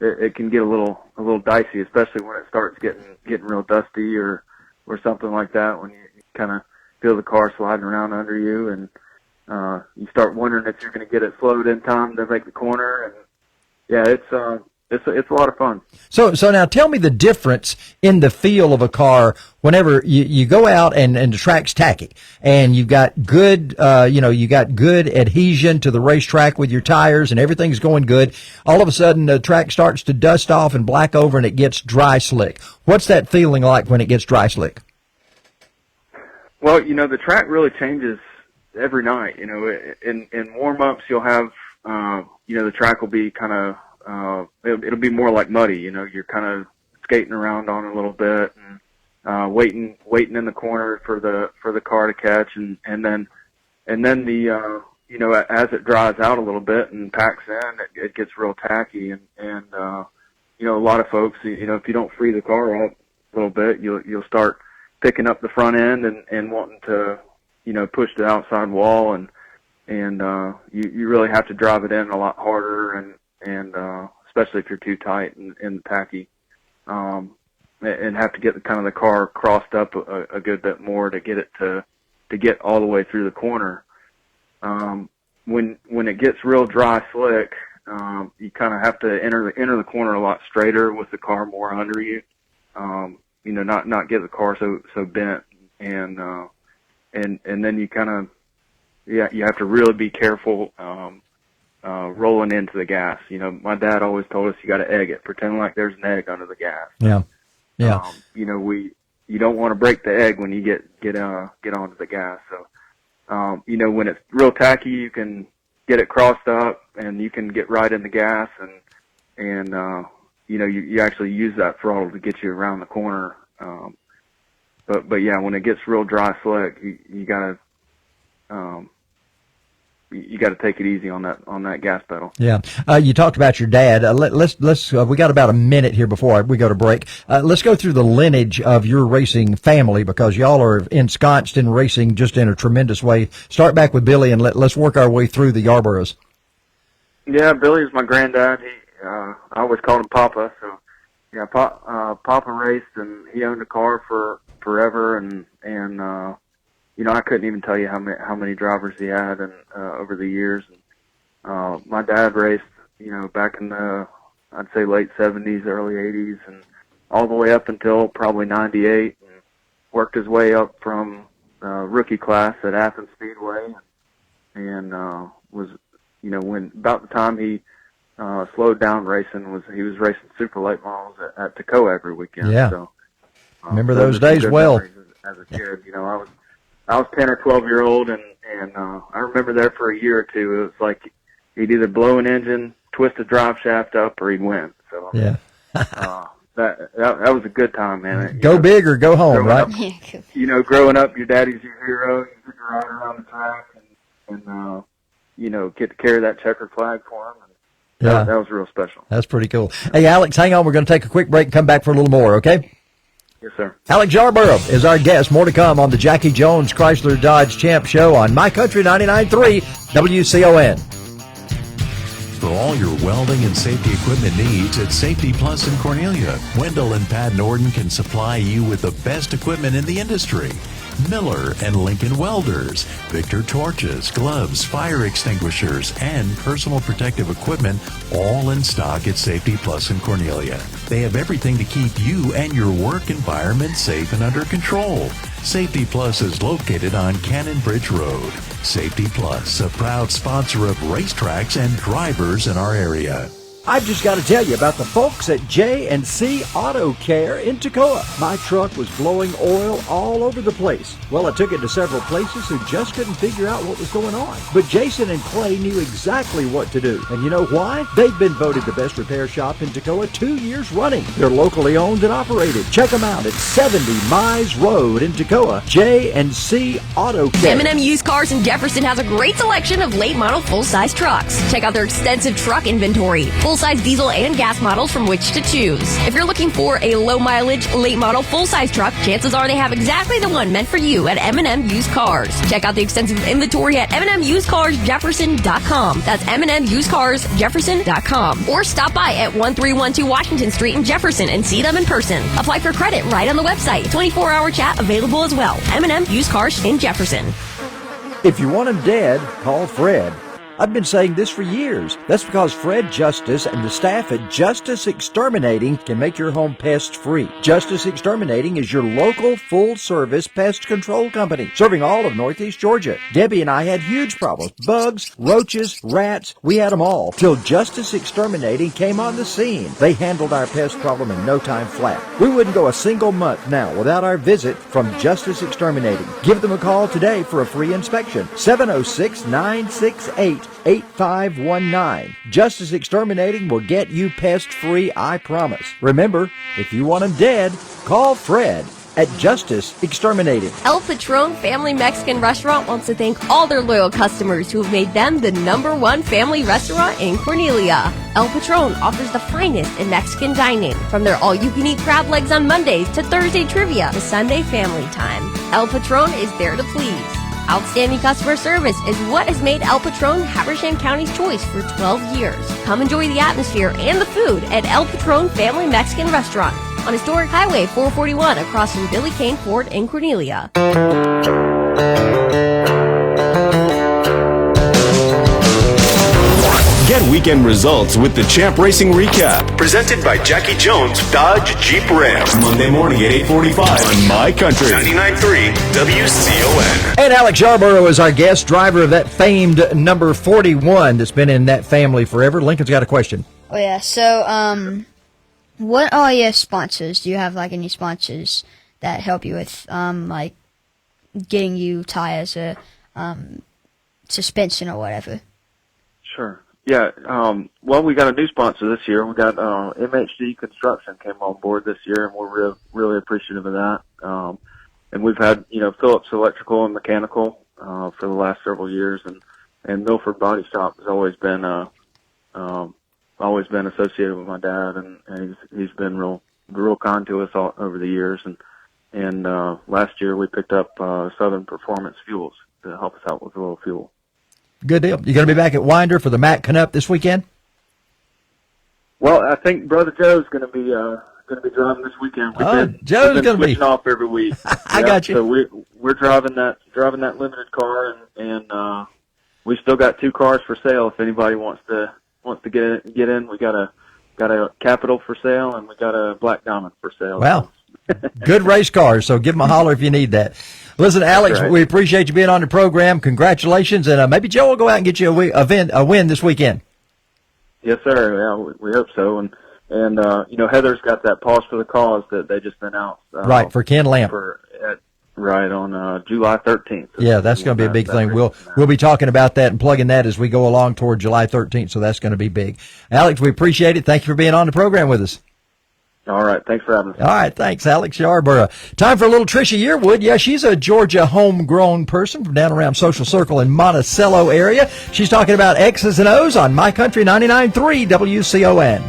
it can get a little dicey, especially when it starts getting real dusty or something like that, when you kind of feel the car sliding around under you, and you start wondering if you're going to get it slowed in time to make the corner. And yeah, it's a lot of fun. So now tell me the difference in the feel of a car whenever you go out and the track's tacky and you've got good, you got good adhesion to the racetrack with your tires and everything's going good. All of a sudden the track starts to dust off and black over and it gets dry slick. What's that feeling like when it gets dry slick? Well, you know, the track really changes every night. You know, in warm-ups, you'll have, you know, the track will be kind of, it'll be more like muddy. You know, you're kind of skating around on it a little bit and waiting in the corner for the car to catch, and then the you know, as it dries out a little bit and packs in, it gets real tacky, and you know, a lot of folks, you know, if you don't free the car up a little bit, you'll start picking up the front end and wanting to, you know, push the outside wall, and you really have to drive it in a lot harder, and especially if you're too tight and tacky, and have to get the car crossed up a good bit more to get it to get all the way through the corner. When it gets real dry slick, you kind of have to enter the corner a lot straighter with the car more under you. You know, not get the car so bent, and then you kind of, you have to really be careful rolling into the gas. You know, my dad always told us you got to egg it, pretend like there's an egg under the gas. Yeah. You know, you don't want to break the egg when you get onto the gas. So, you know, when it's real tacky, you can get it crossed up and you can get right in the gas, and you actually use that throttle to get you around the corner. But yeah, when it gets real dry slick, you gotta take it easy on that gas pedal. Yeah. You talked about your dad. Let's we got about a minute here before we go to break. Let's go through the lineage of your racing family, because y'all are ensconced in racing just in a tremendous way. Start back with Billy, and let's work our way through the Yarboroughs. Yeah, Billy's my granddad. I always called him Papa. So yeah, Papa raced, and he owned a car for forever, and I couldn't even tell you how many drivers he had and over the years. And my dad raced, back in the, I'd say, late 70s, early 80s, and all the way up until probably 98, and worked his way up from rookie class at Athens Speedway, and was, when about the time he slowed down racing, he was racing super late models at Toccoa every weekend. Yeah. So remember those days well. As a kid, I was 10 or 12-year-old, and I remember there for a year or two. It was like he'd either blow an engine, twist a drive shaft up, or he'd win. So yeah, that was a good time, man. Go big or go home, right? Up, growing up, your daddy's your hero. You get to ride around the track and get to carry that checkered flag for him. And Yeah, that was real special. That's pretty cool. Hey, Alex, hang on. We're going to take a quick break and come back for a little more, okay? Yes, sir. Alex Yarborough is our guest. More to come on the Jackie Jones Chrysler Dodge Champ Show on My Country 99.3 WCON. For all your welding and safety equipment needs at Safety Plus in Cornelia, Wendell and Pat Norden can supply you with the best equipment in the industry. Miller and Lincoln Welders, Victor torches, gloves, fire extinguishers, and personal protective equipment, all in stock at Safety Plus in Cornelia. They have everything to keep you and your work environment safe and under control. Safety Plus is located on Cannon Bridge Road. Safety Plus, a proud sponsor of racetracks and drivers in our area. I've just got to tell you about the folks at J&C Auto Care in Toccoa. My truck was blowing oil all over the place. Well, I took it to several places who just couldn't figure out what was going on. But Jason and Clay knew exactly what to do. And you know why? They've been voted the best repair shop in Toccoa 2 years running. They're locally owned and operated. Check them out at 70 Mize Road in Toccoa. J&C Auto Care. M&M Used Cars in Jefferson has a great selection of late model full-size trucks. Check out their extensive truck inventory. Full-size diesel and gas models from which to choose. If you're looking for a low-mileage, late-model, full-size truck, chances are they have exactly the one meant for you at M&M Used Cars. Check out the extensive inventory at MNMUsedCarsJefferson.com. That's MNMUsedCarsJefferson.com. Or stop by at 1312 Washington Street in Jefferson and see them in person. Apply for credit right on the website. 24-hour chat available as well. M&M Used Cars in Jefferson. If you want them dead, call Fred. I've been saying this for years. That's because Fred Justice and the staff at Justice Exterminating can make your home pest-free. Justice Exterminating is your local full-service pest control company, serving all of Northeast Georgia. Debbie and I had huge problems. Bugs, roaches, rats, we had them all. Till Justice Exterminating came on the scene. They handled our pest problem in no time flat. We wouldn't go a single month now without our visit from Justice Exterminating. Give them a call today for a free inspection. 706-968-8519. Justice Exterminating will get you pest-free, I promise. Remember, if you want them dead, call Fred at Justice Exterminating. El Patron Family Mexican Restaurant wants to thank all their loyal customers who have made them the #1 family restaurant in Cornelia. El Patron offers the finest in Mexican dining, from their all-you-can-eat crab legs on Mondays to Thursday trivia to Sunday family time. El Patron is there to please. Outstanding customer service is what has made El Patron Habersham County's choice for 12 years. Come enjoy the atmosphere and the food at El Patron Family Mexican Restaurant on Historic Highway 441 across from Billy Kane Ford in Cornelia. Get weekend results with the Champ Racing Recap, presented by Jackie Jones Dodge Jeep Ram. Monday morning at 8:45 on My Country 99.3 WCON. And Alex Yarborough is our guest, driver of that famed number 41 that's been in that family forever. Lincoln's got a question. Oh, yeah. So, what are your sponsors? Do you have, like, any sponsors that help you with, like, getting you tires or suspension or whatever? Sure. Yeah, well, we got a new sponsor this year. We got MHD Construction came on board this year, and we're really appreciative of that. And we've had, Phillips Electrical and Mechanical for the last several years, and Milford Body Shop has always been associated with my dad, and he's been real kind to us all over the years. And last year we picked up Southern Performance Fuels to help us out with a little fuel. Good deal. You going to be back at Winder for the Mac Canup this weekend? Well, I think Brother Joe's going to be driving this weekend. Joe's going to be off every week. I got you. So we're driving that limited car, and we still got 2 cars for sale. If anybody wants to get in, we got a Capital for sale, and we got a Black Diamond for sale. Wow. Good race cars, so give them a holler if you need that. Listen, Alex, right. We appreciate you being on the program. Congratulations, and maybe Joe will go out and get you a win this weekend. Yes, sir. Yeah, we hope so. And Heather's got that Pause for the Cause that they just announced. Right, for Ken Lamp. On July 13th. Yeah, that's going to be a big thing. We'll be talking about that and plugging that as we go along toward July 13th, so that's going to be big. Alex, we appreciate it. Thank you for being on the program with us. All right. Thanks for having us. All right. Thanks, Alex Yarborough. Time for a little Tricia Yearwood. Yeah, she's a Georgia homegrown person from down around Social Circle in Monticello area. She's talking about X's and O's on My Country 99.3 WCON.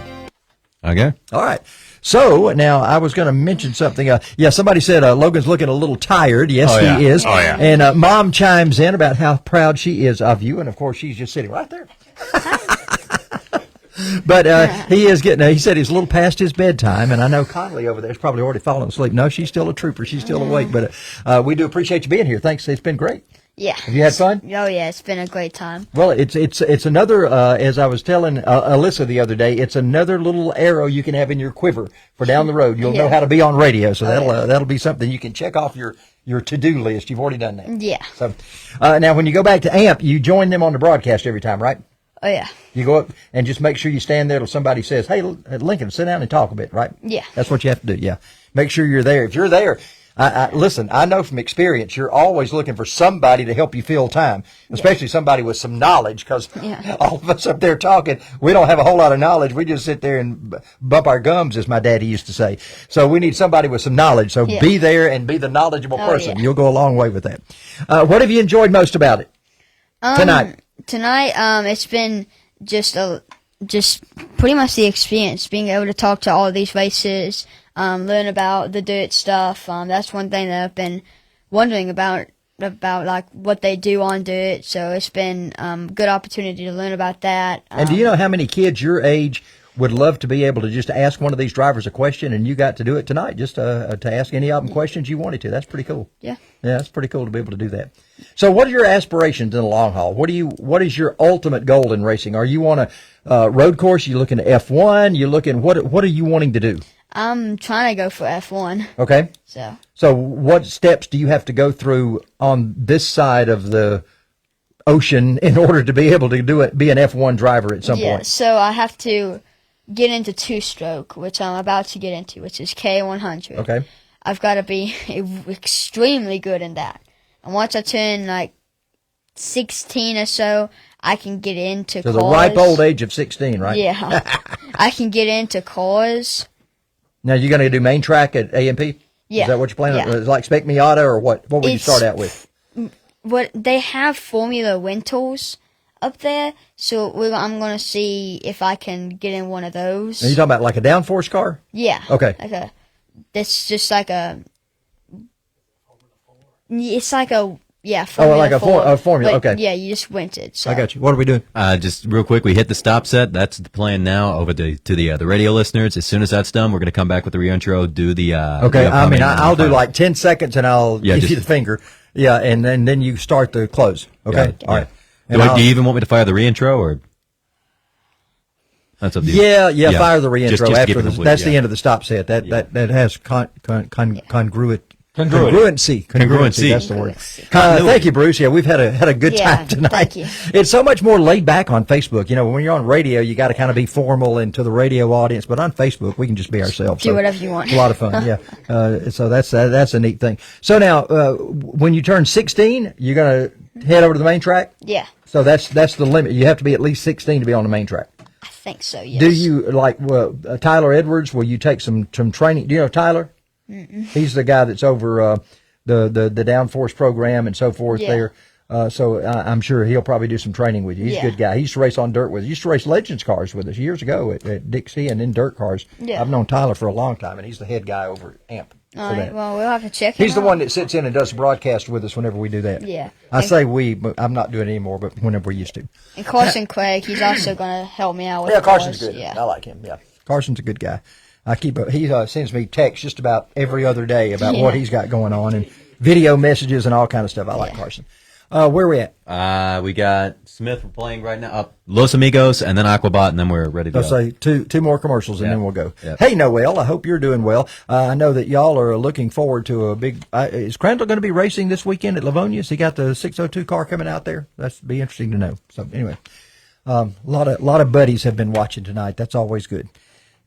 Okay. All right. So now I was going to mention something. Somebody said Logan's looking a little tired. Yes, he is. Oh, yeah. And Mom chimes in about how proud she is of you. And, of course, she's just sitting right there. But he said he's a little past his bedtime, and I know Conley over there is probably already fallen asleep. No, she's still a trooper. She's still awake. But we do appreciate you being here. Thanks. It's been great. Yeah. Have you had fun? Oh, yeah. It's been a great time. Well, it's another, as I was telling Alyssa the other day, it's another little arrow you can have in your quiver for down the road. You'll know how to be on radio, so that'll be something you can check off your to-do list. You've already done that. Yeah. So now when you go back to AMP, you join them on the broadcast every time, right? Oh, yeah. You go up and just make sure you stand there till somebody says, "Hey, Lincoln, sit down and talk a bit," right? Yeah. That's what you have to do, yeah. Make sure you're there. If you're there, listen, I know from experience, you're always looking for somebody to help you fill time, especially somebody with some knowledge, because all of us up there talking, we don't have a whole lot of knowledge. We just sit there and bump our gums, as my daddy used to say. So we need somebody with some knowledge. So be there and be the knowledgeable person. You'll go a long way with that. What have you enjoyed most about it tonight? Tonight, it's been just pretty much the experience, being able to talk to all these races, learn about the dirt stuff. That's one thing that I've been wondering about like what they do on dirt. So it's been good opportunity to learn about that. And do you know how many kids your age would love to be able to just ask one of these drivers a question, and you got to do it tonight, just to ask any of them questions you wanted to? That's pretty cool. Yeah. Yeah, it's pretty cool to be able to do that. So what are your aspirations in the long haul? What is your ultimate goal in racing? Are you on a road course? You looking to F1? You looking, what are you wanting to do? I'm trying to go for F1. Okay. So what steps do you have to go through on this side of the ocean in order to be able to be an F1 driver at some point? So I have to get into two-stroke, which I'm about to get into, which is K100. Okay. I've got to be extremely good in that. And once I turn like 16 or so, I can get into cars. So the ripe old age of 16, right? Yeah. I can get into cars. Now you're going to do main track at AMP? Yeah. Is that what you're planning? Yeah. Is it like Spec Miata or what? What would you start out with? What they have Formula Rentals up there, so I'm going to see if I can get in one of those. Are you talking about like a downforce car? Yeah. Okay. It's just like a. It's like a Formula. Okay. Yeah, you just rented. So. I got you. What are we doing? Just real quick, we hit the stop set. That's the plan now. Over to the radio listeners. As soon as that's done, we're going to come back with the reintro. Do the okay. I'll do like 10 seconds, and I'll give you the finger. Yeah, and then you start the close. Okay. All right. Do you even want me to fire the reintro, or that's up to you? Yeah. Fire the reintro just after that's the end of the stop set. That has congruency. That's the word. Thank you, Bruce. Yeah, we've had a good time tonight. Thank you. It's so much more laid back on Facebook. You know, when you're on radio, you got to kind of be formal and to the radio audience, but on Facebook, we can just be ourselves. Do whatever you want. It's a lot of fun. Yeah. So that's a neat thing. So now, when you turn 16, you're gonna head over to the main track? Yeah. So that's the limit. You have to be at least 16 to be on the main track. I think so, yes. Do you, like Tyler Edwards, will you take some training? Do you know Tyler? Mm-mm. He's the guy that's over the downforce program and so forth there. So I'm sure he'll probably do some training with you. He's a good guy. He used to race on dirt with us. He used to race Legends cars with us years ago at Dixie and in dirt cars. Yeah. I've known Tyler for a long time, and he's the head guy over at AMP. All right, well, we'll have to check him He's the out. one that sits in and does the broadcast with us whenever we do that. Yeah. I say we, but I'm not doing it anymore, but whenever we used to. And Carson Craig, he's also going to help me out with Yeah, the Carson's cars. good. Yeah. I like him, yeah. Carson's a good guy. He sends me texts just about every other day about what he's got going on and video messages and all kind of stuff. I like Carson. Where are we at? We got Smith we're playing right now. Los Amigos, and then Aquabot, and then we're ready to I'll go. say two more commercials, and then we'll go. Yeah. Hey, Noel, I hope you're doing well. I know that y'all are looking forward to a big... is Crandall going to be racing this weekend at Livonia? Has he got the 602 car coming out there? That'd be interesting to know. So, anyway, a lot of buddies have been watching tonight. That's always good.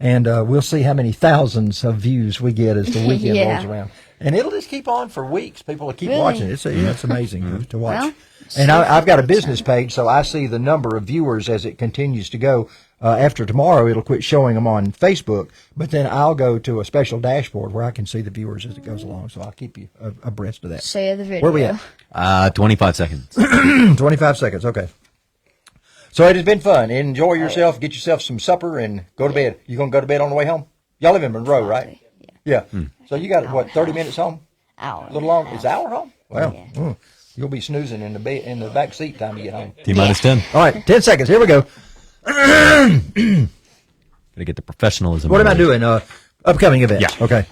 And we'll see how many thousands of views we get as the weekend rolls around. And it'll just keep on for weeks. People will keep watching. It's amazing to watch. Well, and I've got a business page, so I see the number of viewers as it continues to go. After tomorrow, it'll quit showing them on Facebook, but then I'll go to a special dashboard where I can see the viewers as it goes along, so I'll keep you abreast of that. Say the video. Where are we at? 25 seconds. 25 seconds, okay. So it has been fun. Enjoy yourself, get yourself some supper, and go to bed. You going to go to bed on the way home? Y'all live in Monroe, right? Yeah. So you got, 30 minutes home? Hour. A little long. Is an hour home? Well, you'll be snoozing in the back seat time you get home. T-minus 10. All right, 10 seconds. Here we go. Gotta get the professionalism. What am I doing? Upcoming events. Yeah. Okay.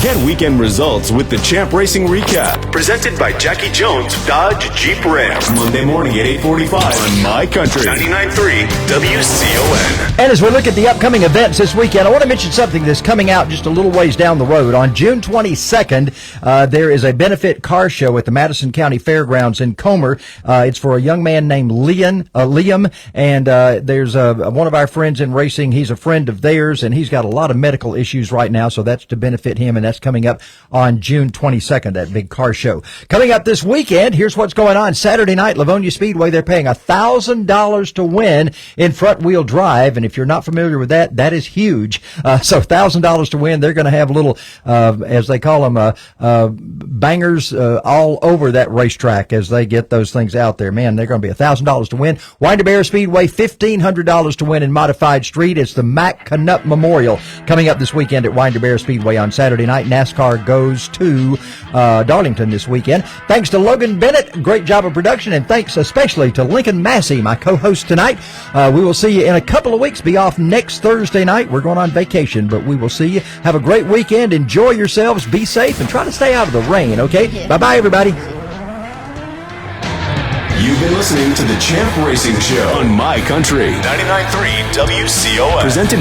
Get weekend results with the Champ Racing Recap. Presented by Jackie Jones Dodge Jeep Ram. Monday morning at 8:45 on My Country 99.3 WCON. And as we look at the upcoming events this weekend, I want to mention something that's coming out just a little ways down the road. On June 22nd, there is a benefit car show at the Madison County Fairgrounds in Comer. It's for a young man named Liam, and there's one of our friends in racing. He's a friend of theirs, and he's got a lot of medical issues right now, so that's to benefit him, and that's coming up on June 22nd, that big car show. Coming up this weekend, here's what's going on. Saturday night, Livonia Speedway, they're paying $1,000 to win in front-wheel drive, and if you're not familiar with that, that is huge. So $1,000 to win. They're going to have little, as they call them, bangers all over that racetrack as they get those things out there. Man, they're going to be $1,000 to win. Winder Bear Speedway, $1,500 to win in Modified Street. It's the Mac Canuck Memorial coming up this weekend at Winder Bear Speedway on Saturday night. NASCAR goes to Darlington this weekend. Thanks to Logan Bennett. Great job of production. And thanks especially to Lincoln Massey, my co-host tonight. We will see you in a couple of weeks. Be off next Thursday night. We're going on vacation, but we will see you. Have a great weekend. Enjoy yourselves. Be safe and try to stay out of the rain, okay? Yeah. Bye-bye, everybody. You've been listening to the Champ Racing Show on My Country 99.3 WCON. Presented by